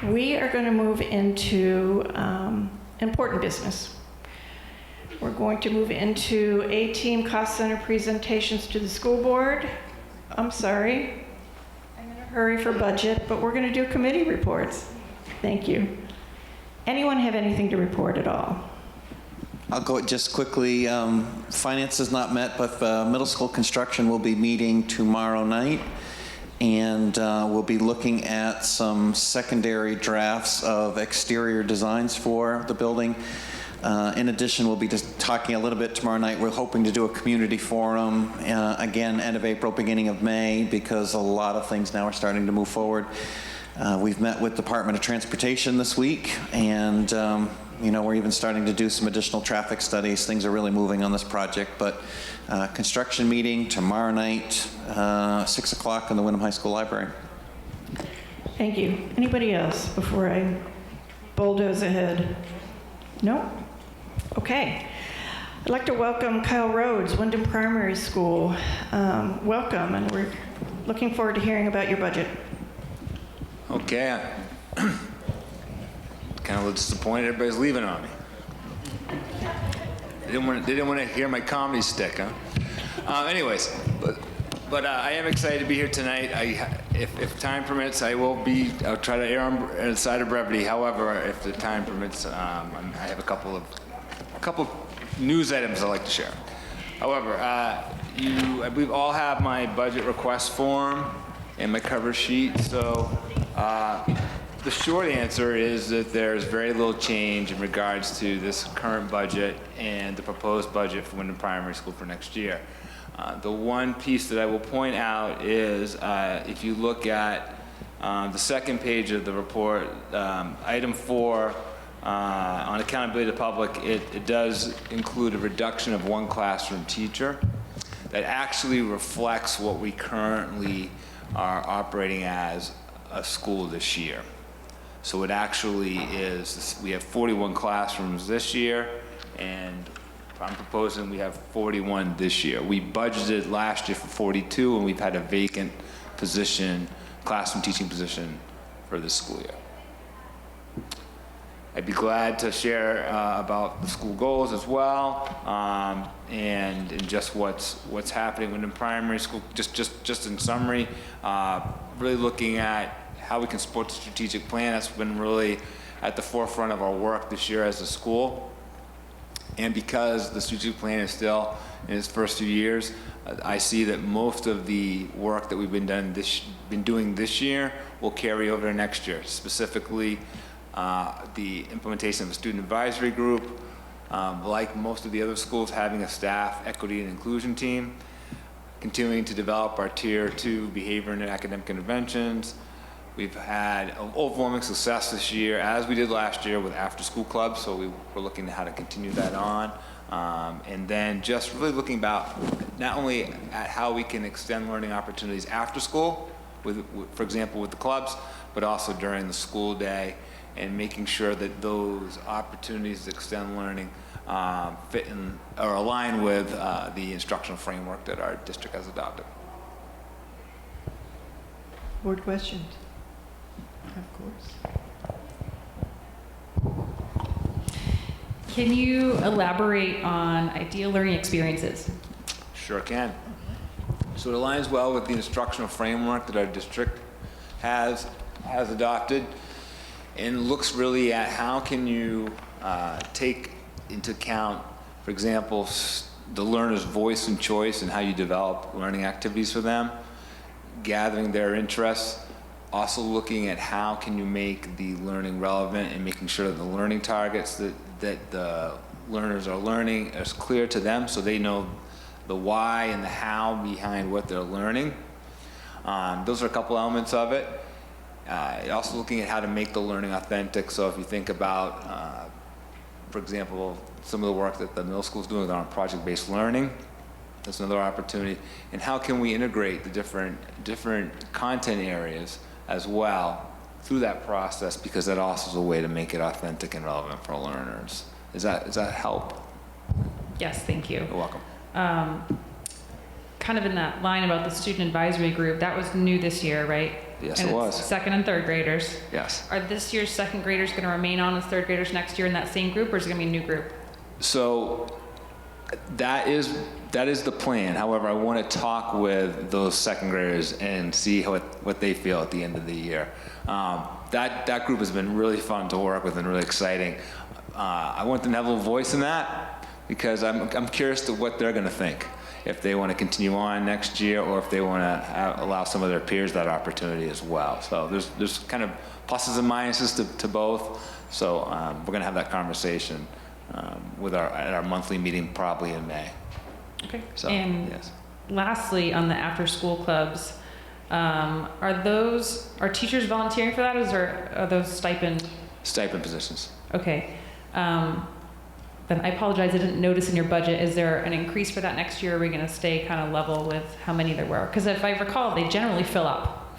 Speaker 1: We are going to move into important business. We're going to move into A-team cost center presentations to the school board. I'm sorry. I'm in a hurry for budget, but we're going to do committee reports. Thank you. Anyone have anything to report at all?
Speaker 12: I'll go just quickly. Finance is not met, but middle school construction will be meeting tomorrow night, and we'll be looking at some secondary drafts of exterior designs for the building. In addition, we'll be just talking a little bit tomorrow night. We're hoping to do a community forum, again, end of April, beginning of May, because a lot of things now are starting to move forward. We've met with Department of Transportation this week, and we're even starting to do some additional traffic studies. Things are really moving on this project, but construction meeting tomorrow night, 6 o'clock in the Wyndham High School Library.
Speaker 1: Thank you. Anybody else before I bulldoze ahead? No? Okay. I'd like to welcome Kyle Rhodes, Wyndham Primary School. Welcome, and we're looking forward to hearing about your budget.
Speaker 19: Okay. Kind of a little disappointed everybody's leaving on me. They didn't want to hear my comedy stick, huh? Anyways, but I am excited to be here tonight. If time permits, I'll try to err on the side of brevity. However, if the time permits, I have a couple of news items I'd like to share. However, I believe all have my budget request form and my cover sheet. So the short answer is that there's very little change in regards to this current budget and the proposed budget for Wyndham Primary School for next year. The one piece that I will point out is if you look at the second page of the report, item 4 on accountability to the public, it does include a reduction of 1 classroom teacher. That actually reflects what we currently are operating as a school this year. So it actually is, we have 41 classrooms this year, and I'm proposing we have 41 this year. We budgeted last year for 42, and we've had a vacant position, classroom teaching position, for this school year. I'd be glad to share about the school goals as well, and just what's happening within primary school. Just in summary, really looking at how we can support the strategic plan. That's been really at the forefront of our work this year as a school. And because the strategic plan is still in its first few years, I see that most of the work that we've been doing this year will carry over to next year. Specifically, the implementation of a student advisory group, like most of the other schools, having a staff equity and inclusion team, continuing to develop our Tier 2 behavior and academic interventions. We've had overwhelming success this year, as we did last year, with after-school clubs, so we're looking at how to continue that on. And then just really looking about not only at how we can extend learning opportunities after school, for example, with the clubs, but also during the school day, and making sure that those opportunities to extend learning fit in or align with the instructional framework that our district has adopted.
Speaker 1: Board questions? Of course.
Speaker 13: Can you elaborate on ideal learning experiences?
Speaker 19: Sure can. So it aligns well with the instructional framework that our district has adopted, and looks really at how can you take into account, for example, the learner's voice and choice and how you develop learning activities for them, gathering their interests, also looking at how can you make the learning relevant and making sure that the learning targets that the learners are learning is clear to them so they know the why and the how behind what they're learning. Those are a couple elements of it. Also looking at how to make the learning authentic. So if you think about, for example, some of the work that the middle school is doing on project-based learning, that's another opportunity. And how can we integrate the different content areas as well through that process, because that also is a way to make it authentic and relevant for learners. Does that help?
Speaker 13: Yes, thank you.
Speaker 19: You're welcome.
Speaker 13: Kind of in that line about the student advisory group, that was new this year, right?
Speaker 19: Yes,
Speaker 13: and
Speaker 19: it was.
Speaker 13: Second and third graders.
Speaker 19: Yes.
Speaker 13: Are this year's second graders going to remain on as third graders next year in that same group, or is it going to be a new group?
Speaker 19: So that is the plan. However, I want to talk with those second graders and see what they feel at the end of the year. That group has been really fun to work with and really exciting. I want them to have a little voice in that, because I'm curious to what they're going to think, if they want to continue on next year or if they want to allow some of their peers that opportunity as well. So there's kind of pluses and minuses to both. So we're going to have that conversation at our monthly meeting probably in May.
Speaker 13: Okay.
Speaker 19: So,
Speaker 13: and
Speaker 19: yes.
Speaker 13: lastly, on the after-school clubs, are teachers volunteering for that, or are those stipend
Speaker 19: positions?
Speaker 13: Okay. Then I apologize, I didn't notice in your budget. Is there an increase for that next year? Or are we going to stay kind of level with how many there were? Because if I recall, they generally fill up.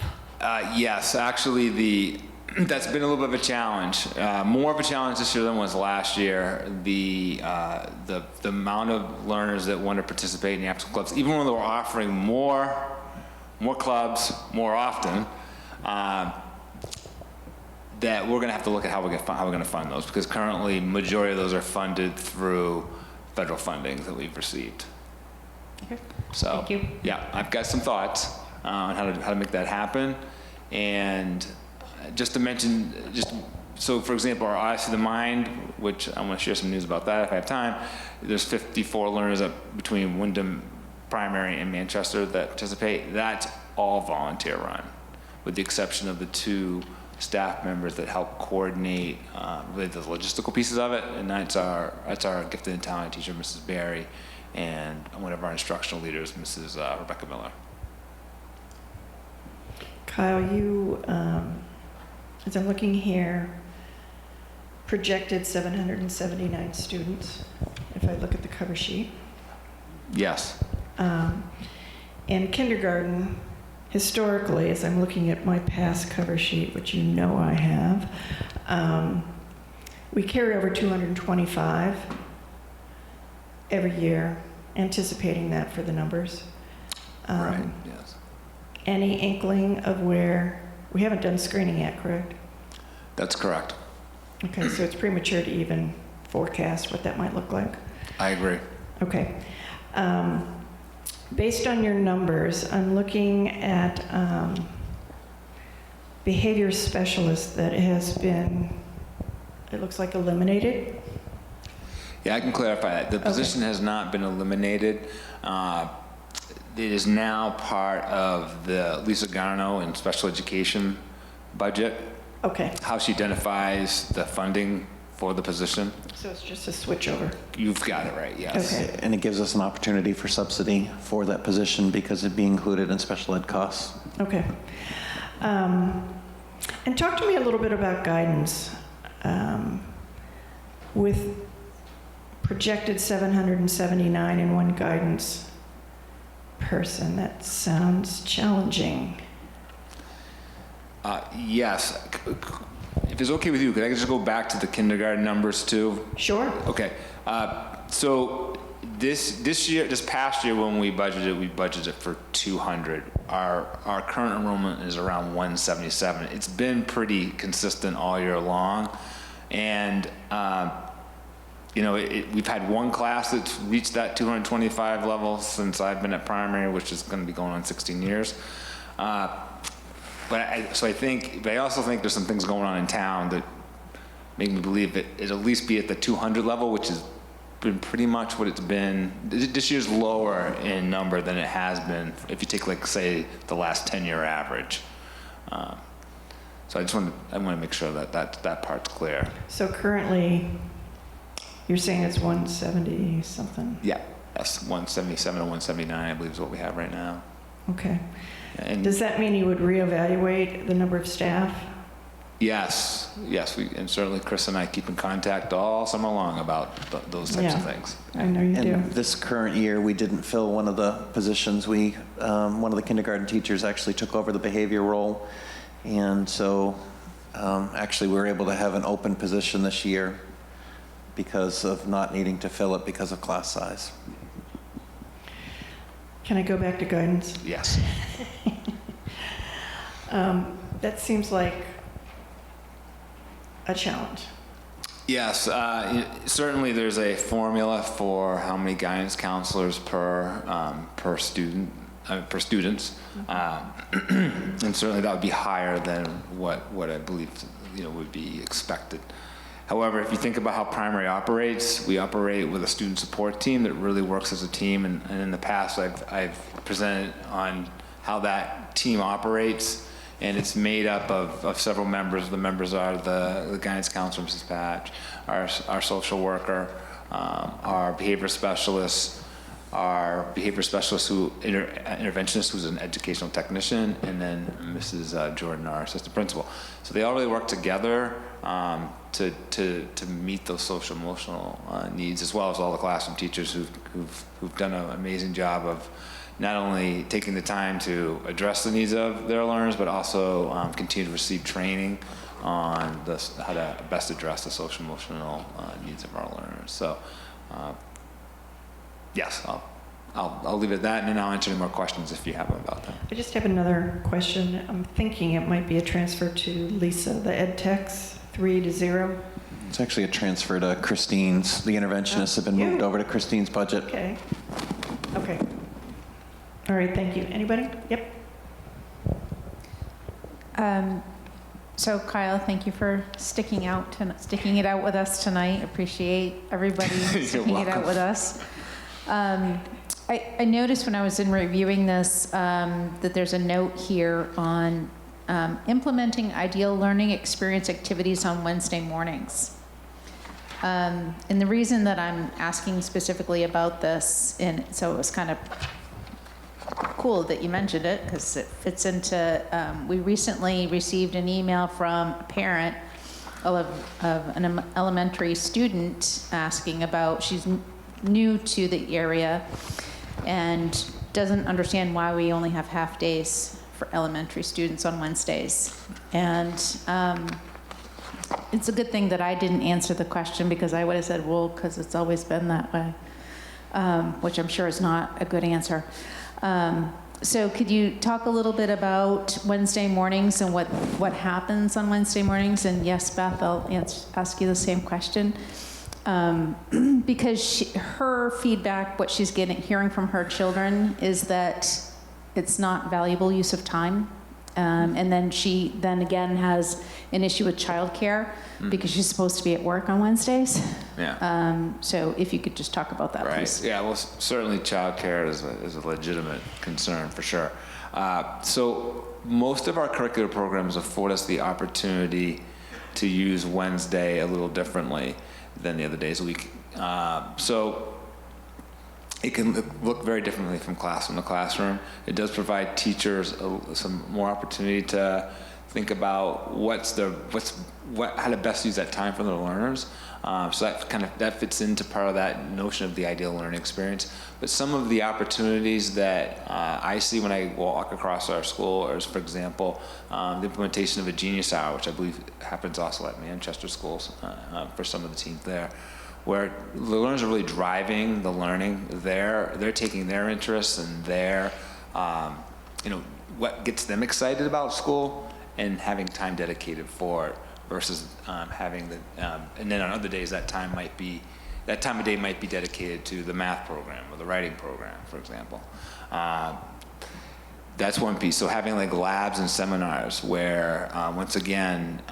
Speaker 19: Yes, actually, that's been a little bit of a challenge. More of a challenge this year than was last year. The amount of learners that want to participate in the after clubs, even when they were offering more clubs more often, that we're going to have to look at how we're going to fund those, because currently majority of those are funded through federal funding that we've received.
Speaker 13: Okay.
Speaker 19: So,
Speaker 13: thank you.
Speaker 19: Yeah, I've got some thoughts on how to make that happen. And just to mention, so for example, our Eyes to the Mind, which I want to share some news about that if I have time. There's 54 learners between Wyndham Primary and Manchester that participate. That's all volunteer run, with the exception of the 2 staff members that help coordinate really the logistical pieces of it, and that's our gifted and talented teacher, Mrs. Barry, and one of our instructional leaders, Mrs. Rebecca Miller.
Speaker 1: Kyle, you, as I'm looking here, projected 779 students, if I look at the cover sheet.
Speaker 19: Yes.
Speaker 1: In kindergarten, historically, as I'm looking at my past cover sheet, which you know I have, we carry over 225 every year, anticipating that for the numbers.
Speaker 19: Right, yes.
Speaker 1: Any inkling of where, we haven't done screening yet, correct?
Speaker 19: That's correct.
Speaker 1: Okay, so it's premature to even forecast what that might look like.
Speaker 19: I agree.
Speaker 1: Okay. Based on your numbers, I'm looking at behavior specialist that has been, it looks like, eliminated.
Speaker 19: Yeah, I can clarify that. The position has not been eliminated. It is now part of the Lisa Garno and special education budget.
Speaker 1: Okay.
Speaker 19: How she identifies the funding for the position.
Speaker 1: So it's just a switch over.
Speaker 19: You've got it right, yes.
Speaker 1: Okay.
Speaker 12: And it gives us an opportunity for subsidy for that position because it'd be included in special ed costs.
Speaker 1: Okay. And talk to me a little bit about guidance. With projected 779 in one guidance person, that sounds challenging.
Speaker 19: Yes. If it's okay with you, could I just go back to the kindergarten numbers too?
Speaker 1: Sure.
Speaker 19: Okay. So this past year when we budgeted for 200. Our current enrollment is around 177. It's been pretty consistent all year long, and we've had one class that's reached that 225 level since I've been at primary, which is going to be going on 16 years. But I also think there's some things going on in town that make me believe it'll at least be at the 200 level, which has been pretty much what it's been. This year's lower in number than it has been if you take, like, say, the last 10-year average. So I want to make sure that part's clear.
Speaker 1: So currently, you're saying it's 170 something?
Speaker 19: Yeah, that's 177 or 179, I believe, is what we have right now.
Speaker 1: Okay.
Speaker 19: And
Speaker 1: does that mean you would reevaluate the number of staff?
Speaker 19: Yes, and certainly Chris and I keep in contact all summer long about those types of things.
Speaker 1: I know you do.
Speaker 12: This current year, we didn't fill one of the positions. One of the kindergarten teachers actually took over the behavior role, and so actually we were able to have an open position this year because of not needing to fill it because of class size.
Speaker 1: Can I go back to guidance?
Speaker 19: Yes.
Speaker 1: That seems like a challenge.
Speaker 19: Yes, certainly there's a formula for how many guidance counselors per student, per students, and certainly that would be higher than what I believe would be expected. However, if you think about how primary operates, we operate with a student support team that really works as a team, and in the past I've presented on how that team operates, and it's made up of several members. The members are the guidance counselor, Mrs. Patch, our social worker, our behavior specialist, interventionist, who's an educational technician, and then Mrs. Jordan, our assistant principal. So they all really work together to meet those social emotional needs, as well as all the classroom teachers who've done an amazing job of not only taking the time to address the needs of their learners, but also continue to receive training on how to best address the social emotional needs of our learners. So. Yes, I'll leave it at that, and then I'll answer any more questions if you have them about that.
Speaker 1: I just have another question. I'm thinking it might be a transfer to Lisa, the ed techs, 3 to 0.
Speaker 12: It's actually a transfer to Christine's. The interventionists have been moved over to Christine's budget.
Speaker 1: Okay. Okay. All right, thank you. Anybody? Yep.
Speaker 15: So Kyle, thank you for sticking it out with us tonight. Appreciate everybody sticking it out with us. I noticed when I was in reviewing this that there's a note here on implementing ideal learning experience activities on Wednesday mornings. And the reason that I'm asking specifically about this, and so it was kind of cool that you mentioned it, because it fits into, we recently received an email from a parent of an elementary student asking about, she's new to the area and doesn't understand why we only have half days for elementary students on Wednesdays. And it's a good thing that I didn't answer the question, because I would have said, well, because it's always been that way, which I'm sure is not a good answer. So could you talk a little bit about Wednesday mornings and what happens on Wednesday mornings? And yes, Beth, I'll ask you the same question. Because her feedback, what she's hearing from her children, is that it's not valuable use of time. And then she again has an issue with childcare because she's supposed to be at work on Wednesdays.
Speaker 19: Yeah.
Speaker 15: So if you could just talk about that, please.
Speaker 19: Yeah, well, certainly childcare is a legitimate concern for sure. So most of our curricular programs afford us the opportunity to use Wednesday a little differently than the other days of the week. So it can look very differently from classroom to classroom. It does provide teachers some more opportunity to think about how to best use that time for their learners. So that fits into part of that notion of the ideal learning experience. But some of the opportunities that I see when I walk across our school is, for example, the implementation of a Genius Hour, which I believe happens also at Manchester schools for some of the teams there, where the learners are really driving the learning. They're taking their interests and what gets them excited about school and having time dedicated for it, versus having and then on other days that time of day might be dedicated to the math program or the writing program, for example. That's one piece. So having like labs and seminars where, once again,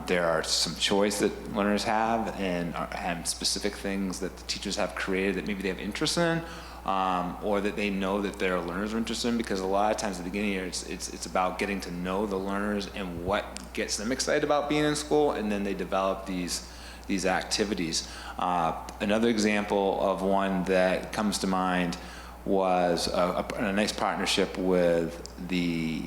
Speaker 19: there are some choice that learners have and have specific things that the teachers have created that maybe they have interest in, or that they know that their learners are interested in, because a lot of times at the beginning here, it's about getting to know the learners and what gets them excited about being in school, and then they develop these activities. Another example of one that comes to mind was a nice partnership with the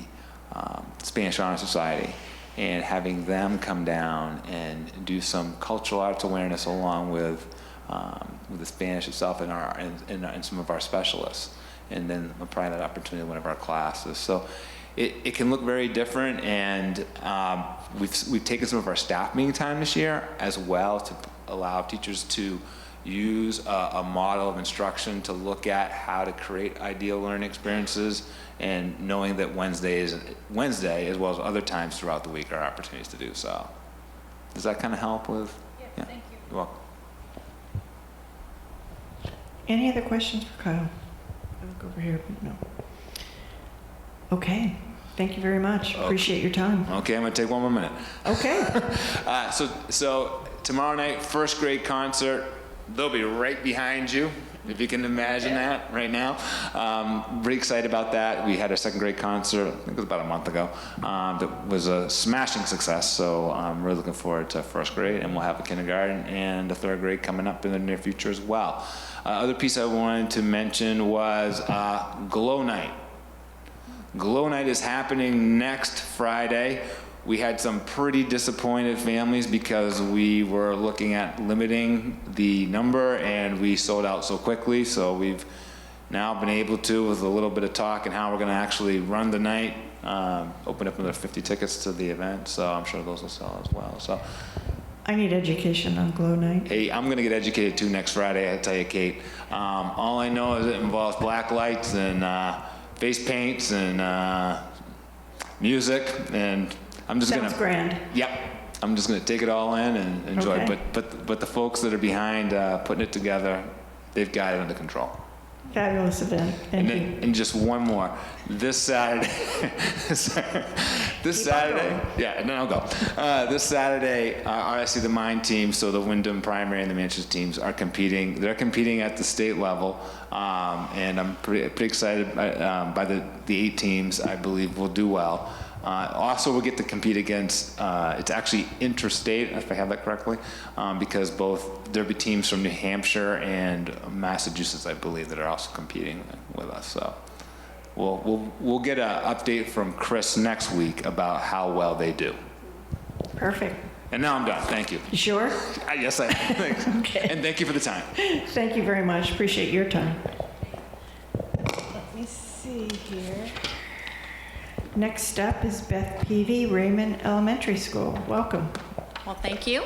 Speaker 19: Spanish Honor Society, and having them come down and do some cultural arts awareness along with the Spanish itself and some of our specialists, and then apply that opportunity in one of our classes. So it can look very different, and we've taken some of our staff meeting time this year as well to allow teachers to use a model of instruction to look at how to create ideal learning experiences, and knowing that Wednesday as well as other times throughout the week are opportunities to do so. Does that kind of help with? Yeah, thank you. You're welcome.
Speaker 1: Any other questions for Kyle? I'll look over here. No. Okay. Thank you very much. Appreciate your time.
Speaker 19: Okay, I'm going to take one more minute.
Speaker 1: Okay.
Speaker 19: So tomorrow night, first grade concert. They'll be right behind you, if you can imagine that right now. Pretty excited about that. We had our second grade concert, I think it was about a month ago, that was a smashing success. So I'm really looking forward to first grade, and we'll have a kindergarten and a third grade coming up in the near future as well. Other piece I wanted to mention was Glow Night. Glow Night is happening next Friday. We had some pretty disappointed families because we were looking at limiting the number and we sold out so quickly. So we've now been able to, with a little bit of talk and how we're gonna actually run the night, open up another 50 tickets to the event. So I'm sure those will sell as well. So
Speaker 1: I need education on Glow Night.
Speaker 19: hey, I'm gonna get educated too next Friday, I tell you, Kate. All I know is it involves black lights and face paints and music, and I'm just
Speaker 1: Sounds grand.
Speaker 19: Yep. I'm just gonna take it all in and enjoy
Speaker 1: Okay.
Speaker 19: it. But the folks that are behind putting it together, they've got it under control.
Speaker 1: Fabulous event. Thank you.
Speaker 19: And just one more. This Saturday, this Saturday, yeah, and then I'll go. This Saturday, RSC the Mind team, so the Wyndham Primary and the Manchester teams are competing. They're competing at the state level, and I'm pretty excited by the 8 teams. I believe will do well. Also, we'll get to compete against, it's actually interstate, if I have that correctly, because there'll be teams from New Hampshire and Massachusetts, I believe, that are also competing with us. So we'll get an update from Chris next week about how well they do.
Speaker 1: Perfect.
Speaker 19: And now I'm done. Thank you.
Speaker 1: You sure?
Speaker 19: Yes, I am. Thanks.
Speaker 1: Okay.
Speaker 19: And thank you for the time.
Speaker 1: Thank you very much. Appreciate your time. Let me see here. Next up is Beth Peavy, Raymond Elementary School. Welcome.
Speaker 5: Well, thank you.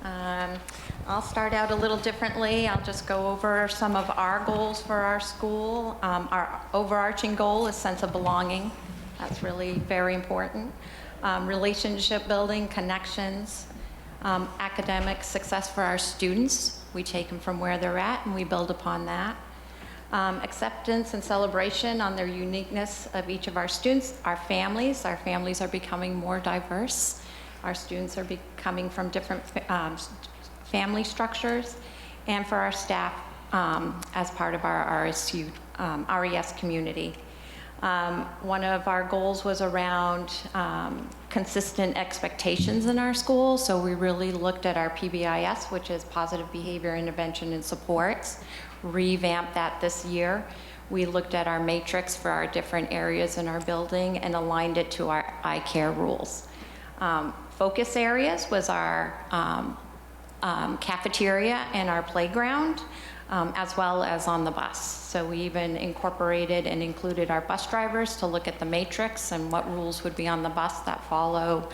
Speaker 5: I'll start out a little differently. I'll just go over some of our goals for our school. Our overarching goal is sense of belonging. That's really very important. Relationship building, connections, academic success for our students. We take them from where they're at and we build upon that. Acceptance and celebration on their uniqueness of each of our students. Our families are becoming more diverse. Our students are coming from different family structures. And for our staff, as part of our RES community. One of our goals was around consistent expectations in our school. So we really looked at our PBIS, which is Positive Behavior Intervention and Supports, revamped that this year. We looked at our matrix for our different areas in our building and aligned it to our iCare rules. Focus areas was our cafeteria and our playground, as well as on the bus. So we even incorporated and included our bus drivers to look at the matrix and what rules would be on the bus that follow,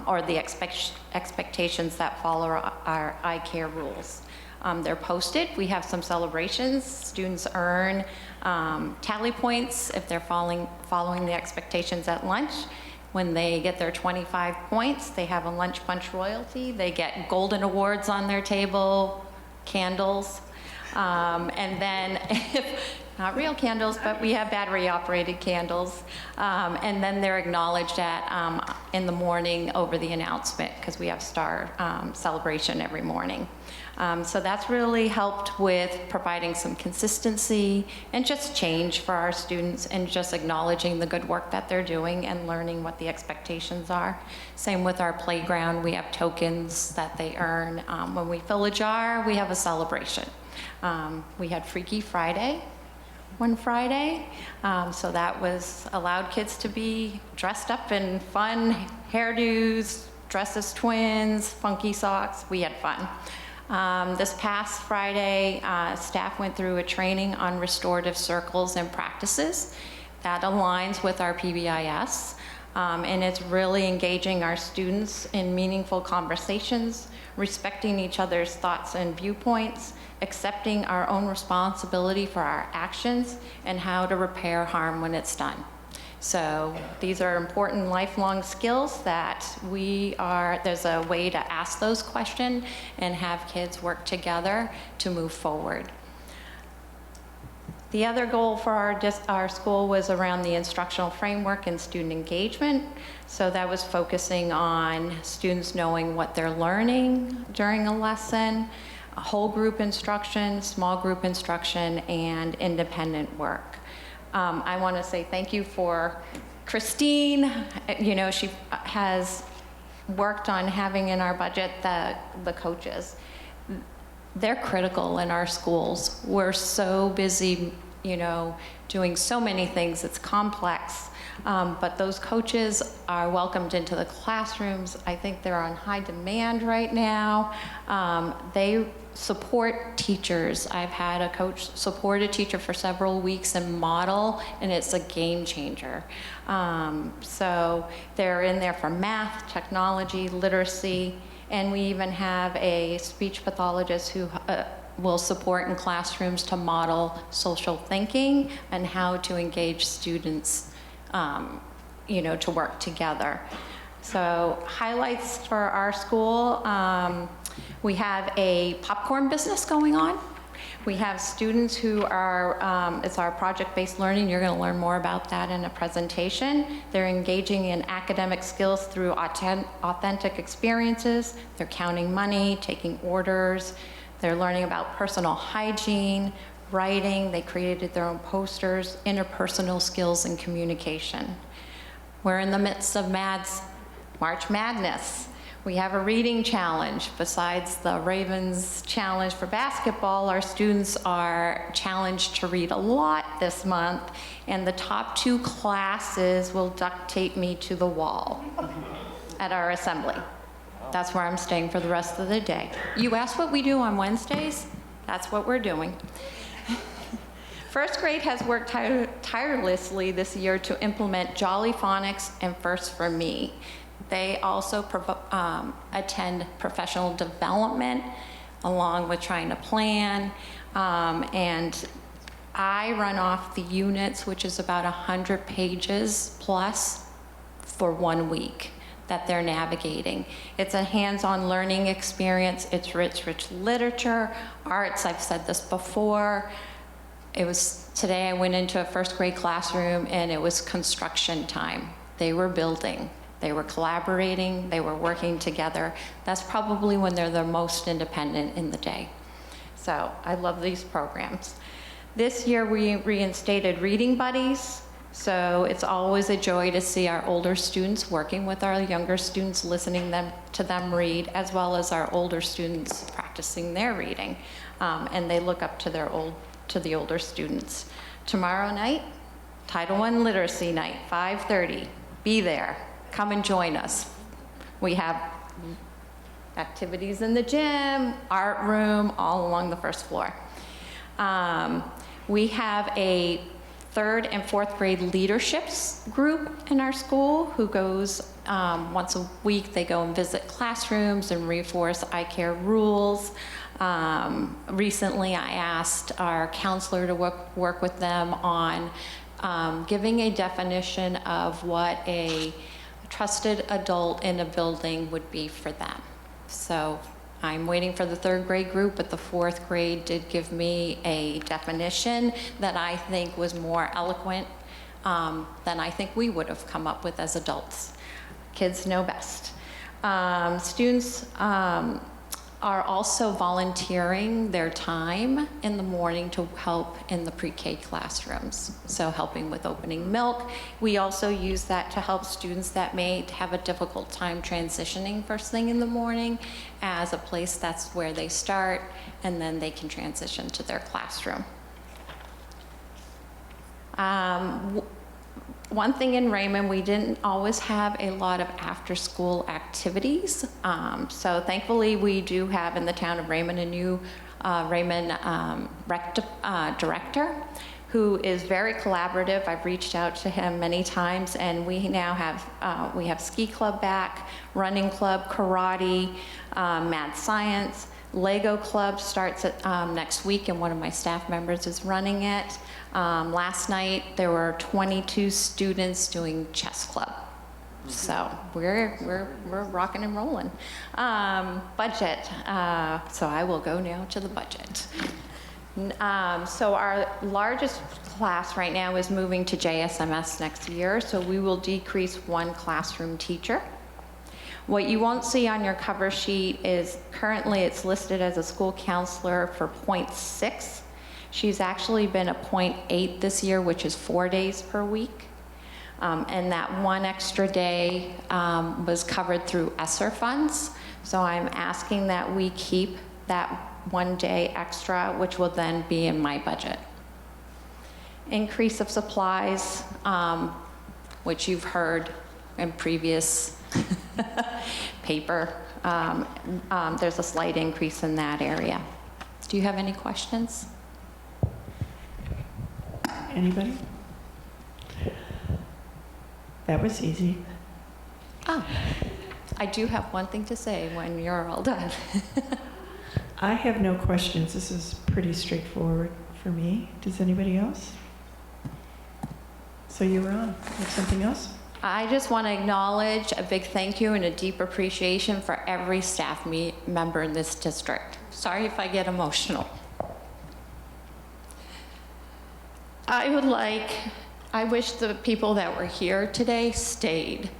Speaker 5: or the expectations that follow our iCare rules. They're posted. We have some celebrations. Students earn tally points if they're following the expectations at lunch. When they get their 25 points, they have a lunch bunch royalty. They get golden awards on their table, candles, and then, not real candles, but we have battery-operated candles. And then they're acknowledged in the morning over the announcement, because we have star celebration every morning. So that's really helped with providing some consistency and just change for our students and just acknowledging the good work that they're doing and learning what the expectations are. Same with our playground. We have tokens that they earn. When we fill a jar, we have a celebration. We had Freaky Friday one Friday, so that allowed kids to be dressed up in fun hairdos, dressed as twins, funky socks. We had fun. This past Friday, staff went through a training on restorative circles and practices. That aligns with our PBIS, and it's really engaging our students in meaningful conversations, respecting each other's thoughts and viewpoints, accepting our own responsibility for our actions, and how to repair harm when it's done. So these are important lifelong skills that there's a way to ask those questions and have kids work together to move forward. The other goal for our school was around the instructional framework and student engagement. So that was focusing on students knowing what they're learning during a lesson, whole group instruction, small group instruction, and independent work. I want to say thank you for Christine. You know, she has worked on having in our budget the coaches. They're critical in our schools. We're so busy, you know, doing so many things. It's complex. But those coaches are welcomed into the classrooms. I think they're on high demand right now. They support teachers. I've had a coach support a teacher for several weeks and model, and it's a game changer. So they're in there for math, technology, literacy, and we even have a speech pathologist who will support in classrooms to model social thinking and how to engage students, you know, to work together. So highlights for our school, we have a popcorn business going on. We have students who are, it's our project-based learning. You're going to learn more about that in a presentation. They're engaging in academic skills through authentic experiences. They're counting money, taking orders. They're learning about personal hygiene, writing. They created their own posters, interpersonal skills, and communication. We're in the midst of March Madness. We have a reading challenge. Besides the Ravens challenge for basketball, our students are challenged to read a lot this month, and the top 2 classes will duct tape me to the wall at our assembly. That's where I'm staying for the rest of the day. You asked what we do on Wednesdays? That's what we're doing. First grade has worked tirelessly this year to implement Jolly Phonics and First for Me. They also attend professional development along with trying to plan. And I run off the units, which is about 100 pages plus for 1 week that they're navigating. It's a hands-on learning experience. It's rich literature, arts. I've said this before. Today I went into a first grade classroom and it was construction time. They were building. They were collaborating, they were working together. That's probably when they're the most independent in the day. So I love these programs. This year we reinstated reading buddies. So it's always a joy to see our older students working with our younger students, listening to them read, as well as our older students practicing their reading. And they look up to the older students. Tomorrow night, Title I Literacy Night, 5:30. Be there. Come and join us. We have activities in the gym, art room, all along the first floor. We have a 3rd and 4th grade leaderships group in our school who goes once a week. They go and visit classrooms and reinforce eye care rules. Recently, I asked our counselor to work with them on giving a definition of what a trusted adult in a building would be for them. So I'm waiting for the 3rd grade group, but the 4th grade did give me a definition that I think was more eloquent than I think we would have come up with as adults. Kids know best. Students are also volunteering their time in the morning to help in the pre-K classrooms. So helping with opening milk. We also use that to help students that may have a difficult time transitioning first thing in the morning as a place that's where they start, and then they can transition to their classroom. One thing in Raymond, we didn't always have a lot of after-school activities. So thankfully, we do have in the town of Raymond a new Raymond rec director who is very collaborative. I've reached out to him many times, and we now have we have ski club back, running club, karate, math science. Lego club starts at, next week, and one of my staff members is running it. Last night there were 22 students doing chess club. So we're rocking and rolling. Budget. So I will go now to the budget. So our largest class right now is moving to JSMS next year. So we will decrease 1 classroom teacher. What you won't see on your cover sheet is currently it's listed as a school counselor for .6. She's actually been a .8 this year, which is 4 days per week. And that one extra day was covered through ESSER funds. So I'm asking that we keep that 1 day extra, which will then be in my budget. Increase of supplies, which you've heard in previous paper. There's a slight increase in that area. Do you have any questions?
Speaker 1: Anybody? That was easy.
Speaker 5: Oh, I do have one thing to say when you're all done.
Speaker 1: I have no questions. This is pretty straightforward for me. Does anybody else? So you were on. You have something else?
Speaker 5: I just want to acknowledge a big thank you and a deep appreciation for every staff member in this district. Sorry if I get emotional. I wish the people that were here today stayed.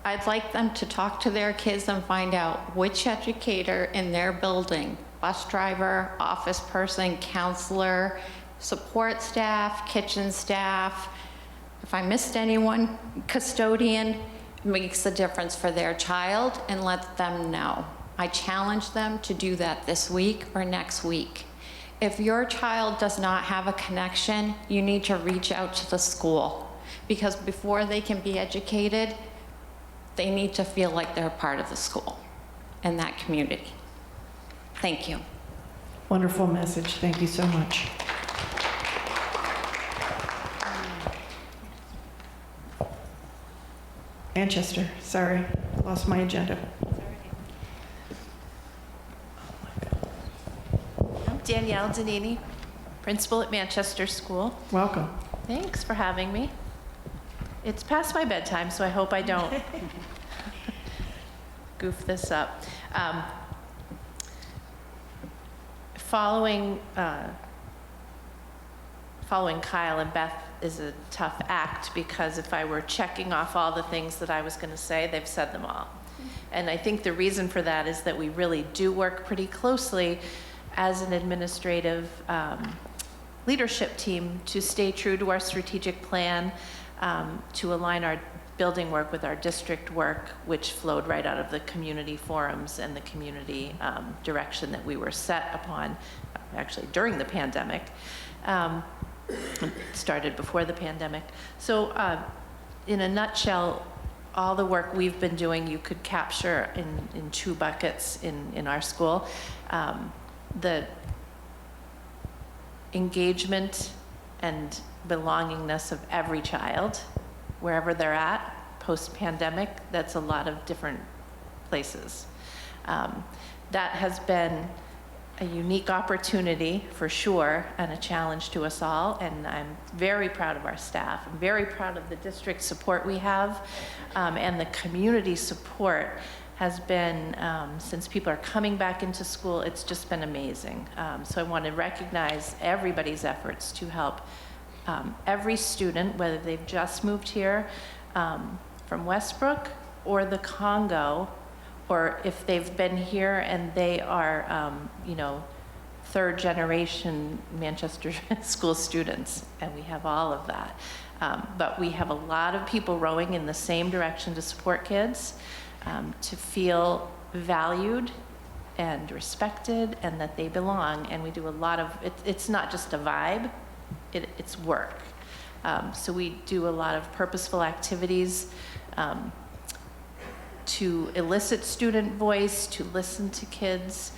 Speaker 5: I'd like them to talk to their kids and find out which educator in their building, bus driver, office person, counselor, support staff, kitchen staff, if I missed anyone, custodian, makes a difference for their child, and let them know. I challenge them to do that this week or next week. If your child does not have a connection, you need to reach out to the school, because before they can be educated, they need to feel like they're a part of the school and that community. Thank you.
Speaker 1: Wonderful message. Thank you so much. Manchester, sorry, lost my agenda.
Speaker 17: I'm Danielle Danini, principal at Manchester School.
Speaker 1: Welcome.
Speaker 17: Thanks for having me. It's past my bedtime, so I hope I don't goof this up. Following Kyle and Beth is a tough act, because if I were checking off all the things that I was going to say, they've said them all. And I think the reason for that is that we really do work pretty closely as an administrative leadership team to stay true to our strategic plan, to align our building work with our district work, which flowed right out of the community forums and the community direction that we were set upon, actually during the pandemic. It started before the pandemic. So in a nutshell, all the work we've been doing you could capture in 2 buckets in our school. The engagement and belongingness of every child, wherever they're at, post-pandemic, that's a lot of different places. That has been a unique opportunity for sure, and a challenge to us all, and I'm very proud of our staff. I'm very proud of the district support we have, and the community support has been, since people are coming back into school, it's just been amazing. So I want to recognize everybody's efforts to help every student, whether they've just moved here from Westbrook or the Congo, or if they've been here and they are, third generation Manchester School students, and we have all of that. But we have a lot of people rowing in the same direction to support kids, to feel valued and respected and that they belong. And we do a lot of, it's not just a vibe, it's work. So we do a lot of purposeful activities to elicit student voice, to listen to kids,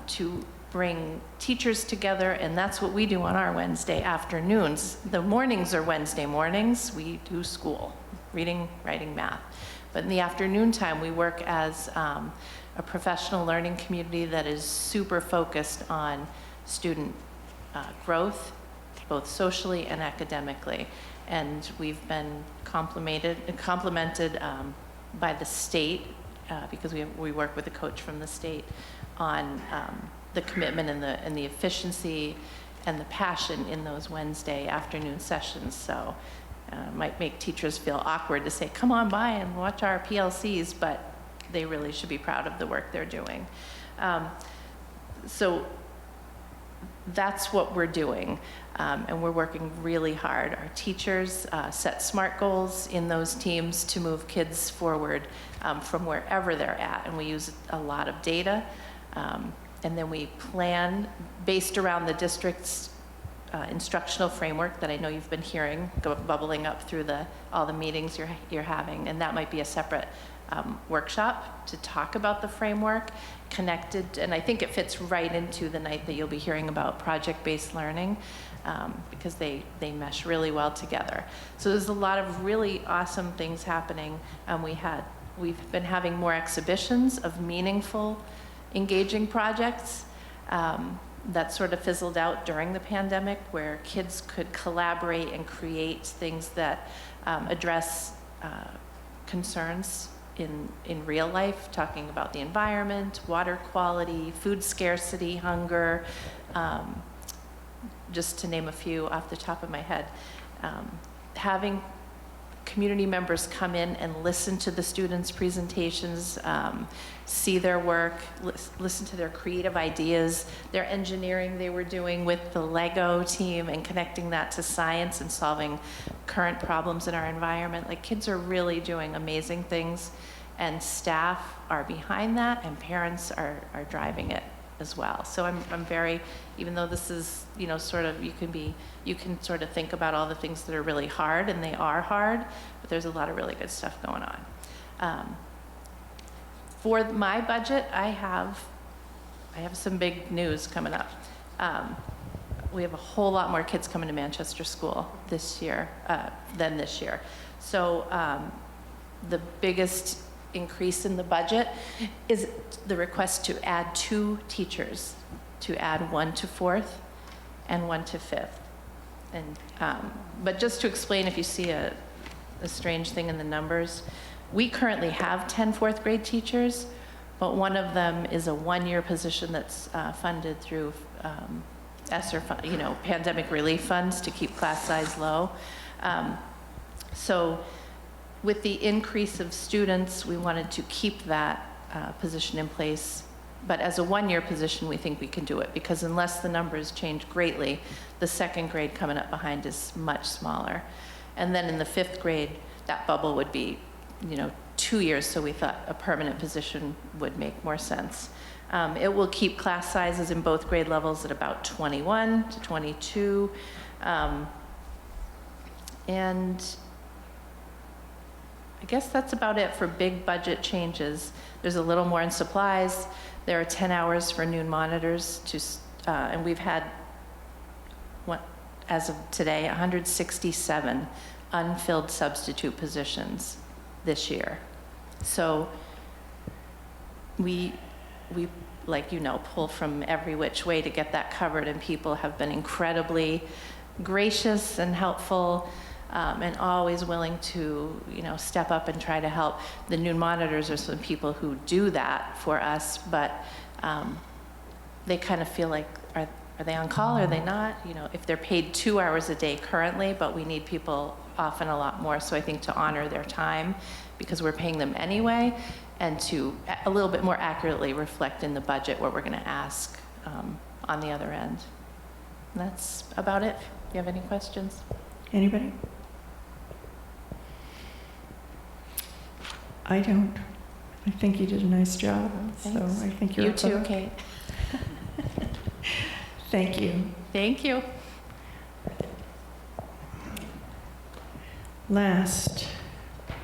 Speaker 17: to bring teachers together, and that's what we do on our Wednesday afternoons. The mornings are Wednesday mornings. We do school, reading, writing, math. But in the afternoon time, we work as a professional learning community that is super focused on student growth, both socially and academically. And we've been complimented by the state, because we work with a coach from the state on the commitment and the efficiency and the passion in those Wednesday afternoon sessions. So it might make teachers feel awkward to say, come on by and watch our PLCs, but they really should be proud of the work they're doing. So that's what we're doing, and we're working really hard. Our teachers set SMART goals in those teams to move kids forward from wherever they're at, and we use a lot of data, and then we plan based around the district's instructional framework that I know you've been hearing bubbling up through all the meetings you're having, and that might be a separate workshop to talk about the framework connected, and I think it fits right into the night that you'll be hearing about project-based learning, because they mesh really well together. So there's a lot of really awesome things happening, and we've been having more exhibitions of meaningful, engaging projects that sort of fizzled out during the pandemic, where kids could collaborate and create things that address concerns in real life, talking about the environment, water quality, food scarcity, hunger, just to name a few off the top of my head. Having community members come in and listen to the students' presentations, see their work, listen to their creative ideas, their engineering they were doing with the Lego team, and connecting that to science and solving current problems in our environment. Like, kids are really doing amazing things, and staff are behind that, and parents are driving it as well. So I'm very, even though this is, you know, sort of, you can sort of think about all the things that are really hard, and they are hard, but there's a lot of really good stuff going on. For my budget, I have some big news coming up. We have a whole lot more kids coming to Manchester School this year than this year. So the biggest increase in the budget is the request to add 2 teachers, to add 1 to 4th and 1 to 5th. And, but just to explain, if you see a strange thing in the numbers, we currently have 10 4th grade teachers, but one of them is a 1-year position that's funded through ESSER, pandemic relief funds to keep class size low. So with the increase of students, we wanted to keep that position in place. But as a 1-year position, we think we can do it, because unless the numbers change greatly, the 2nd grade coming up behind is much smaller. And then in the 5th grade, that bubble would be, 2 years, so we thought a permanent position would make more sense. It will keep class sizes in both grade levels at about 21 to 22. And I guess that's about it for big budget changes. There's a little more in supplies. There are 10 hours for noon monitors, and we've had, as of today, 167 unfilled substitute positions this year. So we like, pull from every which way to get that covered, and people have been incredibly gracious and helpful, and always willing to, step up and try to help. The noon monitors are some people who do that for us, but they kind of feel like, are they on call? Are they not? If they're paid 2 hours a day currently, but we need people often a lot more. So I think to honor their time, because we're paying them anyway, and to a little bit more accurately reflect in the budget what we're going to ask on the other end. And that's about it. Do you have any questions?
Speaker 1: Anybody? I don't. I think you did a nice job.
Speaker 17: Thanks.
Speaker 1: So I think you're
Speaker 17: You too,
Speaker 1: above.
Speaker 17: Kate.
Speaker 1: Thank you.
Speaker 17: Thank you.
Speaker 1: Last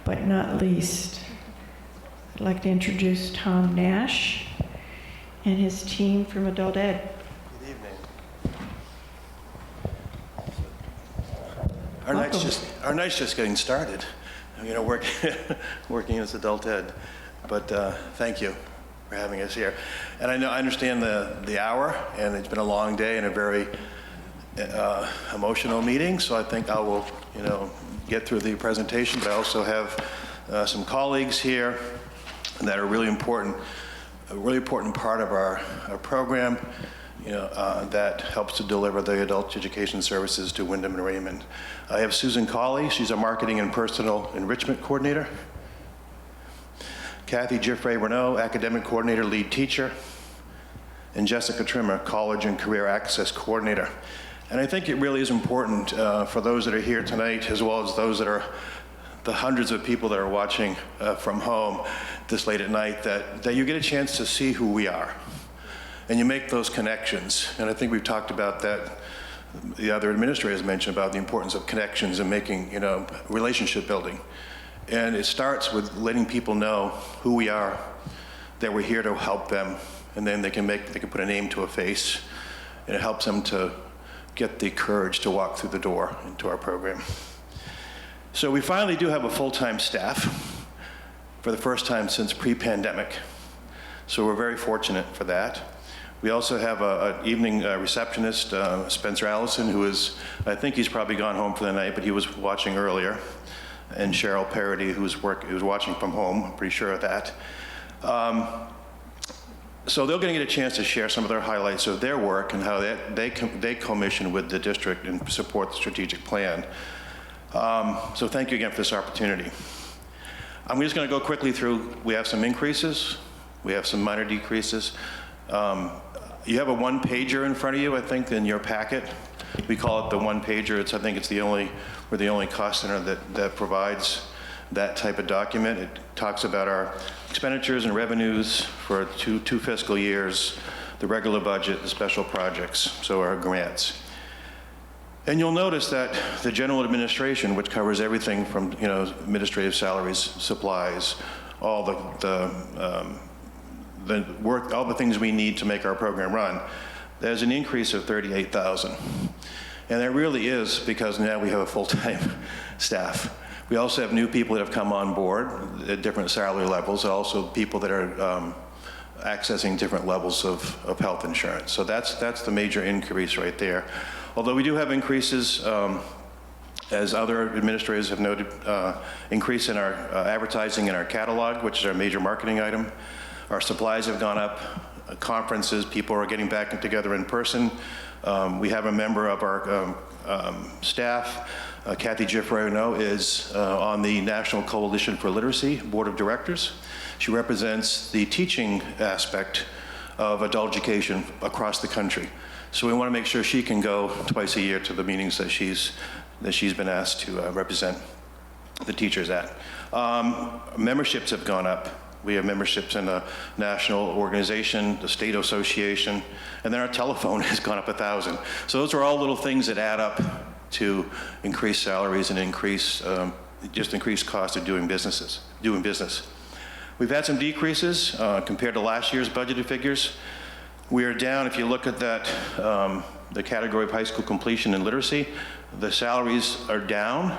Speaker 1: but not least, I'd like to introduce Tom Nash and his team from Adult Ed.
Speaker 6: Good evening. Our night's just getting started. Working as Adult Ed. But thank you for having us here. And I understand the hour, and it's been a long day and a very emotional meeting. So I think I will, get through the presentation. But I also have some colleagues here that are really important, a really important part of our program, that helps to deliver the adult education services to Wyndham and Raymond. I have Susan Colley. She's a marketing and personal enrichment coordinator. Kathy Giffray-Renault, Academic Coordinator, Lead Teacher, and Jessica Trimmer, College and Career Access Coordinator. And I think it really is important for those that are here tonight, as well as those that are the hundreds of people that are watching from home this late at night, that you get a chance to see who we are. And you make those connections. And I think we've talked about that. The other administrators mentioned about the importance of connections and making, relationship building. And it starts with letting people know who we are, that we're here to help them, and then they can put a name to a face, and it helps them to get the courage to walk through the door into our program. So we finally do have a full-time staff for the first time since pre-pandemic. So we're very fortunate for that. We also have an evening receptionist, Spencer Allison, who is, I think he's probably gone home for the night, but he was watching earlier. And Cheryl Parody, who's watching from home, I'm pretty sure of that. So they're going to get a chance to share some of their highlights of their work and how they commission with the district and support the strategic plan. So thank you again for this opportunity. I'm just going to go quickly through. We have some increases. We have some minor decreases. You have a one-pager in front of you, I think, in your packet. We call it the one-pager. I think we're the only cost center that provides that type of document. It talks about our expenditures and revenues for two fiscal years, the regular budget, the special projects, so our grants. And you'll notice that the general administration, which covers everything from administrative salaries, supplies, all all the things we need to make our program run, there's an increase of $38,000. And that really is because now we have a full-time staff. We also have new people that have come on board at different salary levels, also people that are accessing different levels of health insurance. So that's the major increase right there. Although we do have increases, as other administrators have noted, increase in our advertising in our catalog, which is our major marketing item. Our supplies have gone up. Conferences, people are getting back together in person. We have a member of our staff, Kathy Giffray-Renault, is on the National Coalition for Literacy Board of Directors. She represents the teaching aspect of adult education across the country. So we want to make sure she can go twice a year to the meetings that she's been asked to represent the teachers at. Memberships have gone up. We have memberships in the national organization, the state association, and then our telephone has gone up 1,000. So those are all little things that add up to increase salaries and increase cost of doing business. We've had some decreases compared to last year's budgeted figures. We are down, if you look at that, the category of high school completion and literacy, the salaries are down.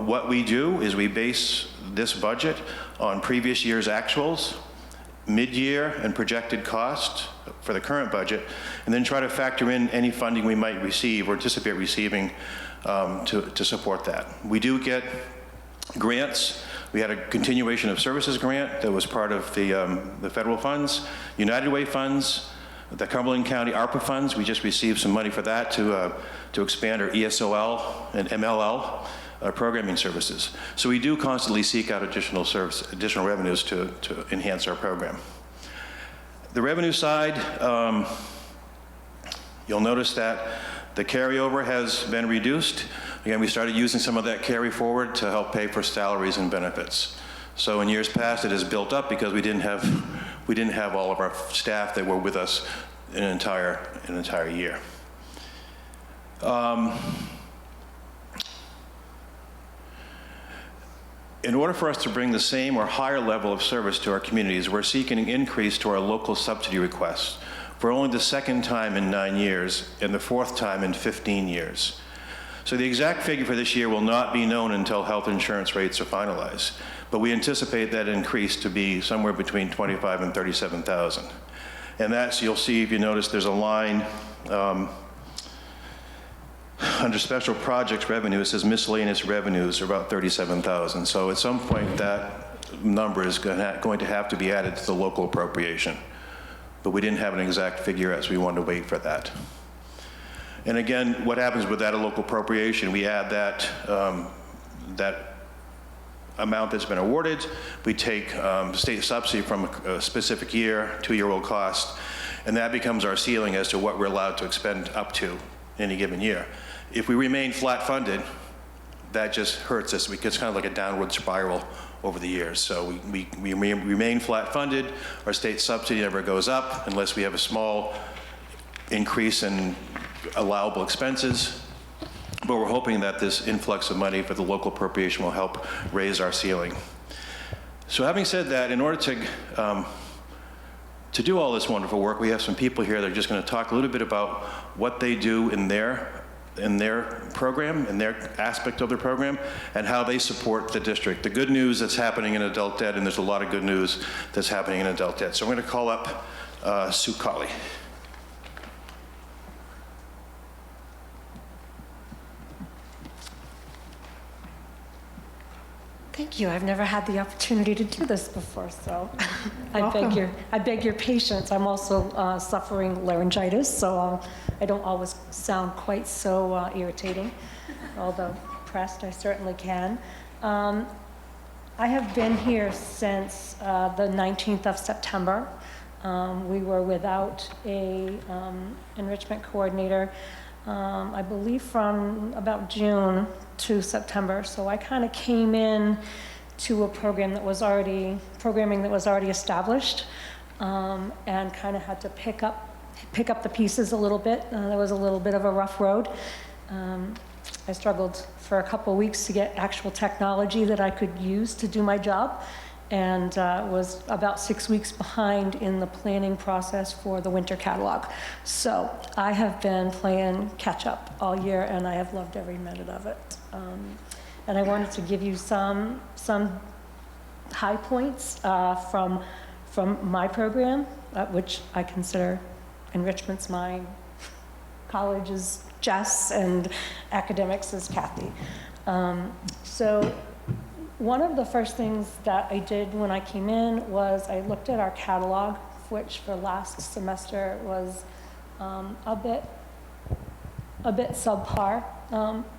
Speaker 6: What we do is we base this budget on previous year's actuals, mid-year and projected cost for the current budget, and then try to factor in any funding we might receive or anticipate receiving to support that. We do get grants. We had a continuation of services grant that was part of the federal funds, United Way funds, the Cumberland County ARPA funds. We just received some money for that to expand our ESOL and MLL programming services. So we do constantly seek out additional revenues to enhance our program. The revenue side, you'll notice that the carryover has been reduced. Again, we started using some of that carry forward to help pay for salaries and benefits. So in years past, it has built up because we didn't have all of our staff that were with us an entire year. In order for us to bring the same or higher level of service to our communities, we're seeking an increase to our local subsidy requests for only the second time in 9 years and the fourth time in 15 years. So the exact figure for this year will not be known until health insurance rates are finalized, but we anticipate that increase to be somewhere between $25,000 and $37,000. And that's, you'll see, if you notice, there's a line under special projects revenue, it says miscellaneous revenues are about $37,000. So at some point that number is going to have to be added to the local appropriation. But we didn't have an exact figure as we wanted to wait for that. And again, what happens with that local appropriation, we add that amount that's been awarded. We take state subsidy from a specific year, 2-year-old cost, and that becomes our ceiling as to what we're allowed to expend up to in any given year. If we remain flat funded, that just hurts us. It's kind of like a downward spiral over the years. So we remain flat funded. Our state subsidy never goes up unless we have a small increase in allowable expenses. But we're hoping that this influx of money for the local appropriation will help raise our ceiling. So having said that, in order to do all this wonderful work, we have some people here that are just going to talk a little bit about what they do in their program, in their aspect of their program, and how they support the district. The good news that's happening in adult ed, and there's a lot of good news that's happening in adult ed. So I'm going to call up Sue Colley.
Speaker 7: Thank you. I've never had the opportunity to do this before, so I beg your patience. I'm also suffering laryngitis, so I don't always sound quite so irritating, although pressed I certainly can. I have been here since the 19th of September. We were without a enrichment coordinator, I believe from about June to September. So I kind of came in to a programming that was already established, and kind of had to pick up the pieces a little bit. There was a little bit of a rough road. I struggled for a couple of weeks to get actual technology that I could use to do my job, and was about 6 weeks behind in the planning process for the winter catalog. So I have been playing catch up all year, and I have loved every minute of it. And I wanted to give you some high points from my program, which I consider enrichment's mine, college is Jess, and academics is Kathy. So one of the first things that I did when I came in was I looked at our catalog, which for last semester was a bit subpar,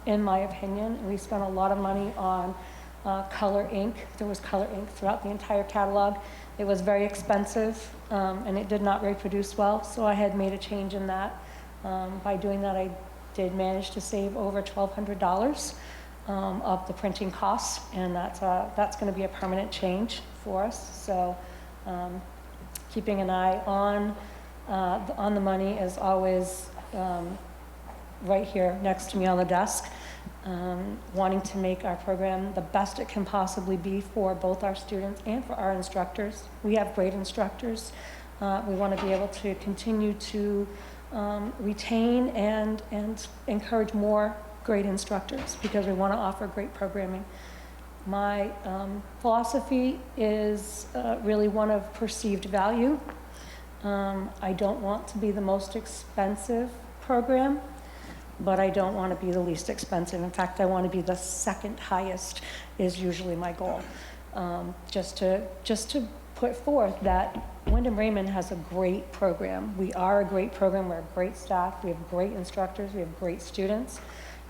Speaker 7: in my opinion. We spent a lot of money on color ink. There was color ink throughout the entire catalog. It was very expensive, and it did not reproduce well, so I had made a change in that. By doing that, I did manage to save over $1,200 of the printing costs, and that's going to be a permanent change for us. So keeping an eye on the money is always right here next to me on the desk, wanting to make our program the best it can possibly be for both our students and for our instructors. We have great instructors. We want to be able to continue to retain and encourage more great instructors, because we want to offer great programming. My philosophy is really one of perceived value. I don't want to be the most expensive program, but I don't want to be the least expensive. In fact, I want to be the second highest is usually my goal. Just to put forth that Wyndham Raymond has a great program. We are a great program. We're a great staff. We have great instructors. We have great students,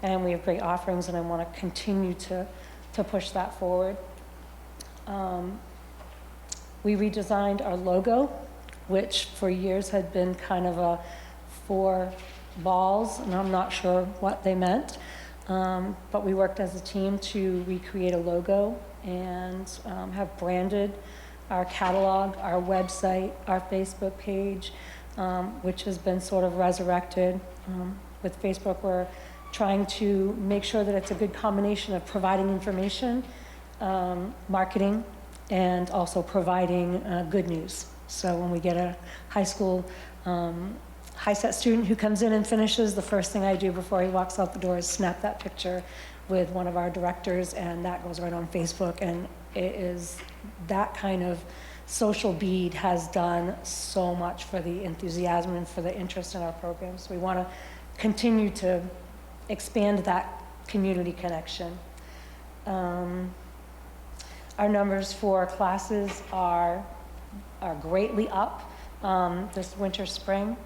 Speaker 7: and we have great offerings, and I want to continue to push that forward. We redesigned our logo, which for years had been kind of 4 balls, and I'm not sure what they meant. But we worked as a team to recreate a logo and have branded our catalog, our website, our Facebook page, which has been sort of resurrected. With Facebook, we're trying to make sure that it's a good combination of providing information, marketing, and also providing good news. So when we get a high school high-set student who comes in and finishes, the first thing I do before he walks out the door is snap that picture with one of our directors, and that goes right on Facebook. And it is that kind of social bead has done so much for the enthusiasm and for the interest in our programs. We want to continue to expand that community connection. Our numbers for classes are greatly up this winter, spring.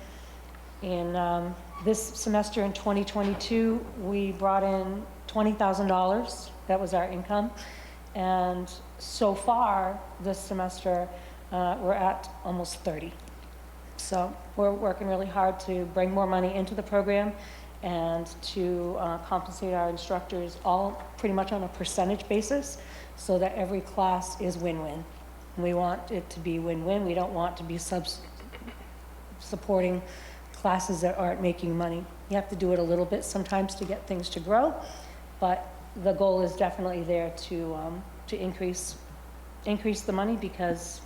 Speaker 7: In this semester in 2022, we brought in $20,000. That was our income. And so far this semester, we're at almost 30. So we're working really hard to bring more money into the program and to compensate our instructors all pretty much on a percentage basis so that every class is win-win. We want it to be win-win. We don't want to be supporting classes that aren't making money. You have to do it a little bit sometimes to get things to grow, but the goal is definitely there to increase the money because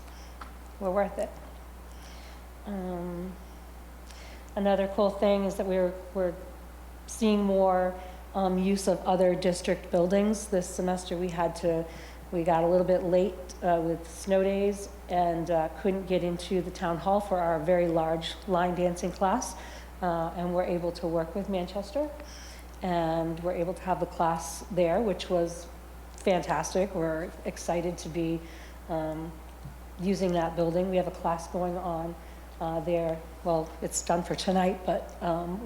Speaker 7: we're worth it. Another cool thing is that we're seeing more use of other district buildings. This semester we got a little bit late with snow days and couldn't get into the town hall for our very large line dancing class. And we're able to work with Manchester and we're able to have the class there, which was fantastic. We're excited to be using that building. We have a class going on there. Well, it's done for tonight, but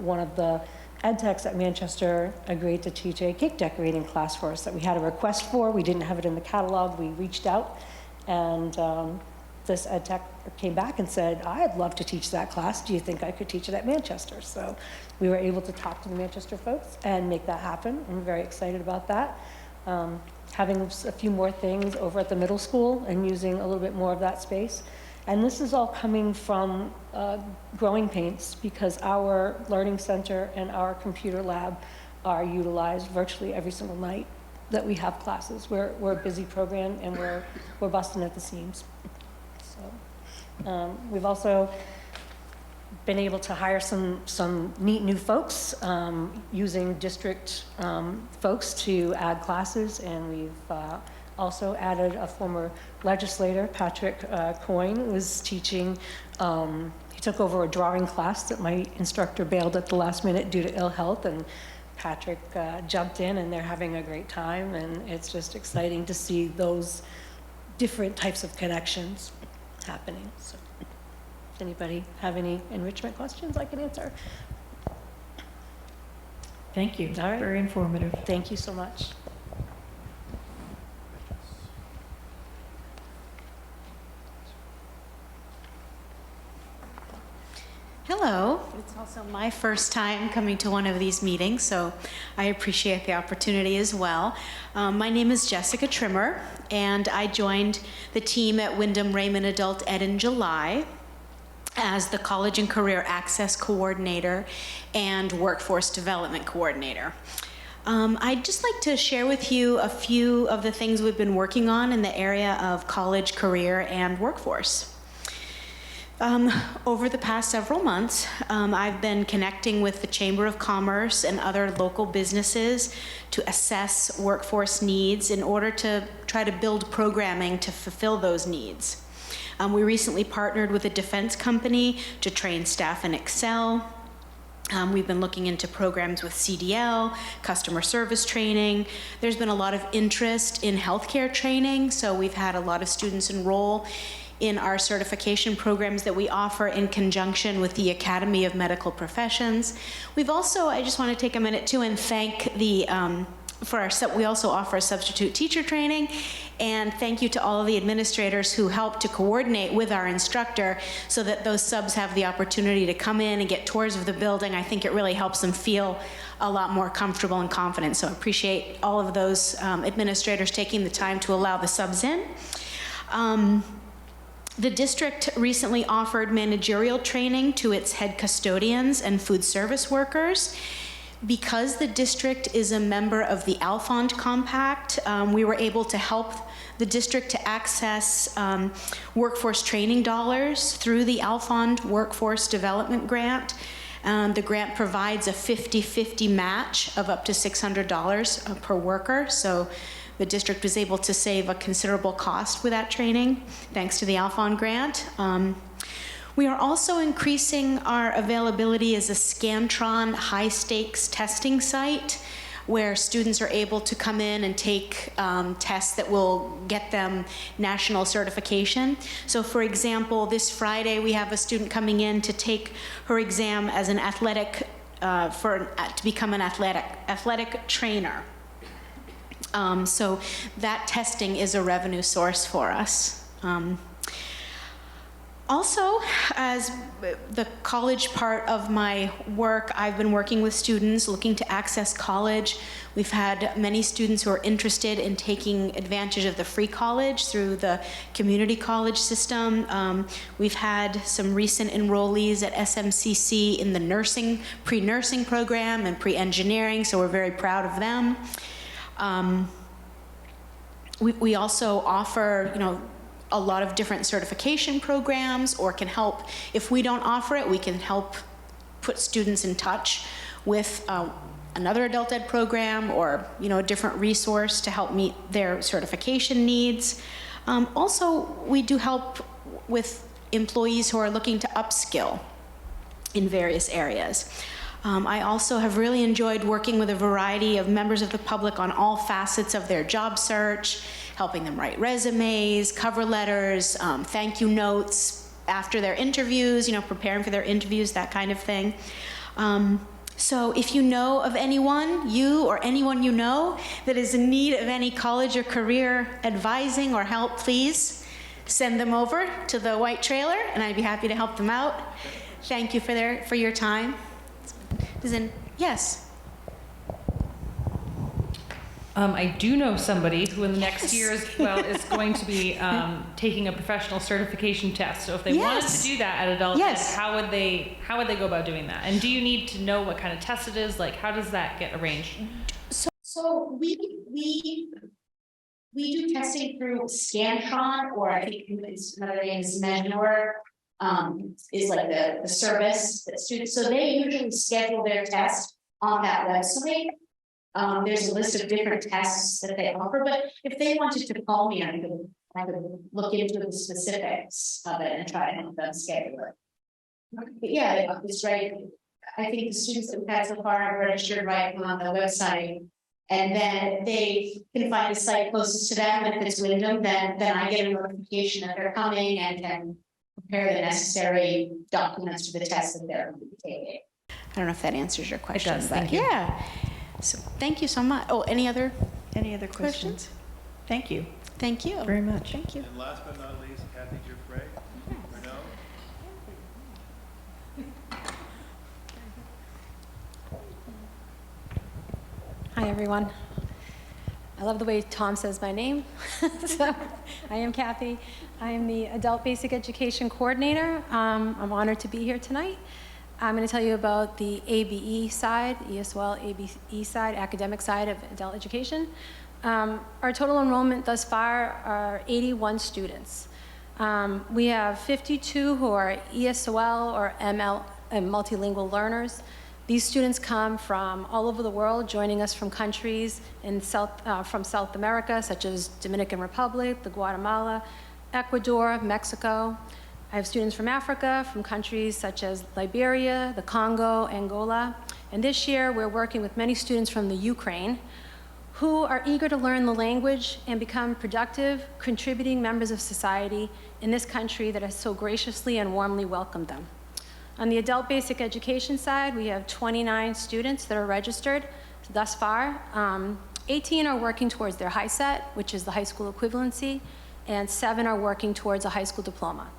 Speaker 7: one of the ed techs at Manchester agreed to teach a cake decorating class for us that we had a request for. We didn't have it in the catalog. We reached out and this ed tech came back and said, I'd love to teach that class. Do you think I could teach it at Manchester? So we were able to talk to the Manchester folks and make that happen. I'm very excited about that. Having a few more things over at the middle school and using a little bit more of that space. And this is all coming from Growing Pains because our learning center and our computer lab are utilized virtually every single night that we have classes. We're a busy program and we're busting at the seams. So we've also been able to hire some neat new folks using district folks to add classes, and we've also added a former legislator, Patrick Coyne, was teaching. He took over a drawing class that my instructor bailed at the last minute due to ill health, and Patrick jumped in, and they're having a great time, and it's just exciting to see those different types of connections happening. So, does anybody have any enrichment questions I can answer?
Speaker 1: Thank you.
Speaker 7: All right.
Speaker 1: Very informative.
Speaker 7: Thank you so much.
Speaker 2: Hello. It's also my first time coming to one of these meetings, so I appreciate the opportunity as well. My name is Jessica Trimmer, and I joined the team at Wyndham Raymond Adult Ed in July as the College and Career Access Coordinator and Workforce Development Coordinator. I'd just like to share with you a few of the things we've been working on in the area of college, career, and workforce. Over the past several months, I've been connecting with the Chamber of Commerce and other local businesses to assess workforce needs in order to try to build programming to fulfill those needs. We recently partnered with a defense company to train staff in Excel. We've been looking into programs with CDL, customer service training. There's been a lot of interest in healthcare training, so we've had a lot of students enroll in our certification programs that we offer in conjunction with the Academy of Medical Professions. We've also, I just want to take a minute too and thank the, we also offer substitute teacher training, and thank you to all of the administrators who help to coordinate with our instructor so that those subs have the opportunity to come in and get tours of the building. I think it really helps them feel a lot more comfortable and confident, so I appreciate all of those administrators taking the time to allow the subs in. The district recently offered managerial training to its head custodians and food service workers. Because the district is a member of the Alfond Compact, we were able to help the district to access workforce training dollars through the Alfond Workforce Development Grant. The grant provides a 50-50 match of up to $600 per worker, so the district was able to save a considerable cost with that training, thanks to the Alfond grant. We are also increasing our availability as a Scantron high-stakes testing site, where students are able to come in and take tests that will get them national certification. So for example, this Friday we have a student coming in to take her exam as an athletic, to become an athletic trainer. So that testing is a revenue source for us. Also, as the college part of my work, I've been working with students looking to access college. We've had many students who are interested in taking advantage of the free college through the community college system. We've had some recent enrollees at SMCC in the nursing, pre-nursing program and pre-engineering, so we're very proud of them. We also offer, a lot of different certification programs, or can help, if we don't offer it, we can help put students in touch with another adult ed program, or a different resource to help meet their certification needs. Also, we do help with employees who are looking to upskill in various areas. I also have really enjoyed working with a variety of members of the public on all facets of their job search, helping them write resumes, cover letters, thank you notes after their interviews, preparing for their interviews, that kind of thing. So if you know of anyone, you or anyone you know, that is in need of any college or career advising or help, please send them over to the white trailer, and I'd be happy to help them out. Thank you for your time. Yes.
Speaker 13: I do know somebody who in the next year is going to be taking a professional certification test. So if they wanted to do that at adult ed, how would they go about doing that? And do you need to know what kind of test it is? Like, how does that get arranged?
Speaker 2: So we do testing through Scantron, or I think it's another name is Mentor, is like the service that students. So they usually schedule their test on that website. There's a list of different tests that they offer, but if they wanted to call me, I could look into the specifics of it and try to help them schedule it. But yeah, it's right. I think the students that we've had so far are registered right on the website, and then they can find a site closest to them. If it's Wyndham, then I get a notification that they're coming and can prepare the necessary documents for the test that they're going to be taking. I don't know if that answers your question.
Speaker 13: It does, thank you.
Speaker 2: Yeah. So thank you so much. Oh, any other
Speaker 1: questions? Thank you.
Speaker 2: Thank you
Speaker 1: very much.
Speaker 2: Thank you.
Speaker 8: And last but not least, Kathy Giuffre.
Speaker 7: Hi, everyone. I love the way Tom says my name. So, I am Kathy. I am the Adult Basic Education Coordinator. I'm honored to be here tonight. I'm going to tell you about the ABE side, ESOL ABE side, academic side of adult education. Our total enrollment thus far are 81 students. We have 52 who are ESOL or ML and multilingual learners. These students come from all over the world, joining us from countries in from South America, such as Dominican Republic, the Guatemala, Ecuador, Mexico. I have students from Africa, from countries such as Liberia, the Congo, Angola. And this year, we're working with many students from the Ukraine who are eager to learn the language and become productive, contributing members of society in this country that has so graciously and warmly welcomed them. On the adult basic education side, we have 29 students that are registered thus far. 18 are working towards their high set, which is the high school equivalency, and 7 are working towards a high school diploma.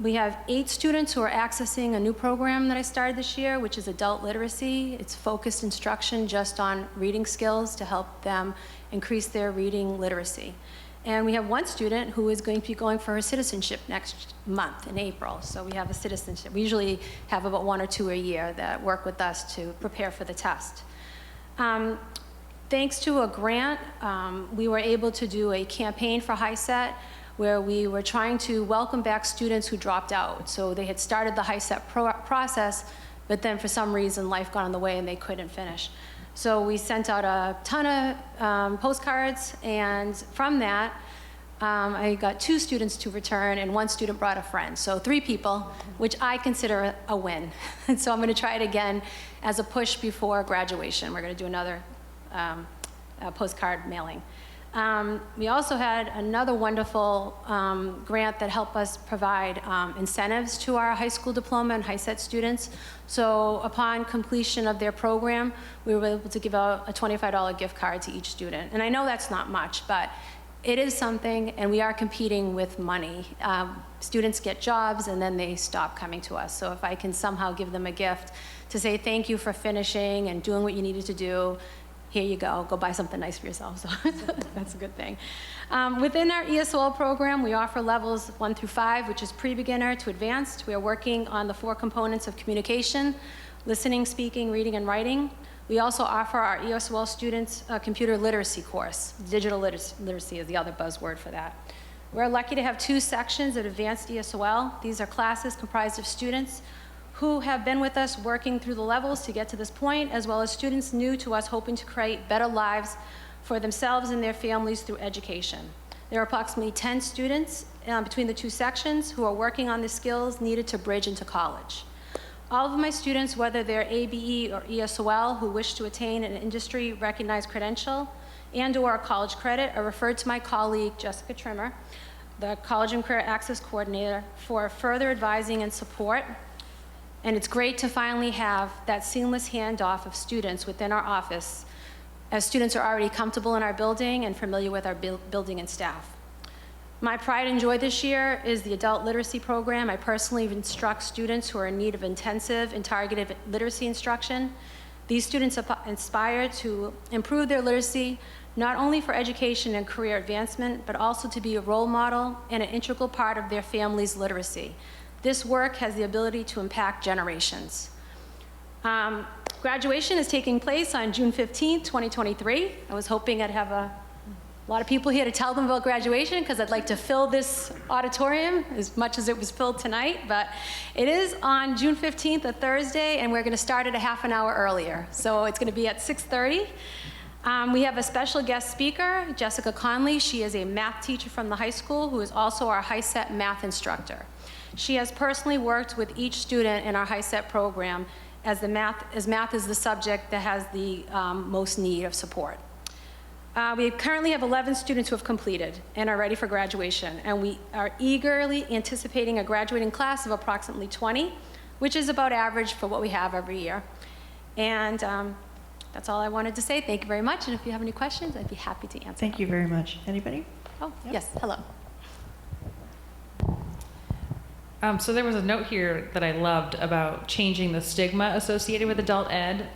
Speaker 7: We have 8 students who are accessing a new program that I started this year, which is adult literacy. It's focused instruction just on reading skills to help them increase their reading literacy. And we have 1 student who is going to be going for her citizenship next month in April. So we have a citizenship. We usually have about 1 or 2 a year that work with us to prepare for the test. Thanks to a grant, we were able to do a campaign for HiSET where we were trying to welcome back students who dropped out. So they had started the HiSET process, but then for some reason life got in the way and they couldn't finish. So we sent out a ton of postcards, and from that, I got 2 students to return, and 1 student brought a friend. So 3 people, which I consider a win. And so I'm going to try it again as a push before graduation. We're going to do another postcard mailing.
Speaker 20: We also had another wonderful grant that helped us provide incentives to our high school diploma and HiSET students. So upon completion of their program, we were able to give out a $25 gift card to each student. And I know that's not much, but it is something, and we are competing with money. Students get jobs and then they stop coming to us. So if I can somehow give them a gift to say thank you for finishing and doing what you needed to do, here you go buy something nice for yourself. So that's a good thing. Within our ESOL program, we offer levels 1 through 5, which is pre-beginner to advanced. We are working on the 4 components of communication: listening, speaking, reading, and writing. We also offer our ESOL students a computer literacy course. Digital literacy is the other buzzword for that. We're lucky to have 2 sections of advanced ESOL. These are classes comprised of students who have been with us working through the levels to get to this point, as well as students new to us hoping to create better lives for themselves and their families through education. There are approximately 10 students between the 2 sections who are working on the skills needed to bridge into college. All of my students, whether they're ABE or ESOL, who wish to attain an industry-recognized credential and/or a college credit, are referred to my colleague, Jessica Trimmer, the College and Career Access Coordinator, for further advising and support. And it's great to finally have that seamless handoff of students within our office, as students are already comfortable in our building and familiar with our building and staff. My pride and joy this year is the adult literacy program. I personally instruct students who are in need of intensive and targeted literacy instruction. These students aspire to improve their literacy, not only for education and career advancement, but also to be a role model and an integral part of their family's literacy. This work has the ability to impact generations. Graduation is taking place on June 15th, 2023. I was hoping I'd have a lot of people here to tell them about graduation, because I'd like to fill this auditorium as much as it was filled tonight, but it is on June 15th, a Thursday, and we're gonna start it a half an hour earlier. So it's gonna be at 6:30. We have a special guest speaker, Jessica Conley. She is a math teacher from the high school who is also our HiSET math instructor. She has personally worked with each student in our HiSET program, as math is the subject that has the most need of support. We currently have 11 students who have completed and are ready for graduation, and we are eagerly anticipating a graduating class of approximately 20, which is about average for what we have every year. And that's all I wanted to say. Thank you very much, and if you have any questions, I'd be happy to answer.
Speaker 1: Thank you very much. Anybody?
Speaker 20: Oh, yes, hello.
Speaker 13: So there was a note here that I loved about changing the stigma associated with adult ed,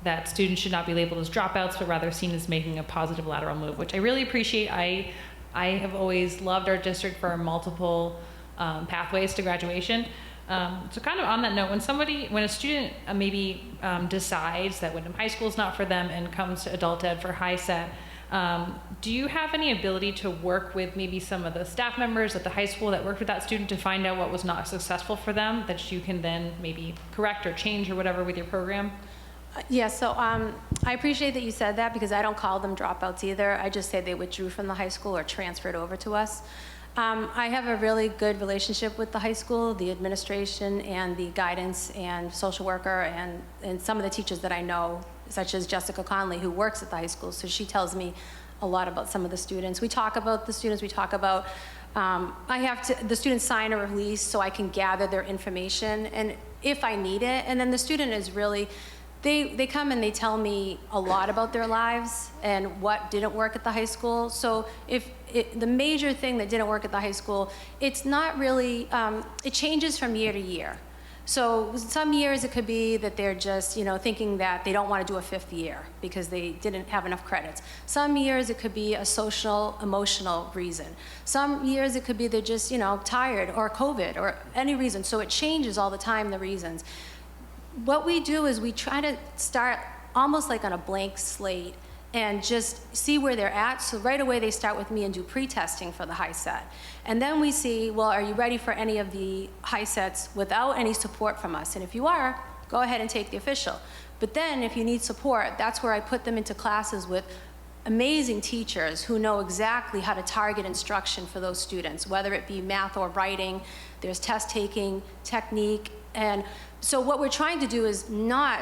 Speaker 13: that students should not be labeled as dropouts, but rather seen as making a positive lateral move, which I really appreciate. I have always loved our district for our multiple pathways to graduation. So kind of on that note, when a student maybe decides that Wyndham High School is not for them and comes to adult ed for HiSET, do you have any ability to work with maybe some of the staff members at the high school that worked with that student to find out what was not successful for them, that you can then maybe correct or change or whatever with your program?
Speaker 20: Yeah, so I appreciate that you said that, because I don't call them dropouts either. I just say they withdrew from the high school or transferred over to us. I have a really good relationship with the high school, the administration and the guidance and social worker and some of the teachers that I know, such as Jessica Conley, who works at the high school. So she tells me a lot about some of the students. We talk about the students, we talk about, the students sign a release so I can gather their information, and if I need it, and then the student is really, they come and they tell me a lot about their lives and what didn't work at the high school. So the major thing that didn't work at the high school, it's not really, it changes from year to year. So some years it could be that they're just, thinking that they don't want to do a 5th year because they didn't have enough credits. Some years it could be a social, emotional reason. Some years it could be they're just, tired or COVID or any reason. So it changes all the time, the reasons. What we do is we try to start almost like on a blank slate and just see where they're at. So right away they start with me and do pre-testing for the HiSET. And then we see, well, are you ready for any of the HiSETs without any support from us? And if you are, go ahead and take the official. But then if you need support, that's where I put them into classes with amazing teachers who know exactly how to target instruction for those students, whether it be math or writing. There's test taking, technique, and so what we're trying to do is not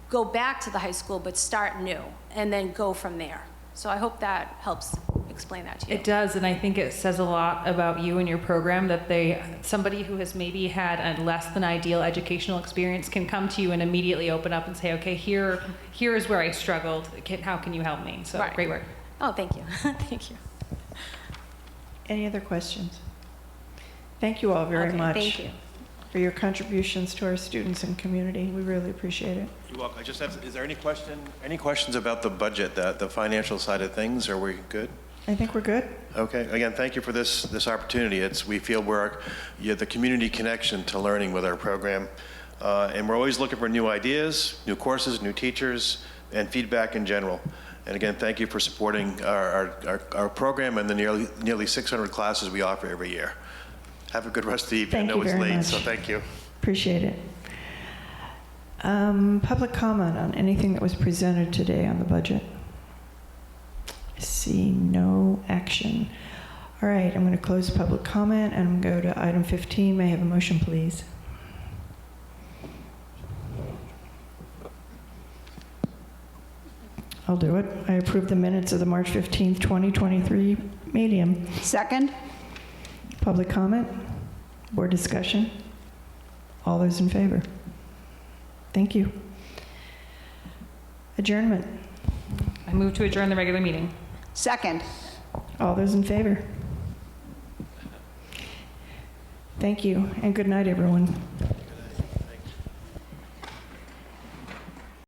Speaker 20: go back to the high school, but start new and then go from there. So I hope that helps explain that to you.
Speaker 13: It does, and I think it says a lot about you and your program that somebody who has maybe had a less than ideal educational experience can come to you and immediately open up and say, okay, here is where I struggled. How can you help me? So
Speaker 20: Right.
Speaker 13: great work.
Speaker 20: Oh, thank you. Thank you.
Speaker 1: Any other questions? Thank you all very
Speaker 20: Okay,
Speaker 1: much
Speaker 20: thank you.
Speaker 1: for your contributions to our students and community. We really appreciate it.
Speaker 6: You're welcome. I just have, is there any questions about the budget, the financial side of things? Are we good?
Speaker 1: I think we're good.
Speaker 6: Okay. Again, thank you for this opportunity. We feel we're the community connection to learning with our program. And we're always looking for new ideas, new courses, new teachers, and feedback in general. And again, thank you for supporting our program and the nearly 600 classes we offer every year. Have a good rest of the evening.
Speaker 1: Thank
Speaker 6: I know
Speaker 1: you
Speaker 6: it's
Speaker 1: very
Speaker 6: late,
Speaker 1: much.
Speaker 6: so thank you.
Speaker 1: Appreciate it. Public comment on anything that was presented today on the budget? I see no action. All right, I'm going to close public comment and go to item 15. May I have a motion, please? I'll do it. I approve the minutes of the March 15th, 2023 meeting.
Speaker 18: Second?
Speaker 1: Public comment? Board discussion? All those in favor? Thank you. Adjournment.
Speaker 13: I move to adjourn the regular meeting.
Speaker 18: Second?
Speaker 1: All those in favor? Thank you, and good night, everyone.